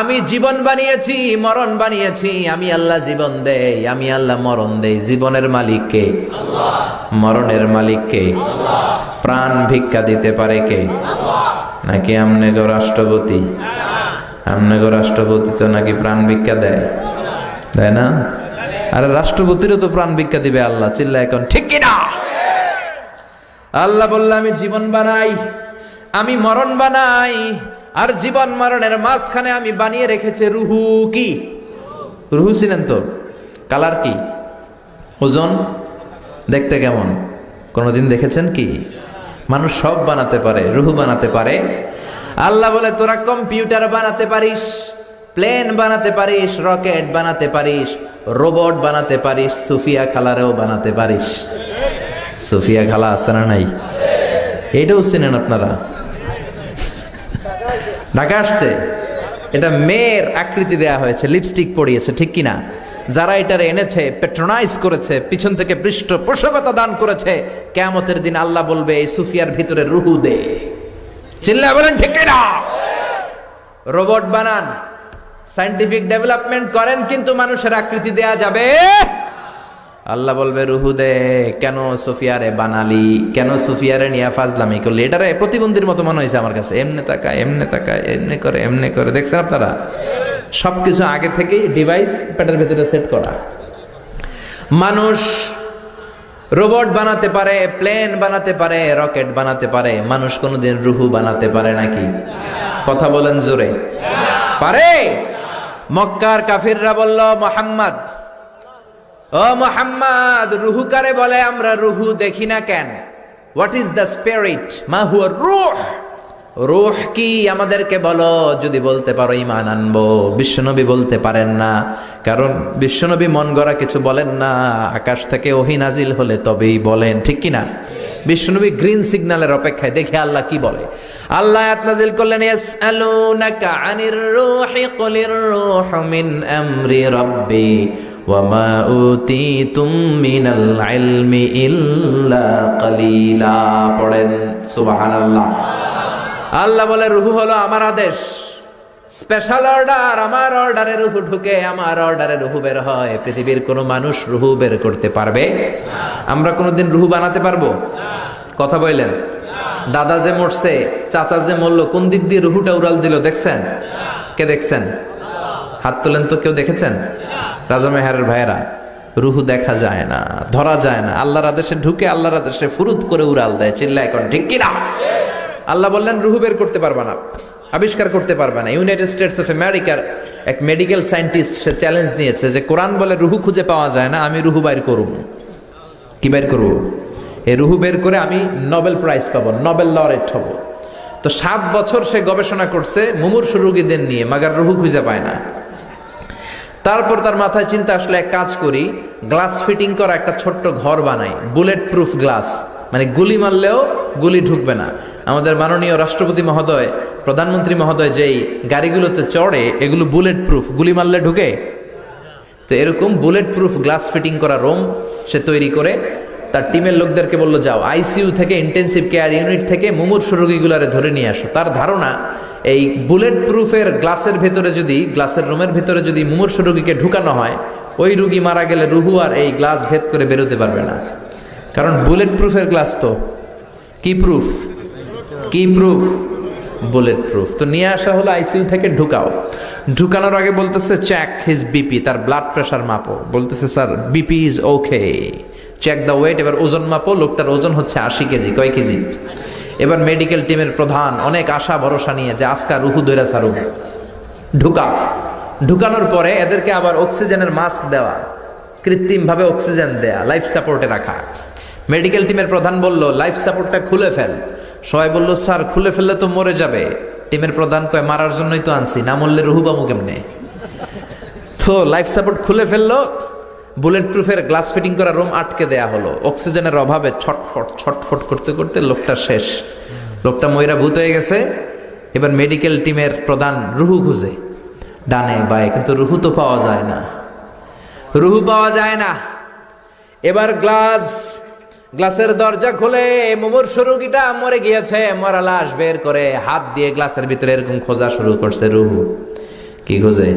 আমি জীবন বানিয়েছি, মরণ বানিয়েছি, আমি আল্লাহ জীবন দেই, আমি আল্লাহ মরণ দেই। জীবনের মালিক কে? আল্লাহ। মরণের মালিক কে? আল্লাহ। প্রাণ ভিক্ষা দিতে পারে কে? আল্লাহ। নাকি আমনে গো রাষ্ট্রপতি? আমনে গো রাষ্ট্রপতি তো নাকি প্রাণ ভিক্ষা দেয়, তাই না? আরে রাষ্ট্রপতিরও তো প্রাণ ভিক্ষা দিবে আল্লাহ। চিল্লা এখন ঠিক কি না? আল্লাহ বলল আমি জীবন বানাই, আমি মরণ বানাই, আর জীবন মরণের মাঝখানে আমি বানিয়ে রেখেছি রুহু। কি রুহু? চিনেন তো? কালার কি? ওজন? দেখতে কেমন? কোনদিন দেখেছেন কি? মানুষ সব বানাতে পারে, রুহু বানাতে পারে। আল্লাহ বলে তোরা কম্পিউটার বানাতে পারিস, প্লেন বানাতে পারিস, রকেট বানাতে পারিস, রোবট বানাতে পারিস, সুফিয়া খালারেও বানাতে পারিস। সুফিয়া খালা আছে না নাই? এইটাও চিনেন আপনারা? ঢাকা আসছে, এটা মেয়ের আকৃতি দেয়া হয়েছে, লিপস্টিক পরিয়েছে, ঠিক কিনা? যারা এটার এনেছে, পেট্রোনাইজ করেছে, পিছন থেকে পৃষ্ঠপোষকতা দান করেছে, কিয়ামতের দিন আল্লাহ বলবে এই সুফিয়ার ভিতরে রুহু দে। চিল্লায় বলেন ঠিক কিনা? রোবট বানান, সায়েন্টিফিক ডেভেলপমেন্ট করেন, কিন্তু মানুষের আকৃতি দেয়া যাবে? আল্লাহ বলবে রুহু দে। কেন সুফিয়ারে বানালি? কেন সুফিয়ারে নিয়ে ফাজলামি করলি? এটারে প্রতিবন্ধীর মতো মনে হয়েছে আমার কাছে। এমনে তাকায়, এমনে তাকায়, এমনি করে, এমনি করে। দেখছেন আপনারা? সবকিছু আগে থেকেই ডিভাইস পেটের ভেতরে সেট করা। মানুষ রোবট বানাতে পারে, প্লেন বানাতে পারে, রকেট বানাতে পারে, মানুষ কোনোদিন রুহু বানাতে পারে নাকি? কথা বলেন জোরে। পারে? মক্কার কাফিররা বলল মুহাম্মদ, ও মুহাম্মদ, রুহু কারে বলে? আমরা রুহু দেখি না কেন? What is the spirit? মা হুয়া রূহ? রূহ কি আমাদেরকে বলো, যদি বলতে পারো ঈমান আনবো। বিশ্বনবী বলতে পারেন না, কারণ বিশ্বনবী মন গড়া কিছু বলেন না, আকাশ থেকে ওহী নাজিল হলে তবেই বলেন, ঠিক কি না? বিশ্বনবী গ্রিন সিগন্যালের অপেক্ষায়, দেখে আল্লাহ কি বলে। আল্লাহ আয়াত নাজিল করলেন ইয়াসআলুনাকা আনির রূহি কুলির রূহু মিন আমরি রাব্বি ওয়ামা উতীতুম মিনাল ইলমি ইল্লা কালিলা। পড়েন সুবহানাল্লাহ। আল্লাহ বলে রূহ হলো আমার আদেশ, স্পেশাল অর্ডার, আমার অর্ডারে রূহ ঢুকে, আমার অর্ডারে রূহ বের হয়। পৃথিবীর কোনো মানুষ রূহ বের করতে পারবে? আমরা কোনোদিন রূহ বানাতে পারবো? কথা বললেন। দাদা যে মরছে, চাচা যে মরল, কোন দিক দিয়ে রূহটা উড়াল দিল দেখছেন? কে দেখছেন? হাত তোলেন তো, কেউ দেখেছেন? রাজা মেহারের ভাইয়েরা, রূহ দেখা যায় না, ধরা যায় না, আল্লাহর আদেশে ঢুকে আল্লাহর আদেশে ফুরুত করে উড়াল দেয়। চিল্লায় এখন ঠিক কিনা? আল্লাহ বললেন রূহ বের করতে পারবা না, আবিষ্কার করতে পারবে না। ইউনাইটেড স্টেটস অফ আমেরিকার এক মেডিকেল সায়েন্টিস্ট সে চ্যালেঞ্জ নিয়েছে যে কোরআন বলে রূহ খুঁজে পাওয়া যায় না, আমি রূহ বাইর করব। কি বাইর করব? এই রূহ বের করে আমি নোবেল প্রাইজ পাবো, নোবেল লরেট হব। তো 7 বছর সে গবেষণা করছে মুমূর্ষু রোগীদের নিয়ে, মাগার রূহ খুঁজে পায় না। তারপর তার মাথায় চিন্তা আসলে এক কাজ করি, গ্লাস ফিটিং করা একটা ছোট্ট ঘর বানাই, বুলেট প্রুফ গ্লাস, মানে গুলি মারলেও গুলি ঢুকবে না। আমাদের মাননীয় রাষ্ট্রপতি মহোদয়, প্রধানমন্ত্রী মহোদয় যেই গাড়িগুলোতে চড়ে, এগুলো বুলেট প্রুফ, গুলি মারলে ঢুকে। তো এরকম বুলেট প্রুফ গ্লাস ফিটিং করা রুম সে তৈরি করে তার টিমের লোকদেরকে বললো, যাও আইসিইউ থেকে, ইন্টেন্সিভ কেয়ার ইউনিট থেকে মুমূর্ষু রোগীগুলারে ধরে নিয়ে আসো। তার ধারণা এই বুলেট প্রুফের গ্লাসের ভেতরে যদি, গ্লাসের রুমের ভেতরে যদি মুমূর্ষু রোগীকে ঢুকানো হয়, ওই রোগী মারা গেলে রুহু আর এই গ্লাস ভেদ করে বেরোতে পারবে না। কারণ বুলেট প্রুফের গ্লাস তো কি প্রুফ? কি প্রুফ? Bullet proof. তো নিয়ে আসা হলো আইসিইউ থেকে, ঢুকাও। ঢুকানোর আগে বলতেছে চেক হিজ বিপি, তার ব্লাড প্রেশার মাপো। বলতেছে sir BP is okay, check the weight. এবার ওজন মাপো, লোকটার ওজন হচ্ছে 80 কেজি। কয় কেজি? এবার মেডিকেল টিমের প্রধান অনেক আশা ভরসা নিয়ে যে আজকা রুহু দইরা ছাড়ু, ঢুকা। ঢুকানোর পরে এদেরকে আবার অক্সিজেনের মাস্ক দেওয়া, কৃত্রিমভাবে অক্সিজেন দেয়া, লাইফ সাপোর্টে রাখা। মেডিকেল টিমের প্রধান বলল লাইফ সাপোর্টটা খুলে ফেল। সবাই বলল স্যার খুলে ফেললে তো মরে যাবে। টিমের প্রধান কয় মারার জন্যই তো আনছি, না মরলে রুহু পামু কেমনে? তো লাইফ সাপোর্ট খুলে ফেললো, বুলেট প্রুফের গ্লাস ফিটিং করা রুম আটকে দেয়া হলো। অক্সিজেনের অভাবে ছটফট ছটফট করতে করতে লোকটা শেষ, লোকটা ময়রা ভূত হয়ে গেছে। এবার মেডিকেল টিমের প্রধান রুহু খুঁজে ডানে বায়ে, কিন্তু রুহু তো পাওয়া যায় না, রুহু পাওয়া যায় না। এবার গ্লাসের দরজা খুলে মুমূর্ষু রোগীটা মরে গিয়েছে, মরা লাশ বের করে হাত দিয়ে গ্লাসের ভিতরে এরকম খোঁজা শুরু করছে। রুহু কি খোঁজে?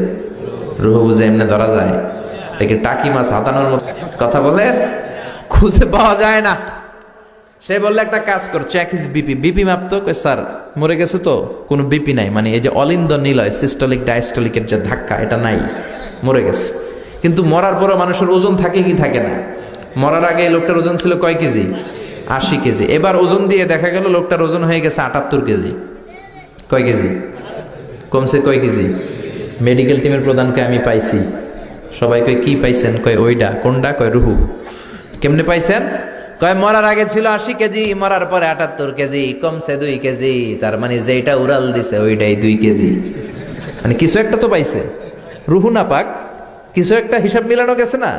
রুহু বুঝে এমনি ধরা যায়? একে টাকি মাছ হাতানোর মতো কথা বলে, খুঁজে পাওয়া যায় না। সে বললে একটা কাজ কর, চেক হিজ বিপি। বিপি মাপতো, স্যার মরে গেছে তো, কোনো বিপি নাই, মানে এই যে অলিন্দ নিলয় সিস্টোলিক ডায়াস্টোলিকের যে ধাক্কা, এটা নাই, মরে গেছে। কিন্তু মরার পরও মানুষের ওজন থাকে কি থাকে না? মরার আগে এই লোকটার ওজন ছিল কয় কেজি? 80 কেজি। এবার ওজন দিয়ে দেখা গেল লোকটার ওজন হয়ে গেছে 78 কেজি। কয় কেজি কমছে? কয় কেজি? মেডিকেল টিমের প্রধানকে আমি পাইছি। সবাই কয় কি পাইছেন? কয় ওইটা। কোনটা? কয় রুহু। কেমনে পাইছেন? কয় মরার আগে ছিল 80 কেজি, মরার পরে 78 কেজি, কমছে 2 কেজি। তার মানে যেটা উড়াল দিছে ওইটাই 2 কেজি। মানে কিছু একটা তো পাইছে, রুহু না পাক, কিছু একটা হিসাব মিলানো গেছে না?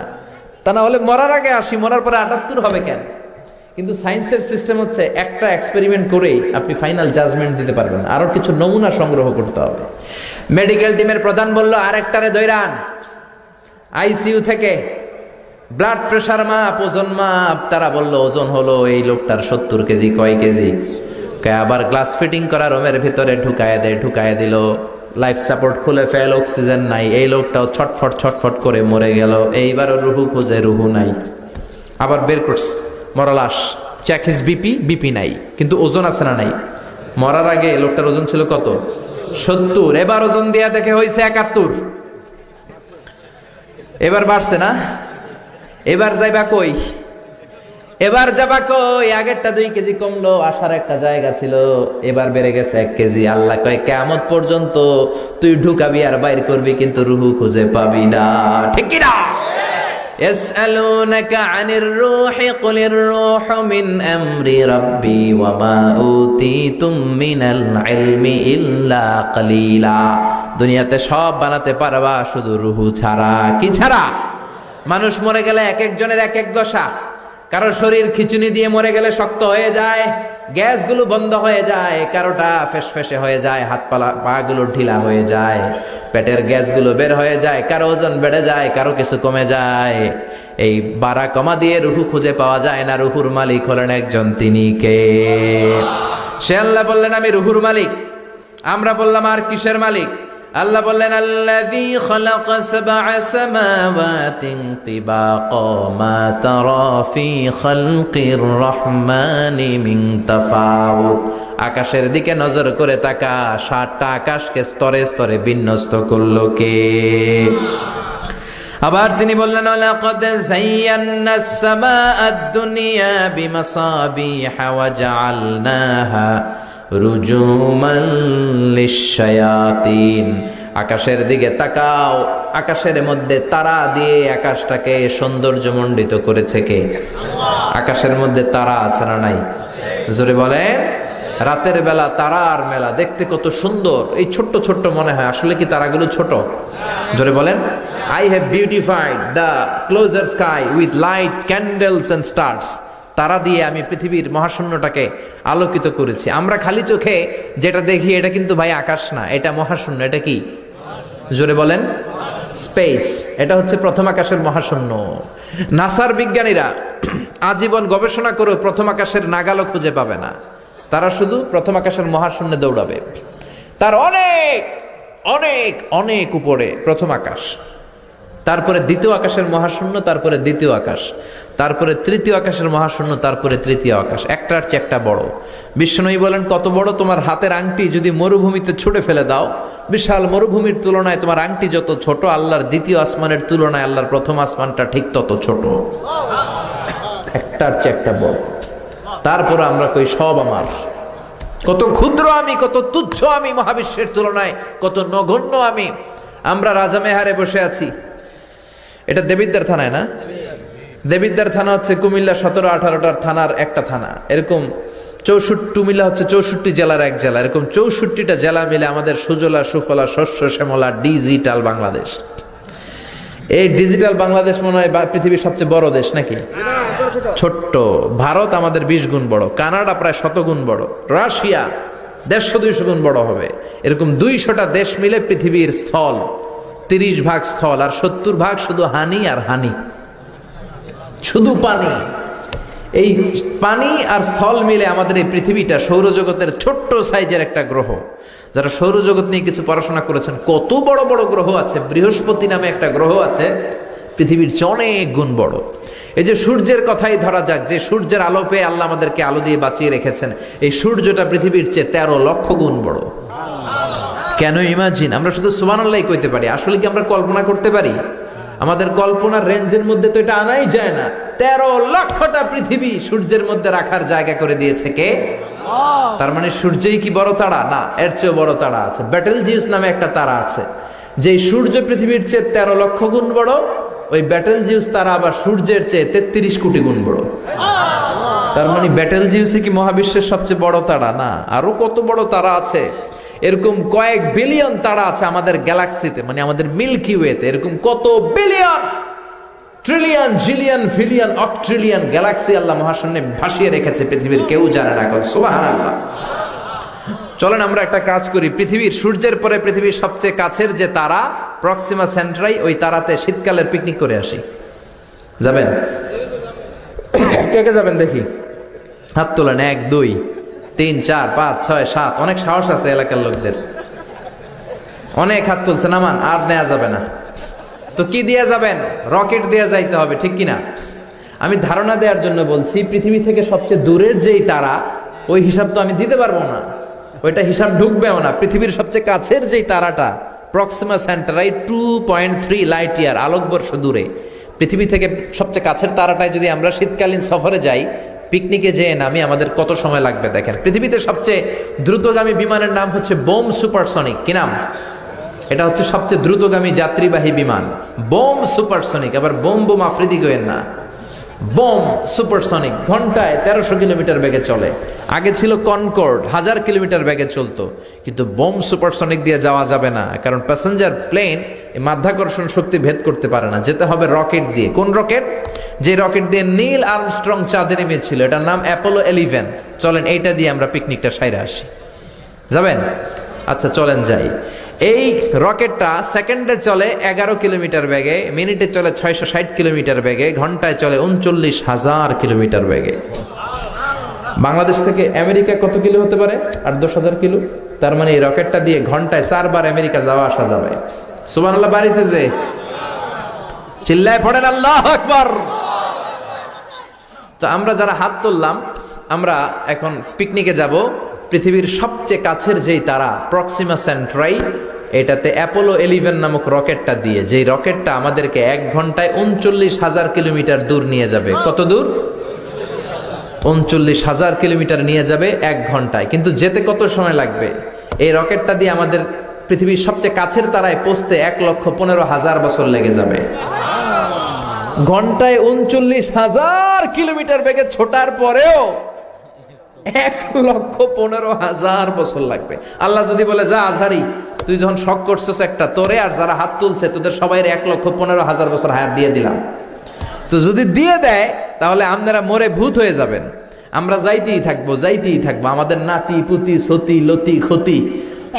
তা না হলে মরার আগে 80, মরার পরে 78 হবে কেন? কিন্তু সায়েন্সের সিস্টেম হচ্ছে একটা এক্সপেরিমেন্ট করেই আপনি ফাইনাল জাজমেন্ট দিতে পারবেন, আরো কিছু নমুনা সংগ্রহ করতে হবে। মেডিকেল টিমের প্রধান বলল আরেকটারে দৈরান আইসিইউ থেকে, ব্লাড প্রেশার মাপ, ওজন মাপ। তারা বলল ওজন হলো এই লোকটার 70 কেজি। কয় কেজি? আবার গ্লাস ফিটিং করা রুমের ভিতরে ঢুকায় দিল। লাইফ সাপোর্ট খুলে ফেল, অক্সিজেন নাই। এই লোকটাও ছটফট ছটফট করে মরে গেল। এইবারও রুহু খুঁজে, রুহু নাই। আবার বের করছে মরা লাশ, চেক হিজ বিপি, বিপি নাই, কিন্তু ওজন আছে না? নাই। মরার আগে লোকটার ওজন ছিল কত? 70। এবার ওজন দিয়া দেখে হয়েছে 71। এবার বাড়ছে না? এবার যাইবা কই? এবার যাবা কই? আগেরটা 2 কেজি কমলো, আসার একটা জায়গা ছিল, এবার বেড়ে গেছে 1 কেজি। আল্লাহ কয় কিয়ামত পর্যন্ত তুই ঢুকাবি আর বাইর করবি, কিন্তু রুহু খুঁজে পাবি না। ঠিক কি না? يسألونك عن الروح قل الروح من أمر ربي وما أوتيتم من العلم إلا قليلا। দুনিয়াতে সব বানাতে পারবা, শুধু রুহু ছাড়া। কি ছাড়া? মানুষ মরে গেলে এক একজনের এক এক দশা। কারো শরীর খিচুনি দিয়ে মরে গেলে শক্ত হয়ে যায়, গ্যাসগুলো বন্ধ হয়ে যায়, কারোটা ফেসফেসে হয়ে যায়, হাত পা গুলো ঢিলা হয়ে যায়, পেটের গ্যাসগুলো বের হয়ে যায়, কারো ওজন বেড়ে যায়, কারো কিছু কমে যায়। এই বাড়া কমা দিয়ে রুহু খুঁজে পাওয়া যায় না। রুহুর মালিক হলেন একজন, তিনি কে? সে আল্লাহ বললেন আমি রুহুর মালিক। আমরা বললাম আর কিসের মালিক? আল্লাহ বললেন আল্লাযী খালাকা সাবআ সামাওয়াতিন তিবাকা মা তারা ফি খালকির রহমানি মিন তাফাউত। আকাশের দিকে নজর করে তাকা, ৭টা আকাশকে স্তরে স্তরে বিন্যস্ত করলো কে? আবার তিনি বললেন লাকাদ যায়্যানাস সামাআদ দুনিয়া বিমাসাবিহা ওয়া জাআলনাহা রুজুমান লিশ-শায়াতিন। আকাশের দিকে তাকাও, আকাশের মধ্যে তারা দিয়ে আকাশটাকে সৌন্দর্যমণ্ডিত করেছে কে? আকাশের মধ্যে তারা আছে না নাই? জোরে বলেন। রাতের বেলা তারার মেলা, দেখতে কত সুন্দর। এই ছোট্ট ছোট্ট মনে হয়, আসলে কি তারাগুলো ছোট? জোরে বলেন। I have beautified the closer sky with light, candles and stars. তারা দিয়ে আমি পৃথিবীর মহাশূন্যটাকে আলোকিত করেছি। আমরা খালি চোখে যেটা দেখি এটা কিন্তু ভাই আকাশ না, এটা মহাশূন্য। এটা কি? জোরে বলেন। স্পেস। এটা হচ্ছে প্রথম আকাশের মহাশূন্য। নাসার বিজ্ঞানীরা আজীবন গবেষণা করে প্রথম আকাশের নাগালও খুঁজে পাবে না। তারা শুধু প্রথম আকাশের মহাশূন্যে দৌড়াবে। তার অনেক অনেক অনেক উপরে প্রথম আকাশ, তারপরে দ্বিতীয় আকাশের মহাশূন্য, তারপরে দ্বিতীয় আকাশ, তারপরে তৃতীয় আকাশের মহাশূন্য, তারপরে তৃতীয় আকাশ। একটার চেয়ে একটা বড়। বিষ্ণুই বলেন কত বড়? তোমার হাতের আংটি যদি মরুভূমিতে ছুঁড়ে ফেলে দাও, বিশাল মরুভূমির তুলনায় তোমার আংটি যত ছোট, আল্লাহর দ্বিতীয় আসমানের তুলনায় আল্লাহর প্রথম আসমানটা ঠিক তত ছোট। একটার চেয়ে একটা বড়। তারপর আমরা কই সব আমার। কত ক্ষুদ্র আমি, কত তুচ্ছ আমি মহাবিশ্বের তুলনায়, কত নগণ্য আমি। আমরা রাজামেহারে বসে আছি। এটা দেবিদ্বার থানায় না? দেবিদ্বার থানা হচ্ছে কুমিল্লা 17-18টার থানার একটা থানা। এরকম 64 কুমিল্লা হচ্ছে 64 জেলার এক জেলা। এরকম 64টা জেলা মিলে আমাদের সুজলা সুফলা শস্য শ্যামলা ডিজিটাল বাংলাদেশ। এই ডিজিটাল বাংলাদেশ মনে হয় পৃথিবীর সবচেয়ে বড় দেশ নাকি? ছোট্ট। ভারত আমাদের 20 গুণ বড়, কানাডা প্রায় 100 গুণ বড়, রাশিয়া 150-200 গুণ বড় হবে। এরকম 200টা দেশ মিলে পৃথিবীর স্থল 30 ভাগ স্থল, আর 70 ভাগ শুধু হানি আর হানি, শুধু পানি। এই পানি আর স্থল মিলে আমাদের এই পৃথিবীটা সৌরজগতের ছোট্ট সাইজের একটা গ্রহ। যারা সৌরজগৎ নিয়ে কিছু পড়াশোনা করেছেন, কত বড় বড় গ্রহ আছে। বৃহস্পতি নামে একটা গ্রহ আছে, পৃথিবীর চেয়ে অনেক গুণ বড়। এই যে সূর্যের কথাই ধরা যাক, যে সূর্যের আলো পেয়ে আল্লাহ আমাদেরকে আলো দিয়ে বাঁচিয়ে রেখেছেন, এই সূর্যটা পৃথিবীর চেয়ে 13 লক্ষ গুণ বড়। কেন ইমাজিন? আমরা শুধু সুবহানাল্লাহ কইতে পারি, আসলে কি আমরা কল্পনা করতে পারি? আমাদের কল্পনার রেঞ্জের মধ্যে তো এটা আনাই যায় না। 13 লক্ষটা পৃথিবী সূর্যের মধ্যে রাখার জায়গা করে দিয়েছে কে? তার মানে সূর্যই কি বড় তারা? না, এর চেয়ে বড় তারা আছে। ব্যাটেলজিউস নামে একটা তারা আছে, যে সূর্য পৃথিবীর চেয়ে 13 লক্ষ গুণ বড়। ওই ব্যাটেলজিউস তারা আবার সূর্যের চেয়ে 33 কোটি গুণ বড়। তার মানে ব্যাটেলজিউসই কি মহাবিশ্বের সবচেয়ে বড় তারা? না, আরো কত বড় তারা আছে। এরকম কয়েক বিলিয়ন তারা আছে আমাদের গ্যালাক্সিতে, মানে আমাদের মিল্কি ওয়েতে। এরকম কত বিলিয়ন, ট্রিলিয়ন, জিলিয়ন, ফিলিয়ন, অক্ট্রিলিয়ন গ্যালাক্সি আল্লাহ মহাশূন্যে ভাসিয়ে রেখেছে, পৃথিবীর কেউ জানে না। সুবহানাল্লাহ। চলেন আমরা একটা কাজ করি, পৃথিবীর সূর্যের পরে পৃথিবীর সবচেয়ে কাছের যে তারা প্রক্সিমা সেন্ট্রাই, ওই তারাতে শীতকালের পিকনিক করে আসি। যাবেন? কে কে যাবেন দেখি? হাত তোলেন। 1 2 3 4 5 6 7। অনেক সাহস আছে এলাকার লোকদের, অনেক হাত তুলছে। নামান, আর নেওয়া যাবে না। তো কি দিয়ে যাবেন? রকেট দিয়ে যাইতে হবে, ঠিক কিনা? আমি ধারণা দেওয়ার জন্য বলছি, পৃথিবী থেকে সবচেয়ে দূরের যেই তারা, ওই হিসাব তো আমি দিতে পারবো না, ওইটা হিসাব ঢুকবেও না। পৃথিবীর সবচেয়ে কাছের যেই তারাটা প্রক্সিমা সেন্ট্রাই 2.3 লাইট ইয়ার, আলোকবর্ষ দূরে। পৃথিবী থেকে সবচেয়ে কাছের তারাটায় যদি আমরা শীতকালীন সফরে যাই, পিকনিকে যেয়ে নামি, আমাদের কত সময় লাগবে দেখেন। পৃথিবীতে সবচেয়ে দ্রুতগামী বিমানের নাম হচ্ছে বোম সুপারসনিক। কি নাম? এটা হচ্ছে সবচেয়ে দ্রুতগামী যাত্রীবাহী বিমান, বোম সুপারসনিক। আবার বোম বোম আফ্রিদি গোয়েন না, বোম সুপারসনিক, ঘন্টায় 1300 কিলোমিটার বেগে চলে। আগে ছিল কনকর্ড, 1000 কিলোমিটার বেগে চলতো, কিন্তু বোম সুপারসনিক দিয়ে যাওয়া যাবে না, কারণ প্যাসেঞ্জার প্লেন মাধ্যাকর্ষণ শক্তি ভেদ করতে পারে না, যেতে হবে রকেট দিয়ে। কোন রকেট? যে রকেট দিয়ে নীল আর্মস্ট্রং চাঁদে নেমেছিল, এটার নাম অ্যাপোলো 11। চলেন এইটা দিয়ে আমরা পিকনিকটা সাইরা আসি, যাবেন? আচ্ছা চলেন যাই। এই রকেটটা সেকেন্ডে চলে 11 কিলোমিটার বেগে, মিনিটে চলে 660 কিলোমিটার বেগে, ঘন্টায় চলে 39,000 কিলোমিটার বেগে। বাংলাদেশ থেকে আমেরিকা কত কিলো হতে পারে? 8-10,000 কিলো। তার মানে এই রকেটটা দিয়ে ঘন্টায় 4 বার আমেরিকা যাওয়া আসা যাবে। সুবহানাল্লাহ বাড়িতে যে চিল্লায় পড়েন আল্লাহু আকবার। তো আমরা যারা হাত তুললাম, আমরা এখন পিকনিকে যাব। পৃথিবীর সবচেয়ে কাছের যেই তারা প্রক্সিমা সেন্ট্রাই, এটাতে অ্যাপোলো 11 নামক রকেটটা দিয়ে, যেই রকেটটা আমাদেরকে 1 ঘন্টায় 39,000 কিলোমিটার দূর নিয়ে যাবে। কত দূর? 39,000 কিলোমিটার নিয়ে যাবে 1 ঘন্টায়। কিন্তু যেতে কত সময় লাগবে? এই রকেটটা দিয়ে আমাদের পৃথিবীর সবচেয়ে কাছের তারায় পৌঁছতে 1,15,000 বছর লেগে যাবে। ঘন্টায় 39,000 কিলোমিটার বেগে ছোটার পরেও 1,15,000 বছর লাগবে। আল্লাহ যদি বলে যা আজহারি, তুই যখন শখ করছিস একটা, তোরে আর যারা হাত তুলছে তোদের সবাই 1,15,000 বছর হায়াত দিয়ে দিলাম। তো যদি দিয়ে দেয় তাহলে আপনারা মরে ভূত হয়ে যাবেন, আমরা যাইতেই থাকবো যাইতেই থাকবো, আমাদের নাতি পুতি সতি লতি ক্ষতি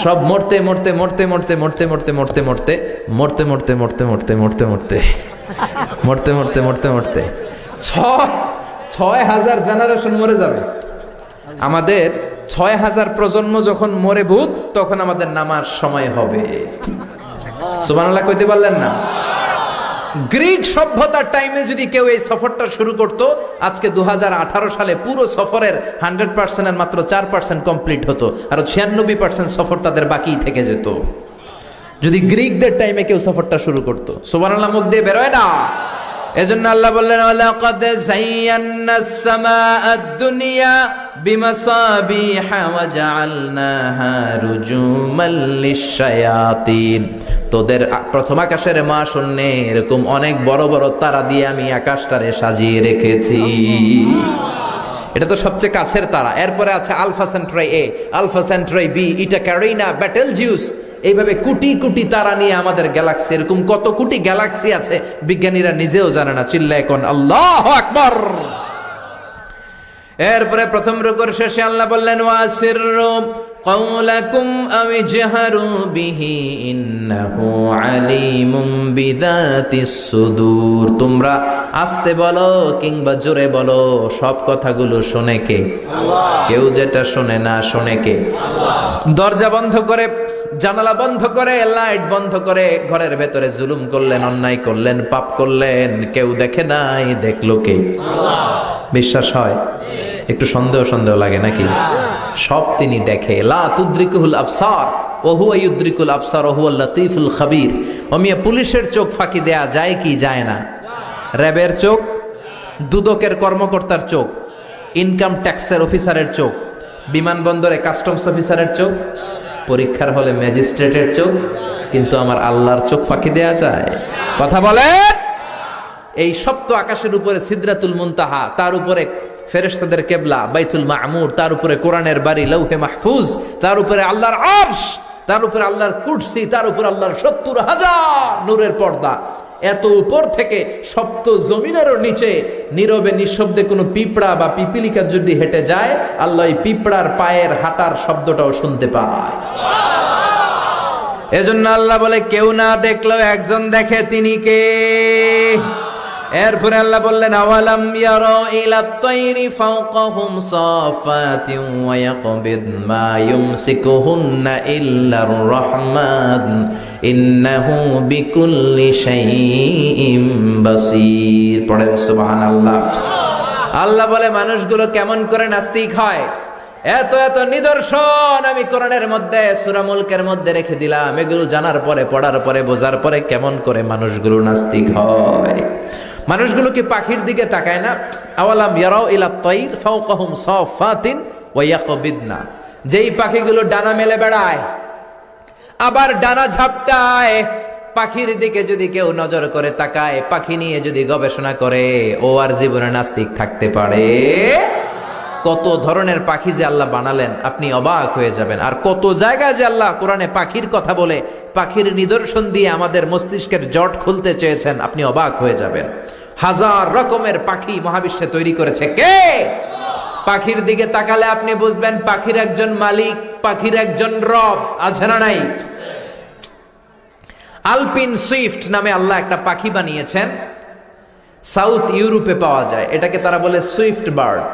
সব মরতে মরতে মরতে মরতে মরতে মরতে মরতে মরতে মরতে মরতে মরতে মরতে মরতে মরতে মরতে মরতে মরতে মরতে 6,000 জেনারেশন মরে যাবে। আমাদের 6,000 প্রজন্ম যখন মরে ভূত, তখন আমাদের নামার সময় হবে। সুবহানাল্লাহ কইতে পারলেন না? গ্রিক সভ্যতার টাইমে যদি কেউ এই সফরটা শুরু করত, আজকে 2018 সালে পুরো সফরের 100%-এর মাত্র 4% কমপ্লিট হতো, আর 96% সফর তাদের বাকি থেকে যেত। যদি গ্রিকদের টাইমে কেউ সফরটা শুরু করত, সুবহানাল্লাহ মুখ দিয়ে বেরোয় না। এজন্য আল্লাহ বললেন ওয়ালাকাদ যায়্যানাস সামাআদ দুনিয়া বিমাসাবিহা ওয়া জাআলনাহা রুজুমান লিশ-শায়াতিন। তোদের প্রথম আকাশের মহাশূন্যে এরকম অনেক বড় বড় তারা দিয়ে আমি আকাশটারে সাজিয়ে রেখেছি। এটা তো সবচেয়ে কাছের তারা। এরপরে আছে আলফা সেন্ট্রাই এ, আলফা সেন্ট্রাই বি, ইটা ক্যারিনা, বেটেলজিউস। এইভাবে কোটি কোটি তারা নিয়ে আমাদের গ্যালাক্সি, এরকম কত কোটি গ্যালাক্সি আছে বিজ্ঞানীরা নিজেও জানে না। চিল্লায় কোন আল্লাহু আকবার। এরপরে প্রথম রুকুর শেষে আল্লাহ বললেন ওয়াসিররু কাওলাকুম আও ইজহারু বিহি ইন্নাহু আলিমুম বিযাতিস সুদূর। তোমরা আস্তে বলো কিংবা জোরে বলো, সব কথাগুলো শোনে কে? আল্লাহ। কেউ যেটা শোনে না, শোনে কে? আল্লাহ। দরজা বন্ধ করে, জানালা বন্ধ করে, লাইট বন্ধ করে ঘরের ভেতরে জুলুম করলেন, অন্যায় করলেন, পাপ করলেন, কেউ দেখে নাই, দেখলো কে? আল্লাহ। বিশ্বাস হয়? একটু সন্দেহ সন্দেহ লাগে নাকি? সব তিনি দেখে। লা তুদ্রিকুল আবসার ওয়া হুয়া ইউদ্রিকুল আবসার ওয়া হুয়াল লাতীফুল খাবীর। ওমিয়া পুলিশের চোখ ফাঁকি দেয়া যায় কি যায় না? র্যাবের চোখ, দুদকের কর্মকর্তার চোখ, ইনকাম ট্যাক্সের অফিসারের চোখ, বিমানবন্দরে কাস্টমস অফিসারের চোখ, পরীক্ষার হলে ম্যাজিস্ট্রেটের চোখ, কিন্তু আমার আল্লাহর চোখ ফাঁকি দেয়া যায়? কথা বলে। এই সপ্ত আকাশের উপরে সিদরাতুল মুনতাহা, তার উপরে ফেরেশতাদের কেবলা বাইতুল মামুর, তার উপরে কোরআনের বাড়ি লৌহে মাহফুজ, তার উপরে আল্লাহর আরশ, তার উপরে আল্লাহর কুরসি, তার উপরে আল্লাহর 70,000 নূরের পর্দা। এত উপর থেকে সপ্ত জমিনেরও নিচে নীরবে নিঃশব্দে কোনো পিঁপড়া বা পিপিলিকা যদি হেঁটে যায়, আল্লাহ এই পিঁপড়ার পায়ের হাঁটার শব্দটাও শুনতে পায়। এজন্য আল্লাহ বলে কেউ না দেখলেও একজন দেখে, তিনি কে? এরপরে আল্লাহ বললেন আওয়ালাম ইয়ারা ইলা তাইরি ফাওকাহুম সাফাতিন ওয়া ইয়াকবিদ মা ইউমসিকুহুন্না ইল্লার রহমান ইন্নাহু বিকুল্লি শাইইন বাসীর। পড়েন সুবহানাল্লাহ। আল্লাহ বলে মানুষগুলো কেমন করে নাস্তিক হয়, এত এত নিদর্শন আমি কোরআনের মধ্যে সূরা মুলকের মধ্যে রেখে দিলাম। এগুলো জানার পরে, পড়ার পরে, বোঝার পরে কেমন করে মানুষগুলো নাস্তিক হয়। মানুষগুলো কি পাখির দিকে তাকায় না? আওয়ালাম ইয়ারাউ ইলা তাইর ফাওকাহুম সাফাতিন ওয়া ইয়াকবিদনা। যেই পাখিগুলো ডানা মেলে বেড়ায়, আবার ডানা ঝাপটায়, পাখির দিকে যদি কেউ নজর করে তাকায়, পাখি নিয়ে যদি গবেষণা করে, ও আর জীবনে নাস্তিক থাকতে পারে? কত ধরনের পাখি যে আল্লাহ বানালেন, আপনি অবাক হয়ে যাবেন। আর কত জায়গায় যে আল্লাহ কোরআনে পাখির কথা বলে, পাখির নিদর্শন দিয়ে আমাদের মস্তিষ্কের জট খুলতে চেয়েছেন, আপনি অবাক হয়ে যাবেন। হাজার রকমের পাখি মহাবিশ্বে তৈরি করেছে কে? পাখির দিকে তাকালে আপনি বুঝবেন পাখির একজন মালিক, পাখির একজন রব আছে না নাই? আলপিন সুইফট নামে আল্লাহ একটা পাখি বানিয়েছেন, সাউথ ইউরোপে পাওয়া যায়। এটাকে তারা বলে সুইফট বার্ড।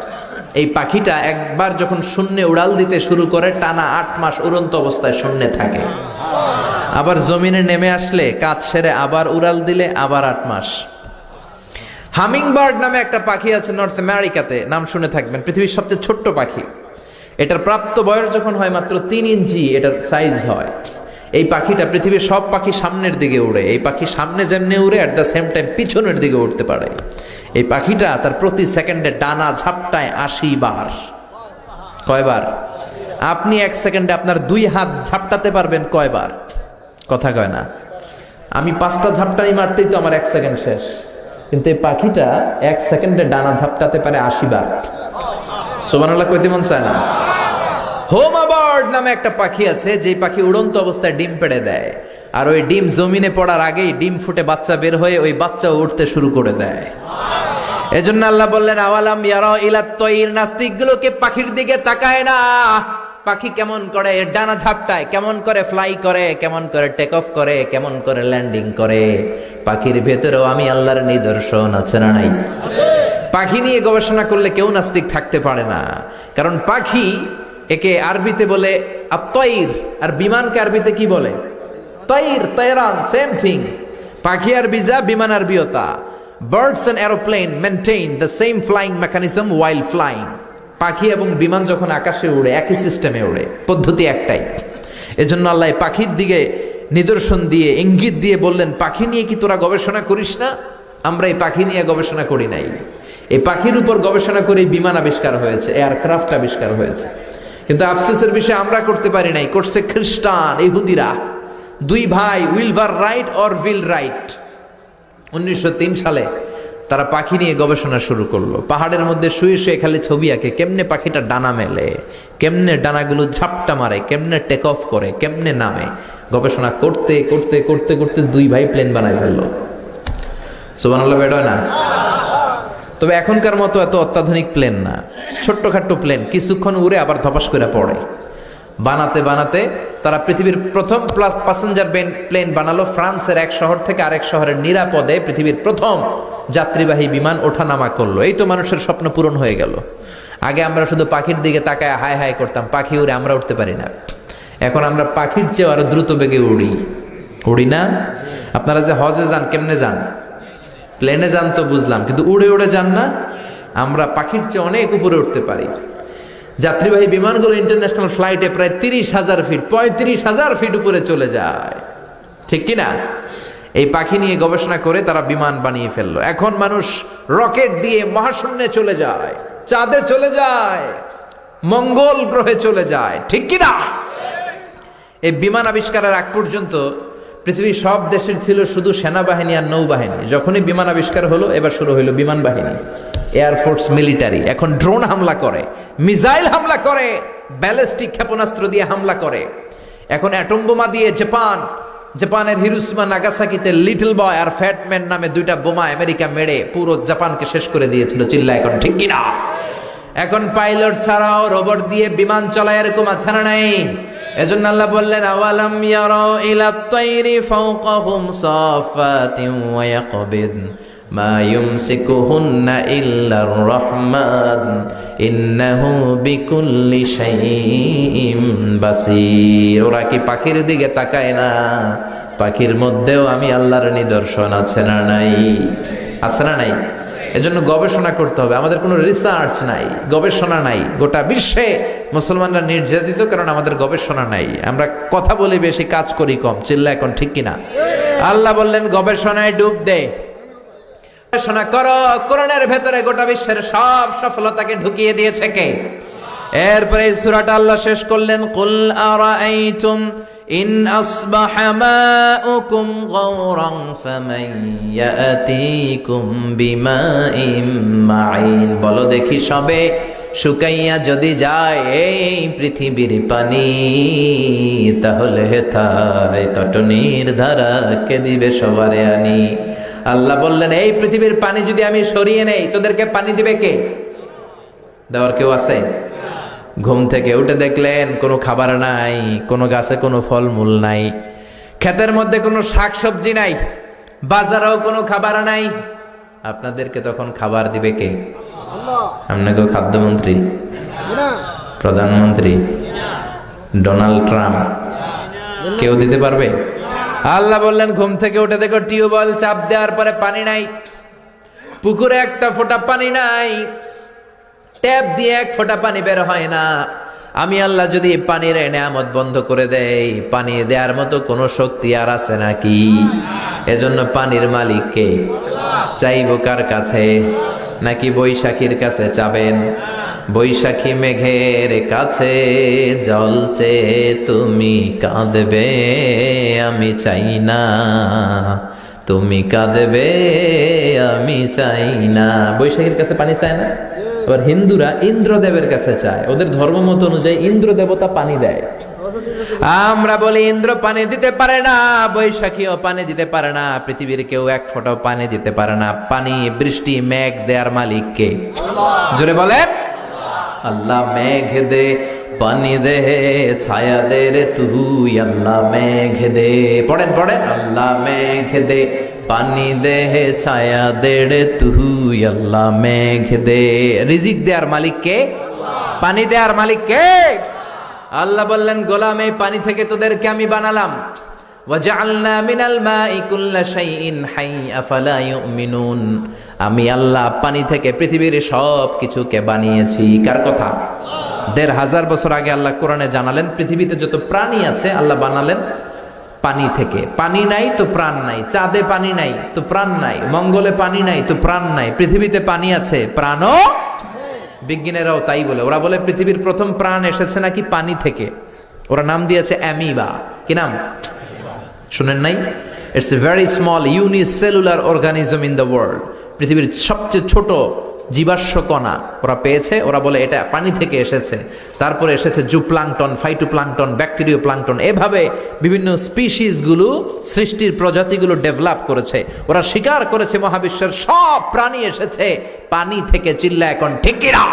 এই পাখিটা একবার যখন শূন্যে উড়াল দিতে শুরু করে, টানা 8 মাস উড়ন্ত অবস্থায় শূন্যে থাকে। আবার জমিনে নেমে আসলে কাজ সেরে আবার উড়াল দিলে আবার 8 মাস। হামিং বার্ড নামে একটা পাখি আছে নর্থ আমেরিকাতে, নাম শুনে থাকবেন। পৃথিবীর সবচেয়ে ছোট্ট পাখি। এটার প্রাপ্ত বয়স যখন হয় মাত্র 3 ইঞ্চি এটার সাইজ হয়। এই পাখিটা পৃথিবীর সব পাখি সামনের দিকে উড়ে। এই পাখি সামনে যেমনি উড়ে, অ্যাট দ্য সেম টাইম পিছনের দিকে উঠতে পারে। এই পাখিটা তার প্রতি সেকেন্ডে ডানা ঝাপটায় 80 বার। কয়বার? আপনি 1 সেকেন্ডে আপনার 2 হাত ঝাপটাতে পারবেন কয়বার? কথা কয় না। আমি 5টা ঝাপটানি মারতেই তো আমার 1 সেকেন্ড শেষ, কিন্তু এই পাখিটা 1 সেকেন্ডে ডানা ঝাপটাতে পারে 80 বার। সুবহানাল্লাহ কইতে মন চায় না? হোমা বার্ড নামে একটা পাখি আছে, যে পাখি উড়ন্ত অবস্থায় ডিম পেড়ে দেয়, আর ওই ডিম জমিনে পড়ার আগেই ডিম ফুটে বাচ্চা বের হয়ে ওই বাচ্চা উঠতে শুরু করে দেয়। এজন্য আল্লাহ বললেন আওয়ালাম ইয়ারা ইলাত তায়র, নাস্তিকগুলোকে পাখির দিকে তাকায় না। পাখি কেমন করে ডানা ঝাপটায়, কেমন করে ফ্লাই করে, কেমন করে টেক অফ করে, কেমন করে ল্যান্ডিং করে। পাখির ভেতরেও আমি আল্লাহর নিদর্শন আছে না নাই? পাখি নিয়ে গবেষণা করলে কেউ নাস্তিক থাকতে পারে না। কারণ পাখি, একে আরবিতে বলে আত-তায়র, আর বিমানকে আরবিতে কি বলে? তায়র, তায়রান, সেম থিং। পাখি আরবি যা, বিমান আরবিও তা। Birds and aeroplane maintain the same flying mechanism while flying. পাখি এবং বিমান যখন আকাশে উড়ে একই সিস্টেমে উড়ে, পদ্ধতি একটাই। এজন্য আল্লাহ পাখির দিকে নিদর্শন দিয়ে, ইঙ্গিত দিয়ে বললেন, পাখি নিয়ে কি তোরা গবেষণা করিস না? আমরা এই পাখি নিয়ে গবেষণা করি নাই। এই পাখির উপর গবেষণা করে বিমান আবিষ্কার হয়েছে, এয়ারক্রাফট আবিষ্কার হয়েছে। কিন্তু আফসোসের বিষয় আমরা করতে পারি নাই, করছে খ্রিস্টান, ইহুদিরা। 2 ভাই, উইলভার রাইট অর উইল রাইট, 1903 সালে তারা পাখি নিয়ে গবেষণা শুরু করলো। পাহাড়ের মধ্যে শুয়ে শুয়ে খালি ছবি আঁকে, কেমনে পাখিটা ডানা মেলে, কেমনে ডানাগুলো ঝাপটা মারে, কেমনে টেক অফ করে, কেমনে নামে। গবেষণা করতে করতে করতে করতে 2 ভাই প্লেন বানায় ফেললো। সুবহানাল্লাহ বেড় না? তবে এখনকার মতো এত অত্যাধুনিক প্লেন না, ছোট্টখাট্ট প্লেন, কিছুক্ষণ উড়ে আবার ধপাস করে পড়ে। বানাতে বানাতে তারা পৃথিবীর প্রথম প্যাসেঞ্জার প্লেন বানালো। ফ্রান্সের এক শহর থেকে আরেক শহরের নিরাপদে পৃথিবীর প্রথম যাত্রীবাহী বিমান ওঠানামা করলো। এই তো মানুষের স্বপ্ন পূরণ হয়ে গেল। আগে আমরা শুধু পাখির দিকে তাকায় হায় হায় করতাম, পাখি উড়ে, আমরা উঠতে পারি না। এখন আমরা পাখির চেয়ে আরো দ্রুত বেগে উড়ি না? আপনারা যে হজে যান, কেমনে যান? প্লেনে যান তো বুঝলাম, কিন্তু উড়ে উড়ে যান না? আমরা পাখির চেয়ে অনেক উপরে উঠতে পারি। যাত্রীবাহী বিমানগুলো ইন্টারন্যাশনাল ফ্লাইটে প্রায় 30,000 ফিট, 35,000 ফিট উপরে চলে যায়, ঠিক কিনা? এই পাখি নিয়ে গবেষণা করে তারা বিমান বানিয়ে ফেললো। এখন মানুষ রকেট দিয়ে মহাশূন্যে চলে যায়, চাঁদে চলে যায়, মঙ্গল গ্রহে চলে যায়, ঠিক কিনা? এই বিমান আবিষ্কারের আগ পর্যন্ত পৃথিবীর সব দেশের ছিল শুধু সেনাবাহিনী আর নৌবাহিনী। যখনই বিমান আবিষ্কার হলো, এবার শুরু হইলো বিমান বাহিনী, এয়ারফোর্স, মিলিটারি। এখন ড্রোন হামলা করে, মিসাইল হামলা করে, ব্যালিস্টিক ক্ষেপণাস্ত্র দিয়ে হামলা করে। এখন অ্যাটম বোমা দিয়ে জাপানের হিরোশিমা নাগাসাকিতে লিটল বয় আর ফ্যাটম্যান নামে 2টা বোমা আমেরিকা মেরে পুরো জাপানকে শেষ করে দিয়েছিল। চিল্লা এখন, ঠিক কিনা? এখন পাইলট ছাড়াও রোবট দিয়ে বিমান চলায়, এরকম আছে না নাই? এজন্য আল্লাহ বললেন আওয়ালাম ইয়ারাউ ইলাত তায়রি ফাওকাহুম সাফাতিন ওয়া ইয়াকবিদ মা ইউমসিকুহুন্না ইল্লার রহমান ইন্নাহু বিকুল্লি শাইইন বাসীর। ওরা কি পাখির দিকে তাকায় না? পাখির মধ্যেও আমি আল্লাহর নিদর্শন আছে না নাই? আছে না নাই? এজন্য গবেষণা করতে হবে। আমাদের কোনো রিসার্চ নাই, গবেষণা নাই। গোটা বিশ্বে মুসলমানরা নির্যাতিত, কারণ আমাদের গবেষণা নাই। আমরা কথা বলি বেশি, কাজ করি কম। চিল্লা এখন, ঠিক কিনা? আল্লাহ বললেন গবেষণায় ডুব দে, গবেষণা করো। কোরআনের ভেতরে গোটা বিশ্বের সব সফলতাকে ঢুকিয়ে দিয়েছে কে? এরপরে এই সূরাটা আল্লাহ শেষ করলেন, কুল আরাআইতুম ইন আসবাহা মাউকুম গাওরান ফামান ইয়াতিকুম বিমাইন মাইন। বলো দেখি সবে শুকাইয়া যদি যায় এই পৃথিবীর পানি, তাহলে হেথায় তটনির ধারা কে দিবে সবারে আনি। আল্লাহ বললেন এই পৃথিবীর পানি যদি আমি সরিয়ে নেই, তোদেরকে পানি দিবে কে? দেওয়ার কেউ আছে? ঘুম থেকে উঠে দেখলেন কোনো খাবার নাই, কোনো গাছে কোনো ফলমূল নাই, ক্ষেতের মধ্যে কোনো শাকসবজি নাই, বাজারেও কোনো খাবার নাই। আপনাদেরকে তখন খাবার দিবে কে? আপনাকে খাদ্যমন্ত্রী, প্রধানমন্ত্রী, ডোনাল্ড ট্রাম্প কেউ দিতে পারবে? আল্লাহ বললেন ঘুম থেকে উঠে দেখো টিউবওয়েল চাপ দেওয়ার পরে পানি নাই, পুকুরে একটা ফোঁটা পানি নাই, ট্যাপ দিয়ে এক ফোঁটা পানি বের হয় না। আমি আল্লাহ যদি পানির নেয়ামত বন্ধ করে দেই, পানি দেওয়ার মতো কোনো শক্তি আর আছে নাকি? এজন্য পানির মালিককে চাইব কার কাছে? নাকি বৈশাখীর কাছে চাবেন? বৈশাখী মেঘের কাছে জলছে তুমি কাঁদবে, আমি চাই না তুমি কাঁদবে, আমি চাই না। বৈশাখীর কাছে পানি চায় না। আবার হিন্দুরা ইন্দ্রদেবের কাছে চায়, ওদের ধর্ম মত অনুযায়ী ইন্দ্র দেবতা পানি দেয়। আমরা বলি ইন্দ্র পানি দিতে পারে না, বৈশাখীও পানি দিতে পারে না, পৃথিবীর কেউ এক ফোঁটাও পানি দিতে পারে না। পানি, বৃষ্টি, মেঘ দেয়ার মালিক কে? জোরে বলেন। আল্লাহ মেঘ দে পানি দে ছায়া দে রে তুই, আল্লাহ মেঘ দে। পড়েন পড়েন। আল্লাহ মেঘ দে পানি দে ছায়া দে রে তুই, আল্লাহ মেঘ দে। রিজিক দেয়ার মালিক কে? পানি দেয়ার মালিক কে? আল্লাহ বললেন গোলাম এই পানি থেকে তোদেরকে আমি বানালাম। ওয়াজআলনা মিনাল মাই কুল্লা শাইইন হাই আফালা ইউমিনুন। আমি আল্লাহ পানি থেকে পৃথিবীর সব কিছুকে বানিয়েছি। কার কথা? ১৫০০ বছর আগে আল্লাহ কোরআনে জানালেন পৃথিবীতে যত প্রাণী আছে আল্লাহ বানালেন পানি থেকে। পানি নাই তো প্রাণ নাই, চাঁদে পানি নাই তো প্রাণ নাই, মঙ্গলে পানি নাই তো প্রাণ নাই, পৃথিবীতে পানি আছে, প্রাণও। বিজ্ঞানীরাও তাই বলে, ওরা বলে পৃথিবীর প্রথম প্রাণ এসেছে নাকি পানি থেকে। ওরা নাম দিয়েছে অ্যামিবা। কি নাম শুনেন নাই? It's a very small unicellular organism in the world. পৃথিবীর সবচেয়ে ছোট জীবাশ্ম কণা ওরা পেয়েছে। ওরা বলে এটা পানি থেকে এসেছে। তারপরে এসেছে জুপ্লাঙ্কটন, ফাইটোপ্লাঙ্কটন, ব্যাকটেরিয়া প্লাঙ্কটন। এভাবে বিভিন্ন স্পিসিসগুলো, সৃষ্টির প্রজাতিগুলো ডেভেলপ করেছে। ওরা স্বীকার করেছে মহাবিশ্বের সব প্রাণী এসেছে পানি থেকে। চিল্লা এখন ঠিক কিনা?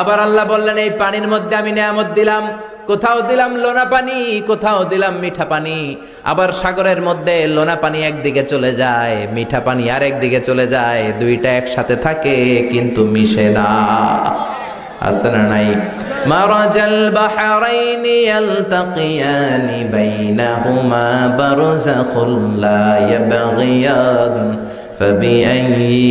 আবার আল্লাহ বললেন এই পানির মধ্যে আমি নিয়ামত দিলাম। কোথাও দিলাম লোনা পানি, কোথাও দিলাম মিঠা পানি। আবার সাগরের মধ্যে লোনা পানি একদিকে চলে যায়, মিঠা পানি আরেক দিকে চলে যায়, দুইটা একসাথে থাকে কিন্তু মিশে না। আছে না নাই? মারাজাল বাহরাইনি ইয়ালতাকিয়ানি বাইনাহুমা বারযাখুল লা ইয়াবগিয়ান ফাবিআইয়ি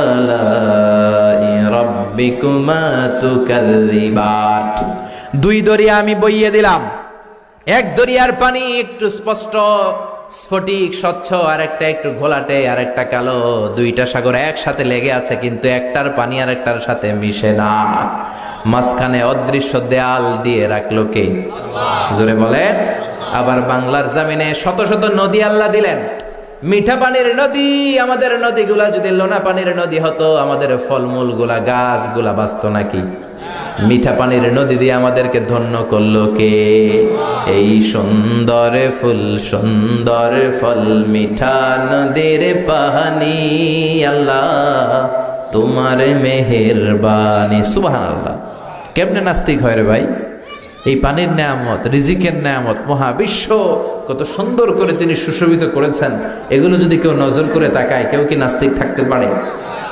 আলাই রাব্বিকুমা তুকাল্লিবান। দুই দরিয়া আমি বইয়ে দিলাম। এক দরিয়ার পানি একটু স্পষ্ট স্ফটিক স্বচ্ছ, আর একটা একটু ঘোলাটে, আর একটা কালো। দুইটা সাগর একসাথে লেগে আছে কিন্তু একটার পানি আর একটার সাথে মিশে না। মাঝখানে অদৃশ্য দেয়াল দিয়ে রাখলো কে? জোরে বলে। আবার বাংলার জমিনে শত শত নদী আল্লাহ দিলেন, মিঠা পানির নদী। আমাদের নদীগুলা যদি লোনা পানির নদী হতো, আমাদের ফলমূল গুলা, গাছগুলা বাঁচত নাকি? মিঠা পানির নদী দিয়ে আমাদেরকে ধন্য করলো কে? এই সুন্দর ফুল সুন্দর ফল মিঠা নদীর পানি, আল্লাহ তোমার মেহেরবানি। সুবহানাল্লাহ। কেমনে নাস্তিক হয় রে ভাই? এই পানির নেয়ামত, রিজিকের নেয়ামত, মহাবিশ্ব কত সুন্দর করে তিনি সুশোভিত করেছেন। এগুলো যদি কেউ নজর করে তাকায়, কেউ কি নাস্তিক থাকতে পারে?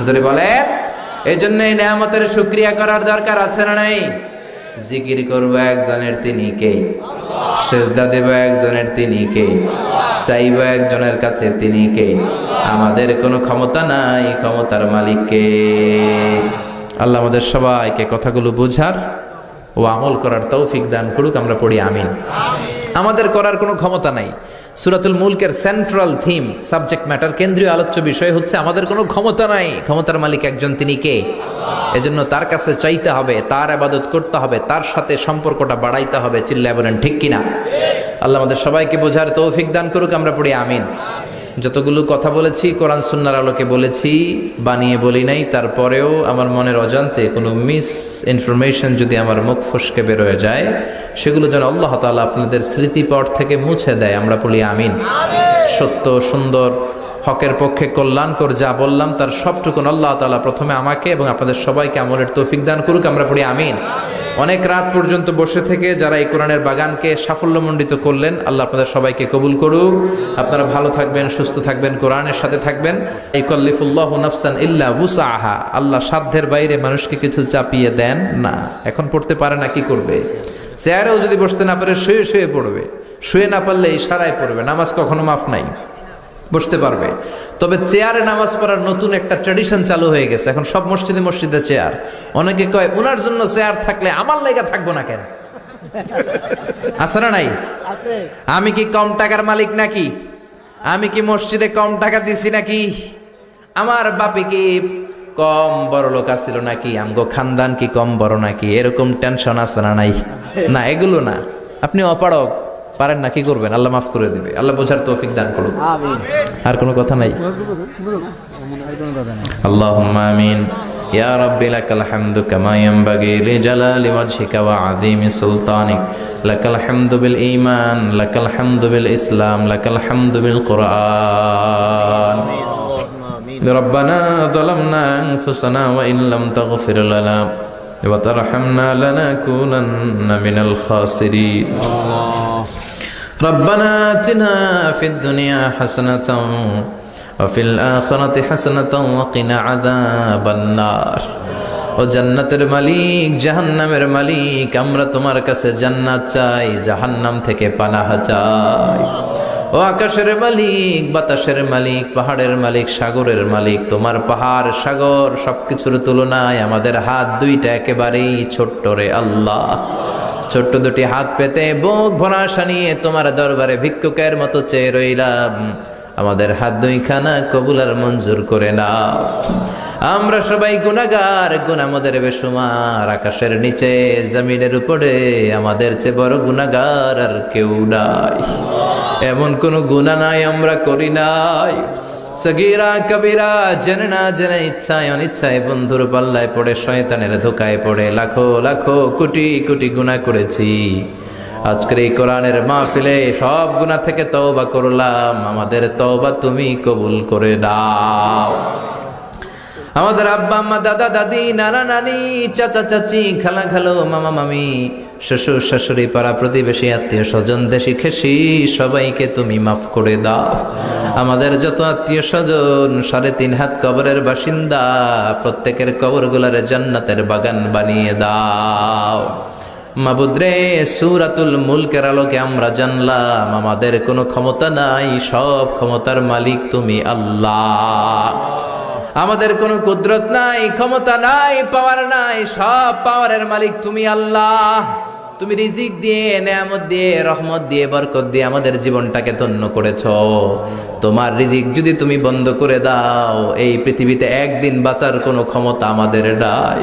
যদি বলে এই জন্য এই নেয়ামতের শুকরিয়া করার দরকার আছে না নাই? জিকির করবো একজনের, তিনি কে? সেজদা দেব একজনের, তিনি কে? চাইবো একজনের কাছে, তিনি কে? আমাদের কোনো ক্ষমতা নাই, ক্ষমতার মালিক কে? আল্লাহ আমাদের সবাইকে কথাগুলো বোঝার ও আমল করার তৌফিক দান করুক। আমরা পড়ি আমিন। আমাদের করার কোনো ক্ষমতা নাই। সূরাতুল মুলকের সেন্ট্রাল থিম, সাবজেক্ট ম্যাটার, কেন্দ্রীয় আলোচ্য বিষয় হচ্ছে আমাদের কোনো ক্ষমতা নাই, ক্ষমতার মালিক একজন, তিনি কে? এজন্য তার কাছে চাইতে হবে, তার ইবাদত করতে হবে, তার সাথে সম্পর্কটা বাড়াইতে হবে। চিল্লায় বলেন ঠিক কিনা? আল্লাহ আমাদের সবাইকে বোঝার তৌফিক দান করুক, আমরা পড়ি আমিন। যতগুলো কথা বলেছি কোরআন সুন্নাহর আলোকে বলেছি, বানিয়ে বলি নাই। তারপরেও আমার মনের অজান্তে কোনো মিস ইনফরমেশন যদি আমার মুখ ফসকে বেরোয় যায়, সেগুলো যেন আল্লাহ তাআলা আপনাদের স্মৃতিপট থেকে মুছে দেয়, আমরা বলি আমিন। সত্য, সুন্দর, হকের পক্ষে কল্যাণকর যা বললাম তার সবটুকুন আল্লাহ তাআলা প্রথমে আমাকে এবং আপনাদের সবাইকে আমলের তৌফিক দান করুক, আমরা পড়ি আমিন। অনেক রাত পর্যন্ত বসে থেকে যারা এই কোরআনের বাগানকে সাফল্যমণ্ডিত করলেন, আল্লাহ আপনাদের সবাইকে কবুল করুক। আপনারা ভালো থাকবেন, সুস্থ থাকবেন, কোরআনের সাথে থাকবেন। ইকাল্লিফুল্লাহু নাফসান ইল্লা উসআহা, আল্লাহ সাধ্যের বাইরে মানুষকে কিছু চাপিয়ে দেন না। এখন পড়তে পারে না, কি করবে? চেয়ারেও যদি বসতে না পারে শুয়ে শুয়ে পড়বে, শুয়ে না পারলে ইশারায় পড়বে। নামাজ কখনো মাফ নাই, বসতে পারবে। তবে চেয়ারে নামাজ পড়ার নতুন একটা ট্র্যাডিশন চালু হয়ে গেছে, এখন সব মসজিদে মসজিদে চেয়ার। অনেকে কয় ওনার জন্য চেয়ার থাকলে আমার লাইগা থাকবো না কেন? আছে না নাই? আমি কি কম টাকার মালিক নাকি? আমি কি মসজিদে কম টাকা দিছি নাকি? আমার বাপে কি কম বড় লোক আছিল নাকি? আমগো খানদান কি কম বড় নাকি? এরকম টেনশন আছে না নাই? না, এগুলো না। আপনি অপারক, পারেন না, কি করবেন? আল্লাহ মাফ করে দিবে। আল্লাহ বোঝার তৌফিক দান করুন। আর কোনো কথা নাই? আল্লাহুম্মা আমিন। ইয়া রাব্বি লাকাল হামদু কামা ইয়ানবাগি লিজালালি ওয়াজহিকা ওয়া আযীমি সুলতানিক। লাকাল হামদু বিল ঈমান, লাকাল হামদু বিল ইসলাম, লাকাল হামদু বিল কুরআন। রব্বানা যালামনা আনফুসানা ওয়া ইন লাম তাগফির লানা ওয়া তারহামনা লানাকুনান্না মিনাল খাসিরিন। ربنا آتنا في الدنيا حسنة وفي الآخرة حسنة وقنا عذاب النار। ও জান্নাতের মালিক, জাহান্নামের মালিক, আমরা তোমার কাছে জান্নাত চাই, জাহান্নাম থেকে পানাহ চাই। ও আকাশের মালিক, বাতাসের মালিক, পাহাড়ের মালিক, সাগরের মালিক, তোমার পাহাড় সাগর সবকিছুর তুলনায় আমাদের হাত দুইটা একেবারেই ছোট্ট রে আল্লাহ। ছোট্ট দুটি হাত পেতে বুক ভরা আশা নিয়ে তোমার দরবারে ভিক্ষুকের মতো চেয়ে রইলাম। আমাদের হাত দুইখানা কবুল আর মঞ্জুর করে নাও। আমরা সবাই গুনাহগার, গুনাহ আমাদের বেশুমার। আকাশের নিচে, জমিনের উপরে আমাদের চেয়ে বড় গুনাহগার আর কেউ নাই। এমন কোন গুনাহ নাই আমরা করি নাই। সগীরা কবিরা, জেনে না জেনে, ইচ্ছায় অনিচ্ছায় বন্ধুর পাল্লায় পড়ে, শয়তানের ধোকায় পড়ে লাখো লাখো কোটি কোটি গুনাহ করেছি। আজকের এই কোরআনের মাহফিলে সব গুনাহ থেকে তওবা করলাম। আমাদের তওবা তুমি কবুল করে দাও। আমাদের আব্বা আম্মা, দাদা দাদি, নানা নানি, চাচা চাচি, খালা খালো, মামা মামি, শ্বশুর শাশুড়ি, পাড়া প্রতিবেশী, আত্মীয় স্বজন, দেশি খেসি, সবাইকে তুমি মাফ করে দাও। আমাদের যত আত্মীয় স্বজন 3.5 হাত কবরের বাসিন্দা, প্রত্যেকের কবরগুলারে জান্নাতের বাগান বানিয়ে দাও। মাবুদ রে, সূরাতুল মুলকের আলোকে আমরা জানলাম আমাদের কোনো ক্ষমতা নাই, সব ক্ষমতার মালিক তুমি আল্লাহ। আমাদের কোনো কুদরত নাই, ক্ষমতা নাই, পাওয়ার নাই, সব পাওয়ারের মালিক তুমি আল্লাহ। তুমি রিজিক দিয়ে, নেয়ামত দিয়ে, রহমত দিয়ে, বরকত দিয়ে আমাদের জীবনটাকে ধন্য করেছো। তোমার রিজিক যদি তুমি বন্ধ করে দাও, এই পৃথিবীতে একদিন বাঁচার কোনো ক্ষমতা আমাদের নাই।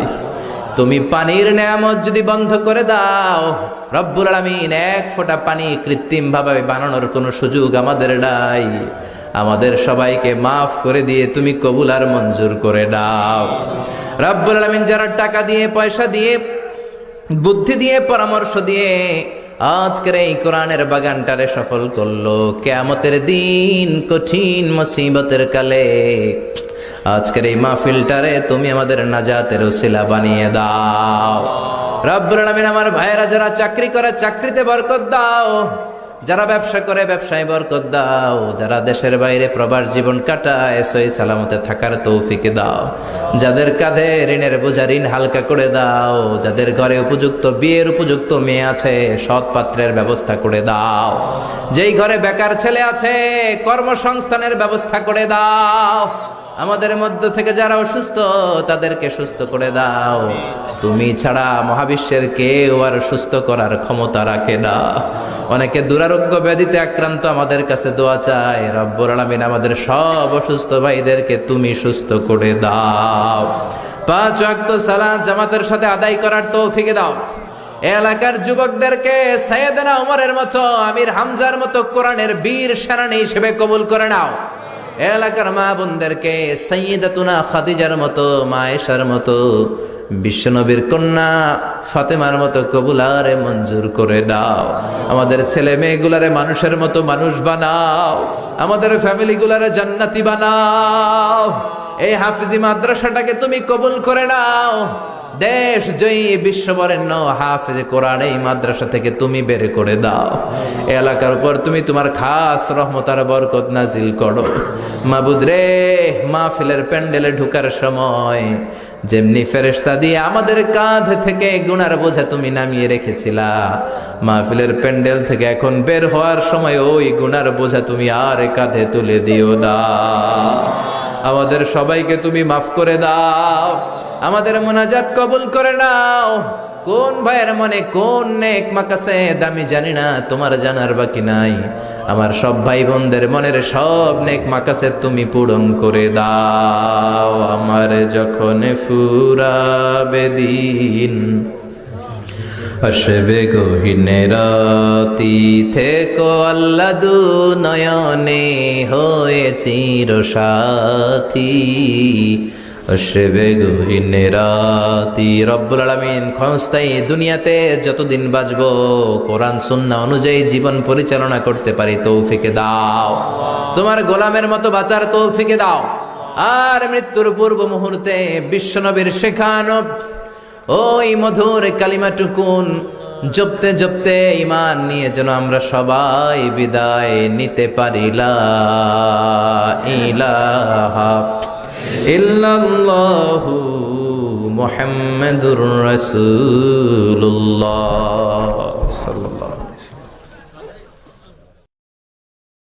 তুমি পানির নেয়ামত যদি বন্ধ করে দাও, রব্বুল আলামিন, এক ফোঁটা পানি কৃত্রিম ভাবে বানানোর কোনো সুযোগ আমাদের নাই। আমাদের সবাইকে মাফ করে দিয়ে তুমি কবুল আর মঞ্জুর করে দাও। রব্বুল আলামিন, যারা টাকা দিয়ে, পয়সা দিয়ে, বুদ্ধি দিয়ে, পরামর্শ দিয়ে আজকের এই কোরআনের বাগানটারে সফল করলো, কিয়ামতের দিন কঠিন মুসিবতের কালে আজকের এই মাহফিলটারে তুমি আমাদের নাজাতের ওসিলা বানিয়ে দাও। রব্বুল আলামিন, আমার ভাইয়েরা যারা চাকরি করে চাকরিতে বরকত দাও, যারা ব্যবসা করে ব্যবসায় বরকত দাও, যারা দেশের বাইরে প্রবাস জীবন কাটায় সহি সালামতে থাকার তৌফিক দাও। যাদের কাঁধে ঋণের বোঝা, ঋণ হালকা করে দাও। যাদের ঘরে উপযুক্ত বিয়ের উপযুক্ত মেয়ে আছে, সৎ পাত্রের ব্যবস্থা করে দাও। যেই ঘরে বেকার ছেলে আছে, কর্মসংস্থানের ব্যবস্থা করে দাও। আমাদের মধ্য থেকে যারা অসুস্থ তাদেরকে সুস্থ করে দাও। তুমি ছাড়া মহাবিশ্বের কেউ আর সুস্থ করার ক্ষমতা রাখে না। অনেকে দুরারোগ্য ব্যাধিতে আক্রান্ত আমাদের কাছে দোয়া চায়। রব্বুল আলামিন, আমাদের সব অসুস্থ ভাইদেরকে তুমি সুস্থ করে দাও। 5 ওয়াক্ত সালাত জামাতের সাথে আদায় করার তৌফিক দাও। এলাকার যুবকদেরকে সাইয়েদনা ওমরের মতো, আমির হামজার মতো কোরআনের বীর সেনানী হিসেবে কবুল করে নাও। এলাকার মা বোনদেরকে সাইয়্যিদাতুনা খাদিজার মতো, মা আয়েশার মতো, বিশ্বনবীর কন্যা ফাতেমার মতো কবুলারে মঞ্জুর করে দাও। আমাদের ছেলে মেয়েগুলারে মানুষের মতো মানুষ বানাও, আমাদের ফ্যামিলিগুলারে জান্নাতি বানাও। এই হাফিজি মাদ্রাসাটাকে তুমি কবুল করে নাও। দেশ জয়ী বিশ্ববরেণ্য হাফেজে কোরআন এই মাদ্রাসা থেকে তুমি বের করে দাও। এলাকার উপর তুমি তোমার খাস রহমত আর বরকত নাজিল করো। মাবুদ রে, মাহফিলের প্যান্ডেলে ঢুকার সময় যেমনি ফেরেশতা দিয়ে আমাদের কাঁধ থেকে গুনার বোঝা তুমি নামিয়ে রেখেছিলা, মাহফিলের প্যান্ডেল থেকে এখন বের হওয়ার সময় ওই গুনার বোঝা তুমি আর কাঁধে তুলে দিও না। আমাদের সবাইকে তুমি মাফ করে দাও, আমাদের মোনাজাত কবুল করে নাও। কোন ভাইয়ের মনে কোন নেক মাকাসে দামি জানি না, তোমার জানার বাকি নাই। আমার সব ভাই বোনদের মনের সব নেক মাকাসে তুমি পূরণ করে দাও। আমার যখন ফুরাবে দিন, আসবে গহীনে রাতি, থেকো আল্লাহ দু নয়নে হয়ে চিরসাথী। আসবে গহীনে রাতি, রব্বুল আলামিন ক্ষণস্থায়ী দুনিয়াতে যতদিন বাঁচবো কোরআন সুন্নাহ অনুযায়ী জীবন পরিচালনা করতে পারি তৌফিকে দাও। তোমার গোলামের মতো বাঁচার তৌফিকে দাও। আর মৃত্যুর পূর্ব মুহূর্তে বিশ্বনবীর শেখানো ওই মধুর কালিমাটুকুন জপতে জপতে ঈমান নিয়ে যেন আমরা সবাই বিদায় নিতে পারি। লা ইলাহা ইল্লাল্লাহু মুহাম্মাদুর রাসূলুল্লাহ সাল্লাল্লাহু